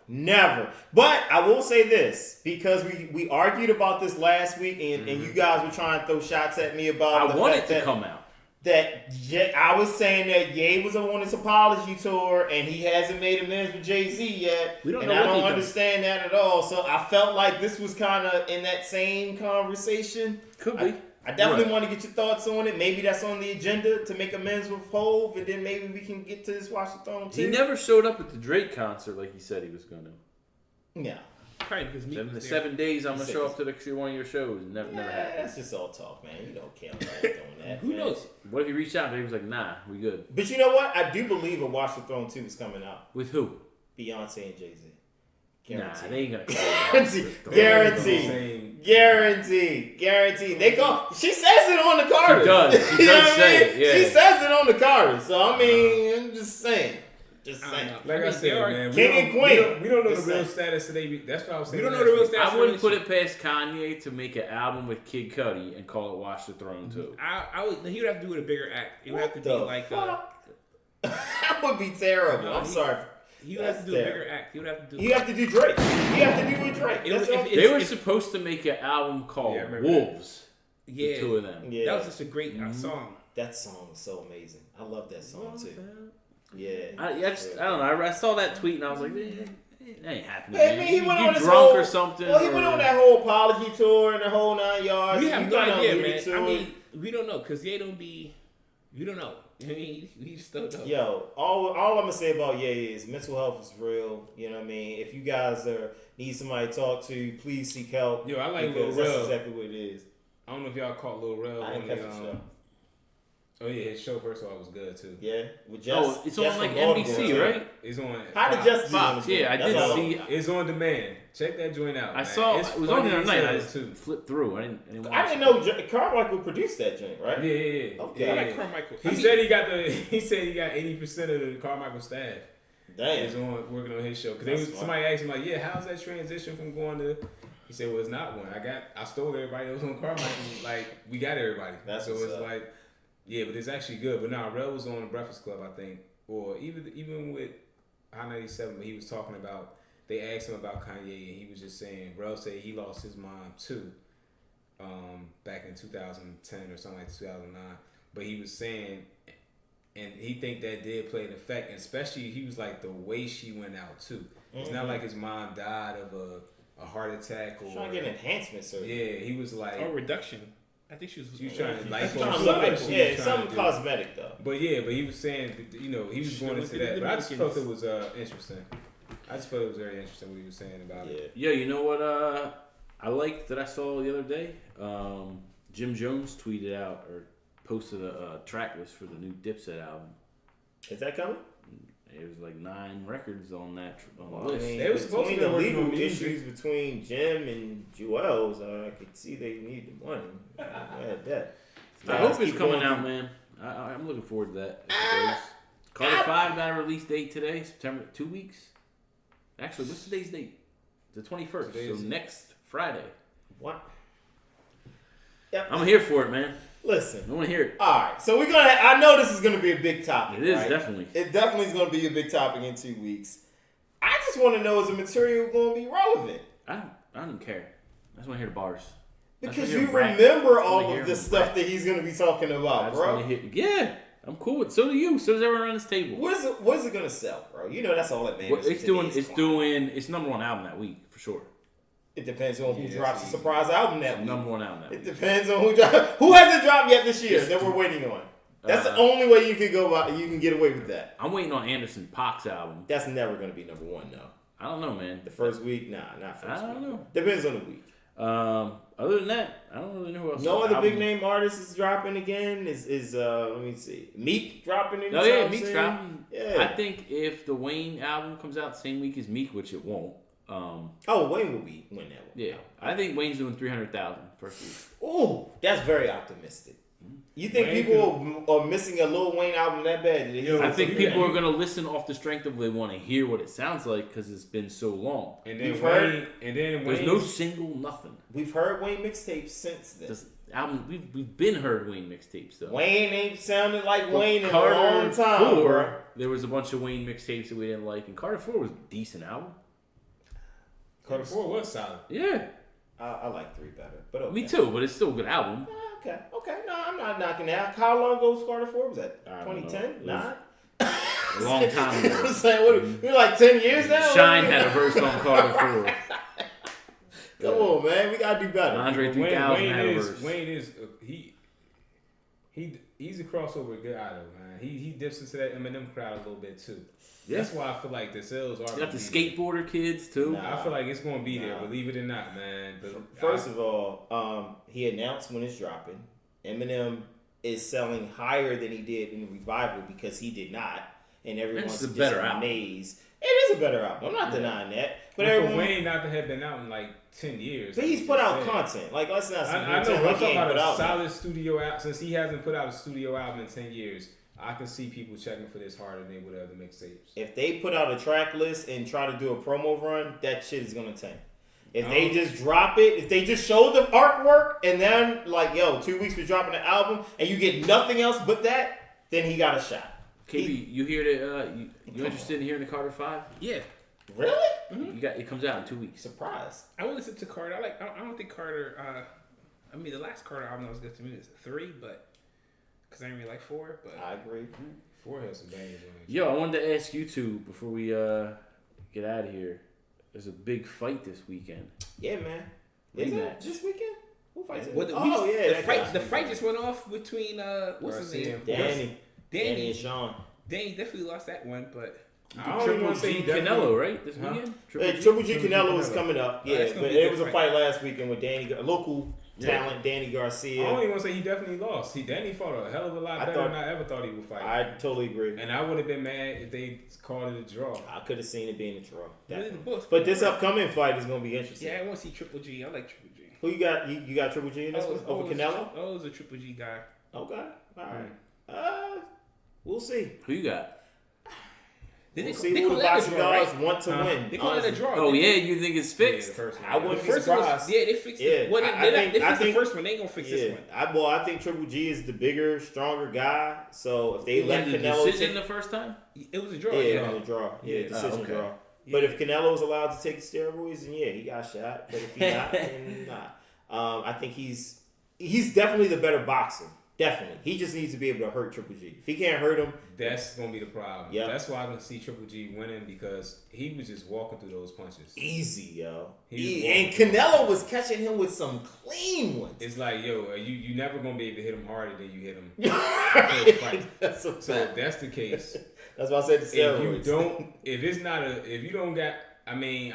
Never. But I will say this, because we argued about this last week, and you guys were trying to throw shots at me about I want it to come out. That I was saying that Ye was on his apology tour and he hasn't made amends with Jay-Z yet. And I don't understand that at all. So I felt like this was kind of in that same conversation. Could be. I definitely want to get your thoughts on it. Maybe that's on the agenda to make amends with Hov, and then maybe we can get to this Watch the Throne too. He never showed up at the Drake concert like he said he was going to. Yeah. Probably because Meek was there. 7 days I'm going to show up to one of your shows. Never happened. That's just all talk, man. You don't care about doing that. Who knows? What if he reached out and he was like, nah, we good. But you know what? I do believe a Watch the Throne 2 is coming out. With who? Beyonce and Jay-Z. Guaranteed. Nah, they ain't gonna Guaranteed. They go. She says it on the card. She does. She does say it. Yeah. She says it on the card. So I mean, I'm just saying. Like I said, man, King and Queen. We don't know the real status today. That's what I was saying. We don't know the real status. I wouldn't put it past Kanye to make an album with Kid Cudi and call it Watch the Throne 2. I would. He would have to do it a bigger act. It would have to be like that would be terrible. I'm sorry. He would have to do a bigger act. He would have to do. You have to do Drake. You have to do with Drake. They were supposed to make an album called Wolves. Yeah, the two of them. Yeah. That was just a great song. That song was so amazing. I love that song too. Yeah. I don't know. I saw that tweet and I was like, it ain't happening. I mean, he went on his drunk whole, or something. Well, he went on that whole apology tour and the whole 9 yards. We have no idea, man. I mean, it. we don't know because Ye don't be. We don't know. I mean, we just don't know. Yo, all I'm gonna say about Ye is mental health is real. You know what I mean? If you guys need somebody to talk to, please seek help. Yo, I like Lil Rel. That's exactly what it is. I don't know if y'all caught Lil Rel on the Oh yeah, his show first of all was good too. Yeah, with Jess. Oh, it's on like NBC, right? It's on. How did Jess do on Yeah, I did see. It's on demand. Check that joint out. I saw it was on the other night. I just flipped through. I didn't know Carmichael produced that joint, right? Yeah. Okay. I like Carmichael. He said he got 80% of the Carmichael staff. Damn. Is working on his show because somebody asked him like, yeah, how's that transition from going to? He said, well, it's not one. I stole everybody that was on Carmichael. Like we got everybody. So it's like. Yeah, but it's actually good. But now Rel was on the Breakfast Club, I think, or even with Hot 97. But he was talking about. They asked him about Kanye, and he was just saying. Rel said he lost his mom too, back in 2010 or something like 2009. But he was saying, and he think that did play an effect, and especially he was like the way she went out too. It's not like his mom died of a heart attack or trying to get an enhancement surgery. Yeah, he was like reduction. I think she was trying to something cosmetic though. But he was saying, he was going into that. But I just felt it was interesting. I just felt it was very interesting what he was saying about it. Yeah, you know what I liked that I saw the other day? Jim Jones tweeted out or posted a track list for the new Dipset album. Is that coming? It was like 9 records on that the list. I mean, they were supposed to be the legal issues between Jim and Joel's. I could see they need the money. I had that. I hope it's coming out, man. I'm looking forward to that. Carter 5 got a release date today, September 2 weeks. Actually, what's today's date? The 21st. So next Friday. What? Yep. I'm here for it, man. Listen. I want to hear it. All right. So I know this is going to be a big topic. It is, right? definitely. It definitely is going to be a big topic in 2 weeks. I just want to know, is the material going to be relevant? I don't care. I just want to hear the bars. Because you remember all of the stuff that he's going to be talking about, bro. Yeah. I'm cool with it. So do you. So does everyone around this table. What is it going to sell, bro? You know that's all that matters. Well, it's number 1 album that week, for sure. It depends on who drops a surprise album that week. Number 1 album that week. It depends on who drops. Who hasn't dropped yet this year that we're waiting on? That's the only way you can go about. You can get away with that. I'm waiting on Anderson .Paak's album. That's never going to be number 1, though. I don't know, man. The first week, not first week. I don't know. Depends on the week. Other than that, I don't really know who else. No other big name artist is dropping again. Is let me see, Meek dropping anytime soon? Oh yeah, Meek's dropping. Yeah. I think if the Wayne album comes out the same week as Meek, which it won't. Wayne will win that one. Yeah, I think Wayne's doing 300,000 first week. Ooh, that's very optimistic. You think Wayne people are missing a Lil Wayne album that bad? I think people are gonna listen off the strength of they want to hear what it sounds like because it's been so long. And then We've Wayne, heard- and then There's Wayne, no single, nothing. We've heard Wayne mixtapes since then. This album, we've been heard Wayne mixtapes though. Wayne ain't sounded like But Wayne in a Carter long time, 4, bro. there was a bunch of Wayne mixtapes that we didn't like, and Carter 4 was a decent album. Carter 4 was solid. Yeah, I like 3 better, but okay. me too, but it's still a good album. Okay. No, I'm not knocking that. How long ago was Carter 4? Was that I don't know. 2010? It 9? A long time ago. I'm saying, what, we're like 10 years now? Shine had a verse on Carter 4. Come on, man. We got to do better. Andre 3000 had a Wayne verse. is he's a crossover guy though, man. He dips into that Eminem crowd a little bit too. Yeah. That's why I feel like the sales are. You got the gonna be skateboarder kids too. Nah. I feel like it's going to be there, Nah. believe it or not, man. First of all, he announced when it's dropping. Eminem is selling higher than he did in Revival because he did not. And everyone's It's a just better album. amazed. It is a better album. I'm not denying that. But for everyone, Wayne not to have been out in like 10 years. but like he's you put just out said. content. Like, let's not I know, pretend but I'm like he talking ain't about put a out solid studio album. Since he hasn't put out a studio album in 10 years, I can see people checking for this harder than they would have the mixtapes. If they put out a track list and try to do a promo run, that shit is gonna tank. If they just drop it, if they just show the artwork and then like, yo, 2 weeks for dropping the album and you get nothing else but that, then he got a shot. KB, you hear that? You interested in hearing the Carter 5? Yeah. Really? You got it comes out in 2 weeks. Surprise. I would listen to Carter. I don't think Carter. I mean, the last Carter album that was good to me was 3, but because I didn't really like 4. But I agree. 4 has some bangers on it. Yo, I wanted to ask you two before we get out of here. There's a big fight this weekend. Yeah, man. Is it Rematch. this weekend? Who fights it? What the fight just went off between what's his Garcia. name? Danny and Sean. Danny definitely lost that one, but I don't even want to say he definitely. Canelo, right? This Huh? weekend? Triple G Canelo is Canelo. coming up. Oh, Yeah, that's gonna but be a it good was a fight last weekend with local talent, Danny I Garcia. don't even want to say he definitely lost. Danny fought a hell of a lot better than I ever thought he would fight. I totally agree. And I would have been mad if they called it a draw. I could have seen it being a draw. Really, Definitely. the books- But this upcoming fight is going to be interesting. yeah, I want to see Triple G. I like Triple G. Who you got? You got Triple G in this one over Canelo? Oh, was a Triple G guy. Okay. All right. We'll see. Who you got? We'll see who the boxing guys want to win. They call it a draw. Oh, yeah, you think it's Yeah, fixed? the first one. I wouldn't The be first one surprised. was, yeah, they fixed Yeah, it. Well, they fixed the first one. They ain't gonna fix this one. I think Triple G is the bigger, stronger guy. So if they You let had the Canelo decision take, the first time? It was a draw. yeah, Yeah, it was a draw. Yeah, Yeah. decision okay. draw. But if Canelo is allowed to take steroids, then yeah, he got shot. But if he's not, then not. I think he's definitely the better boxer. Definitely. He just needs to be able to hurt Triple G. If he can't hurt him, That's gonna be the problem. Yeah. That's why I'm gonna see Triple G winning because he was just walking through those punches. easy, yo. He's And Canelo was catching him with some clean ones. It's like, yo, you never gonna be able to hit him harder than you hit him. first fight. That's a So fact. if that's the case, That's why I said the if steroids. if you don't got, I mean,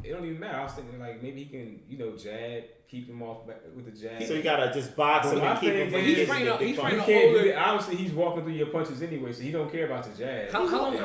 it don't even matter. I was thinking like maybe he can, jab, keep him off with the jab. So you gotta just box But him my and keep him thing from is- getting He's fighting the out- big he's punch. You fighting can't do older- that. Obviously, he's walking through your punches anyway, so he don't care about the jab. How long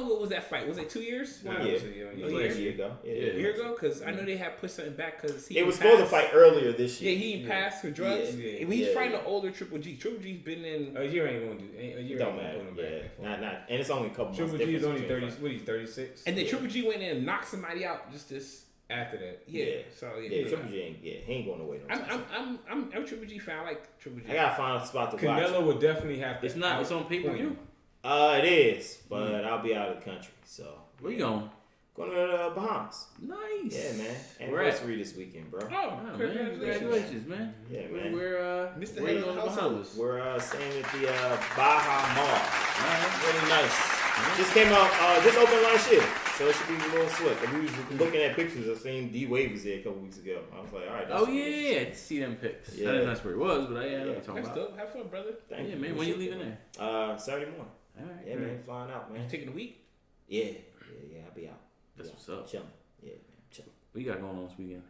ago was that fight? Was it 2 years? Nah, Yeah. obviously, Yeah, yeah. a year ago. Yeah. A year ago? Because I know they had pushed something back because he It was didn't supposed to pass. fight earlier this year. Yeah, he didn't pass for drugs. Yeah. And he's Yeah. fighting an older Triple G. Triple G's been in. A year ain't gonna do. A year Don't ain't gonna matter. put him Yeah, back that far. not, and it's only a couple months. Triple G is difference only between 30. fights. What he's 36. And then Triple G went in and knocked somebody out just this. After that, Yeah. So Yeah, Triple G ain't. Yeah, he ain't going away. No time. I'm a Triple G fan. I like Triple G. I gotta find a spot to watch. Canelo would definitely have to. It's not. It's on pay-per-view. It is, but I'll be out of the country, so Where you going? going to Bahamas. Nice. Yeah, man. Where at? Anniversary this weekend, bro. Oh, Oh, man, congratulations, man. Yeah, man. We're Mr. where you Head on the household. Bahamas? We're staying at the Baja Mall. Alright. Really nice. Just came out, just opened last year, so it should be a little slick. We was looking at pictures. I seen D Wade was there a couple weeks ago. I was like, all right. Oh yeah, I see them pics. Yeah. I didn't know that's where it was, but I know what you're talking That's about. dope. Have fun, brother. Thank Yeah, you. man. When you leaving there? Saturday morning. All right. Yeah, man. Flying out, man. You taking a week? Yeah. I'll be out. That's Yeah, what's up. Chilling. Yeah, man. Chilling. What you got going on this weekend?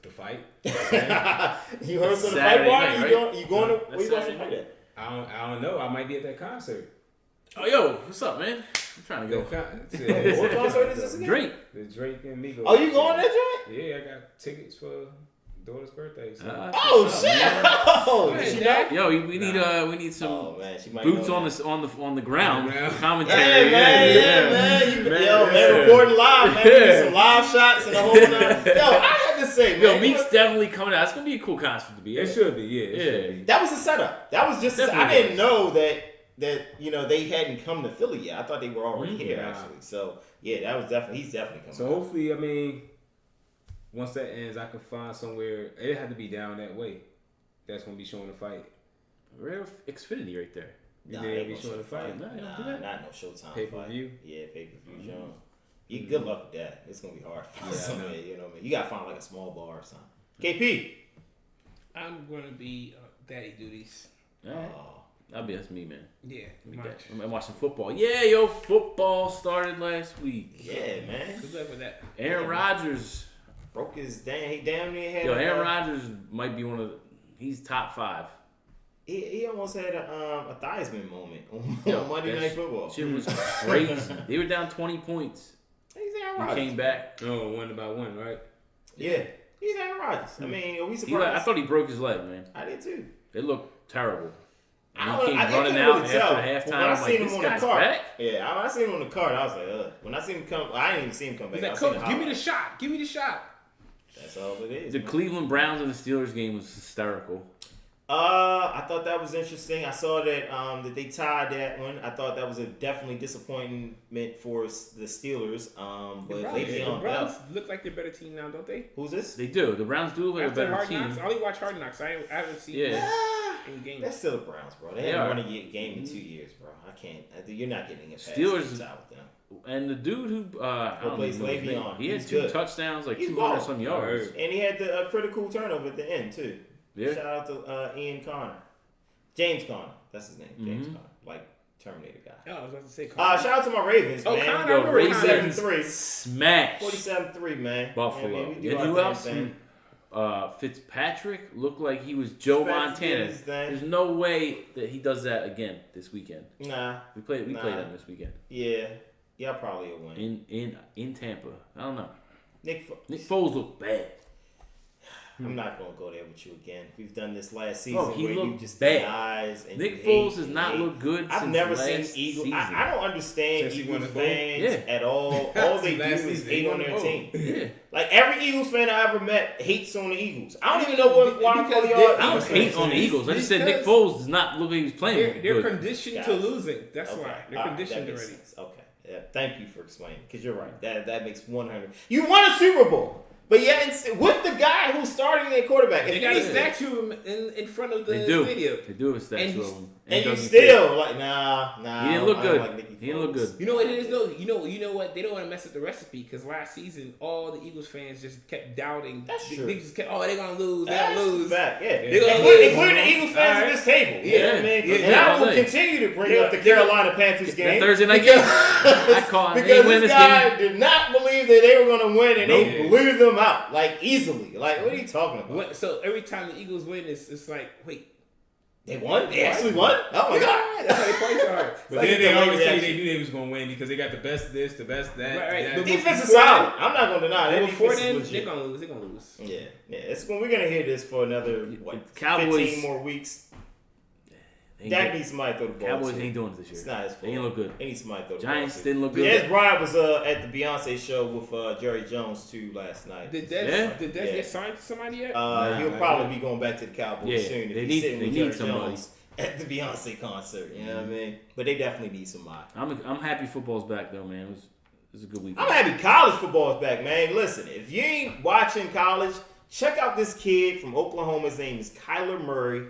the fight. You heard of the fight Saturday party? night, You going to? That's Where you watching Saturday the fight at? I don't know. I might be at that concert. Oh, yo, what's up, man? I'm trying to go. What concert is this again? Drake. The Drake and Migos. Oh, you going to that joint? Yeah, I got tickets for daughter's birthday. So. Oh shit! Oh, Go did she ahead, know? Yo, we need some Oh man, she might boots know on that. the ground. Yeah, Commentary. Yeah, man. Yo, man, recording live, man. We need some live shots and the whole nine. Yo, I had to say, man. Yo, Meek's definitely coming out. It's gonna be a cool concert to be. It at. should be, yeah. It should be. That was a setup. That was just. Definitely I didn't know that they hadn't come to Philly yet. I thought they were already here Nah. actually. So yeah, that was definitely he's definitely coming. So hopefully, I mean, once that ends, I can find somewhere. It had to be down that way. That's gonna be showing the fight. Rare Xfinity right there. You Nah, think they it'll be gonna showing the fight? Nah, they don't do Nah, that. not no Showtime Pay-per-view? fight. Yeah, pay-per-view, John. You good luck with that. It's gonna be hard to find Yeah, I know. somewhere. You know what I mean? You gotta find like a small bar or something. KP. I'm gonna be daddy duties. All right. That's me, man. Yeah, Be much. that. I'm watching football. Yeah, yo, football started last week. Yeah, man. Good luck with that. Aaron Rodgers. Broke his he damn near had. Yo, Aaron Rodgers might be one of the. He's top 5. He almost had a Theismann moment on Yo, Monday that Night Football. Shit was crazy. They were down 20 points. He's Aaron He Rodgers. came back. Oh, one about one, right? Yeah, he's Aaron Rodgers. I mean, are we I surprised? thought he broke his leg, man. I did too. It looked terrible. And I he came running couldn't out really after tell. the But halftime. when I I'm seen like, him this on the guy's card, back? yeah, when I seen him on the card, I was like, ugh. When I seen him come, I didn't even see him come back. He's I like, seen coach, the give me the highlights. shot. Give me the shot. That's all it is. The man. Cleveland Browns and the Steelers game was hysterical. I thought that was interesting. I saw that that they tied that one. I thought that was a definitely disappointment for the Steelers. The But Le'Veon Browns Bell. look like they're a better team now, don't they? Who's this? They do. The Browns do look like a After better Hard team. Knocks, I only watch Hard Knocks. I haven't seen Yeah. any games. That's still the Browns, bro. They They haven't are. won a game in 2 years, bro. I can't. You're not getting it past Steelers- the top with them. And the dude who I don't Replaced know his name. Le'Veon. He had He's 2 good. touchdowns, like He's 200 balling. some yards. And he had the critical turnover at the end too. Yeah. Shout out to Ian Connor, James Connor. That's his name, James Connor, like Terminator guy. Oh, I was about to say. Shout out to my Ravens, Oh, man. Connor, Yo, I remember Ravens 47-3. smash 47-3, man. Buffalo. Yeah, man, we do And our who damn else? thing. Fitzpatrick looked like he was Joe Fitzpatrick did Montana. his thing. There's no way that he does that again this weekend. Nah, We played Nah. them this weekend yeah, y'all probably will win. in Tampa. I don't know. Nick Foles looked bad. I'm not gonna go there with you again. We've done this last season Bro, he where you looked just bad. denies and Nick you Foles hate has and not hate. looked good I've since never last seen Eagles. season. I don't understand Since he won Eagles the bowl? fans Yeah. at all. All they do Last is season, hate he on won their the bowl. team. Yeah. Like every Eagles fan I ever met hates on the Eagles. I don't even know why I'm Because calling y'all they- I don't Eagles hate fans. on the Eagles. I just said Nick Because Foles does not look like he was playing They're good. conditioned Guys. to losing. That's Okay. why they're All right, conditioned that makes already. sense. Okay. Yeah, thank you for explaining. Because you're right. That makes 100. You won a Super Bowl. But yeah, it's with the guy who's starting at quarterback. They If got he- a statue in front of the They do. stadium. They do have a statue And of him. And you doesn't still fit. like nah. He didn't look I don't good. like Nicky He didn't look Foles. good. You know what it is though? You know what? They don't want to mess up the recipe because last season all the Eagles fans just kept doubting. That's true. They just kept, they're gonna lose. They're That's gonna lose. fact, yeah. They're gonna Including lose. including the Eagles fans at this table. You know what I mean? Yeah. And Yeah, I all will day. continue to bring Yeah. up the Carolina Panthers That game. Thursday night game. I call him. They Because ain't win this this guy game. did not believe that they were going to win, and they Nope. blew them out like easily. Like, what are you talking about? So every time the Eagles win, it's like, wait, They won? They actually won? Oh my god! that's how they play so hard. But like then a they always delayed say reaction. they knew they was gonna win because they got the best of this, the best that. Right, right. that. But Defense is before solid. then- I'm not going to deny that. Before Defense then, is legit. they're gonna lose. They're gonna lose. Yeah. We're going to hear this for another, Cowboys- 15 more weeks. Ain't Dak good. needs somebody to throw the ball Cowboys to. ain't doing it this year. It's not his fault. They ain't look good. They need somebody to throw the Giants ball to. didn't look But good. Des Bryant was at the Beyonce show with Jerry Jones too last night. Did Yeah. Des Yeah. get signed to somebody yet? He'll Nah, probably be going back to the Cowboys Yeah, soon if they he's need- sitting they with need Jerry somebody. Jones at the Beyonce concert. You know what I mean? But they definitely need somebody. I'm happy football's back though, man. It was a good week. I'm happy college football is back, man. Listen, if you ain't watching college, check out this kid from Oklahoma. His name is Kyler Murray.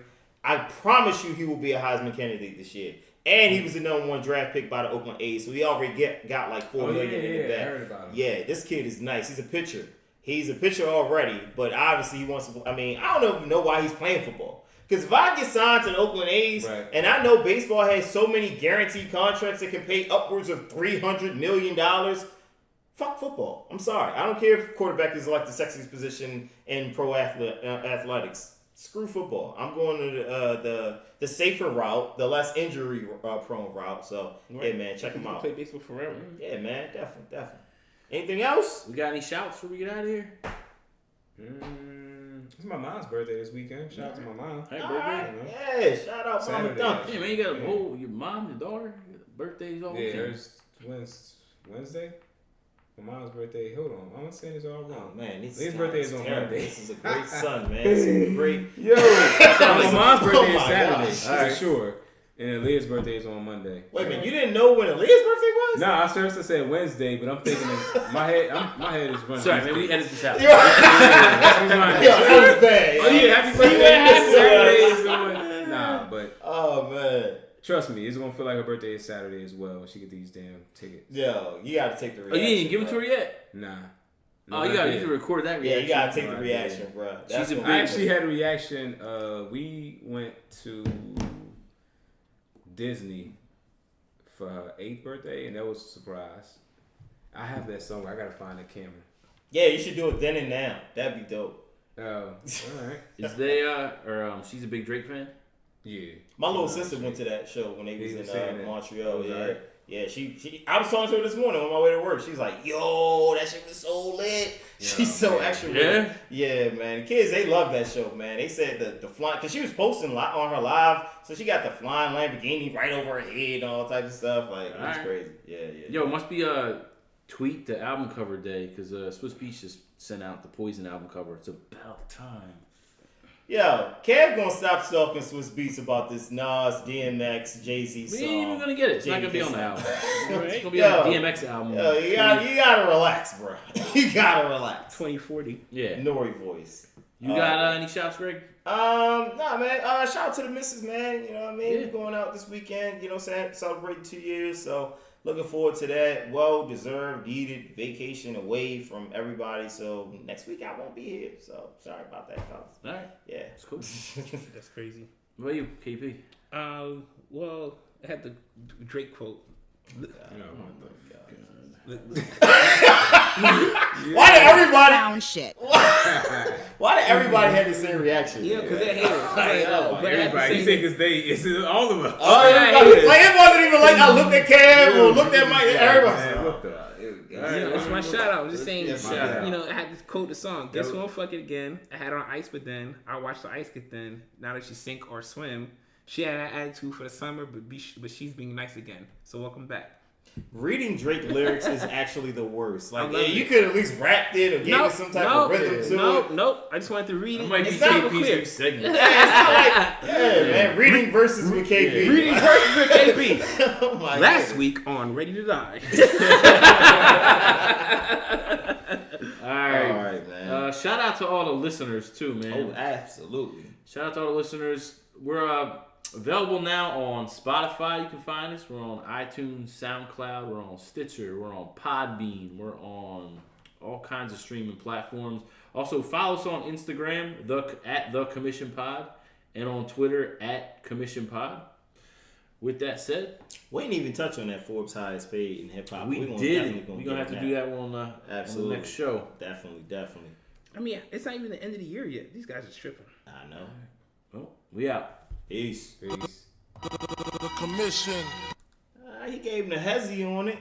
I promise you he will be a Heisman candidate this year. And he was the #1 draft pick by the Oakland A's, so he already got like $4 million in the I bag. heard about him. Yeah, this kid is nice. He's a pitcher. He's a pitcher already, but obviously he wants to. I mean, I don't even know why he's playing football. Because if I get signed to the Oakland A's, Right. and I know baseball has so many guaranteed contracts that can pay upwards of $300 million, fuck football. I'm sorry. I don't care if quarterback is like the sexiest position in pro athletics. Screw football. I'm going to the safer route, the less injury prone route. So, yeah, man, check him You can out. play baseball forever. Yeah, man, definitely. Anything else? We got any shouts before we get out of here? It's my mom's birthday this weekend. Shout out to my mom. Happy All birthday. right. You know? Yeah, shout out Mama Saturday. Duncan. Yeah, man, you got a whole your mom, your daughter, birthdays all Yeah, weekend. there's Wednesday. My mom's birthday. Hold on, I'm saying this all wrong. Oh man, this Leah's guy birthday is on terrible. Monday. This is a great son, man. This is a great. Yo, my mom's birthday Oh is my Saturday gosh. for sure, and Aaliyah's birthday is on Monday. Wait a minute, you didn't know when Aaliyah's birthday was? No, I seriously said Wednesday, but I'm thinking in my head is running. Sorry, man, we edit this out. Yeah, that was bad. Oh yeah, happy birthday! Saturday is going. Nah, but Oh man. trust me, it's gonna feel like her birthday is Saturday as well when she get these damn tickets. Yo, you gotta take the Oh, reaction. you didn't give it to her yet? Nah. Oh, you gotta record that Yeah, reaction. you gotta take the No, I reaction, bro. That's She's a what I we- actually had a reaction. We went to Disney for her 8th birthday, and that was a surprise. I have that somewhere. I gotta find the camera. Yeah, you should do it then and now. That'd be dope. Oh, all right. Is they she's a big Drake fan? Yeah. My little sister went to that show when they He was was saying in that. Montreal. Was Yeah, alright. yeah. She. I was talking to her this morning on my way to work. She's like, "Yo, that shit was so lit." She's so man. extra. Yeah? Yeah, man. The kids, they love that show, man. They said the flying, because she was posting on her live, so she got the flying Lamborghini right over her head and all types of stuff. Like, it was Alright. crazy. Yeah, yeah. Yo, it must be tweet the album cover day because Swiss Beats just sent out the Poison album cover. It's about time. Yo, Kev gonna stop stalking Swiss Beats about this Nas, DMX, Jay-Z We song. ain't even gonna get it. It's not gonna be on the album. It's gonna be on the DMX album. Yo, you gotta relax, bro. You gotta relax. 2040. Yeah. Nori voice. You got any shouts, Greg? Nah, man. Shout out to the missus, man. You know what I mean? Yeah. We're going out this weekend, you know what I'm saying? Celebrating 2 years. So looking forward to that. Well deserved, needed vacation away from everybody. So next week I won't be here. So sorry about that, fellas. All right. Yeah. That's cool. That's crazy. What about you, KP? Well, I had the Drake quote. Why did everybody? Clown shit. Why did everybody have the same reaction? Yeah, because they're haters. I know. But I had to Everybody, say- you say because it's all of us. Oh, everybody, like it wasn't even like I looked at Cam or looked at Mike. Everybody. Man, what the? It's my shout out. I'm just saying, Yes, shout out. you know, I had to quote the song. Guess That won't fuck it again. I had her on ice, but then I watched the ice get thin. Now that she sink or swim, she had an attitude for the summer, but she's being nice again. So welcome back. Reading Drake lyrics is actually the worst. Like, I love you it. could at least rapped it or gave it some type of rhythm to it. Nope. I just wanted to read it. Might be It's not KP's clear. new segment. Yeah, it's not like, man, reading verses with KP. Reading verses with KP. Oh my Last God. week on Ready to Die. All right. All right, man. Shout out to all the listeners too, man. Oh, absolutely. Shout out to all the listeners. We're available now on Spotify. You can find us. We're on iTunes, SoundCloud. We're on Stitcher. We're on Podbean. We're on all kinds of streaming platforms. Also, follow us on Instagram at thecommissionpod and on Twitter at commissionpod. With that said, We didn't even touch on that Forbes highest paid in hip hop. we We're did. We're gonna have to do that one on the Absolutely. next show. Definitely. I mean, it's not even the end of the year yet. These guys are tripping. I know. Well, we out. Peace. Peace. The commission. He gave him the hezzy on it.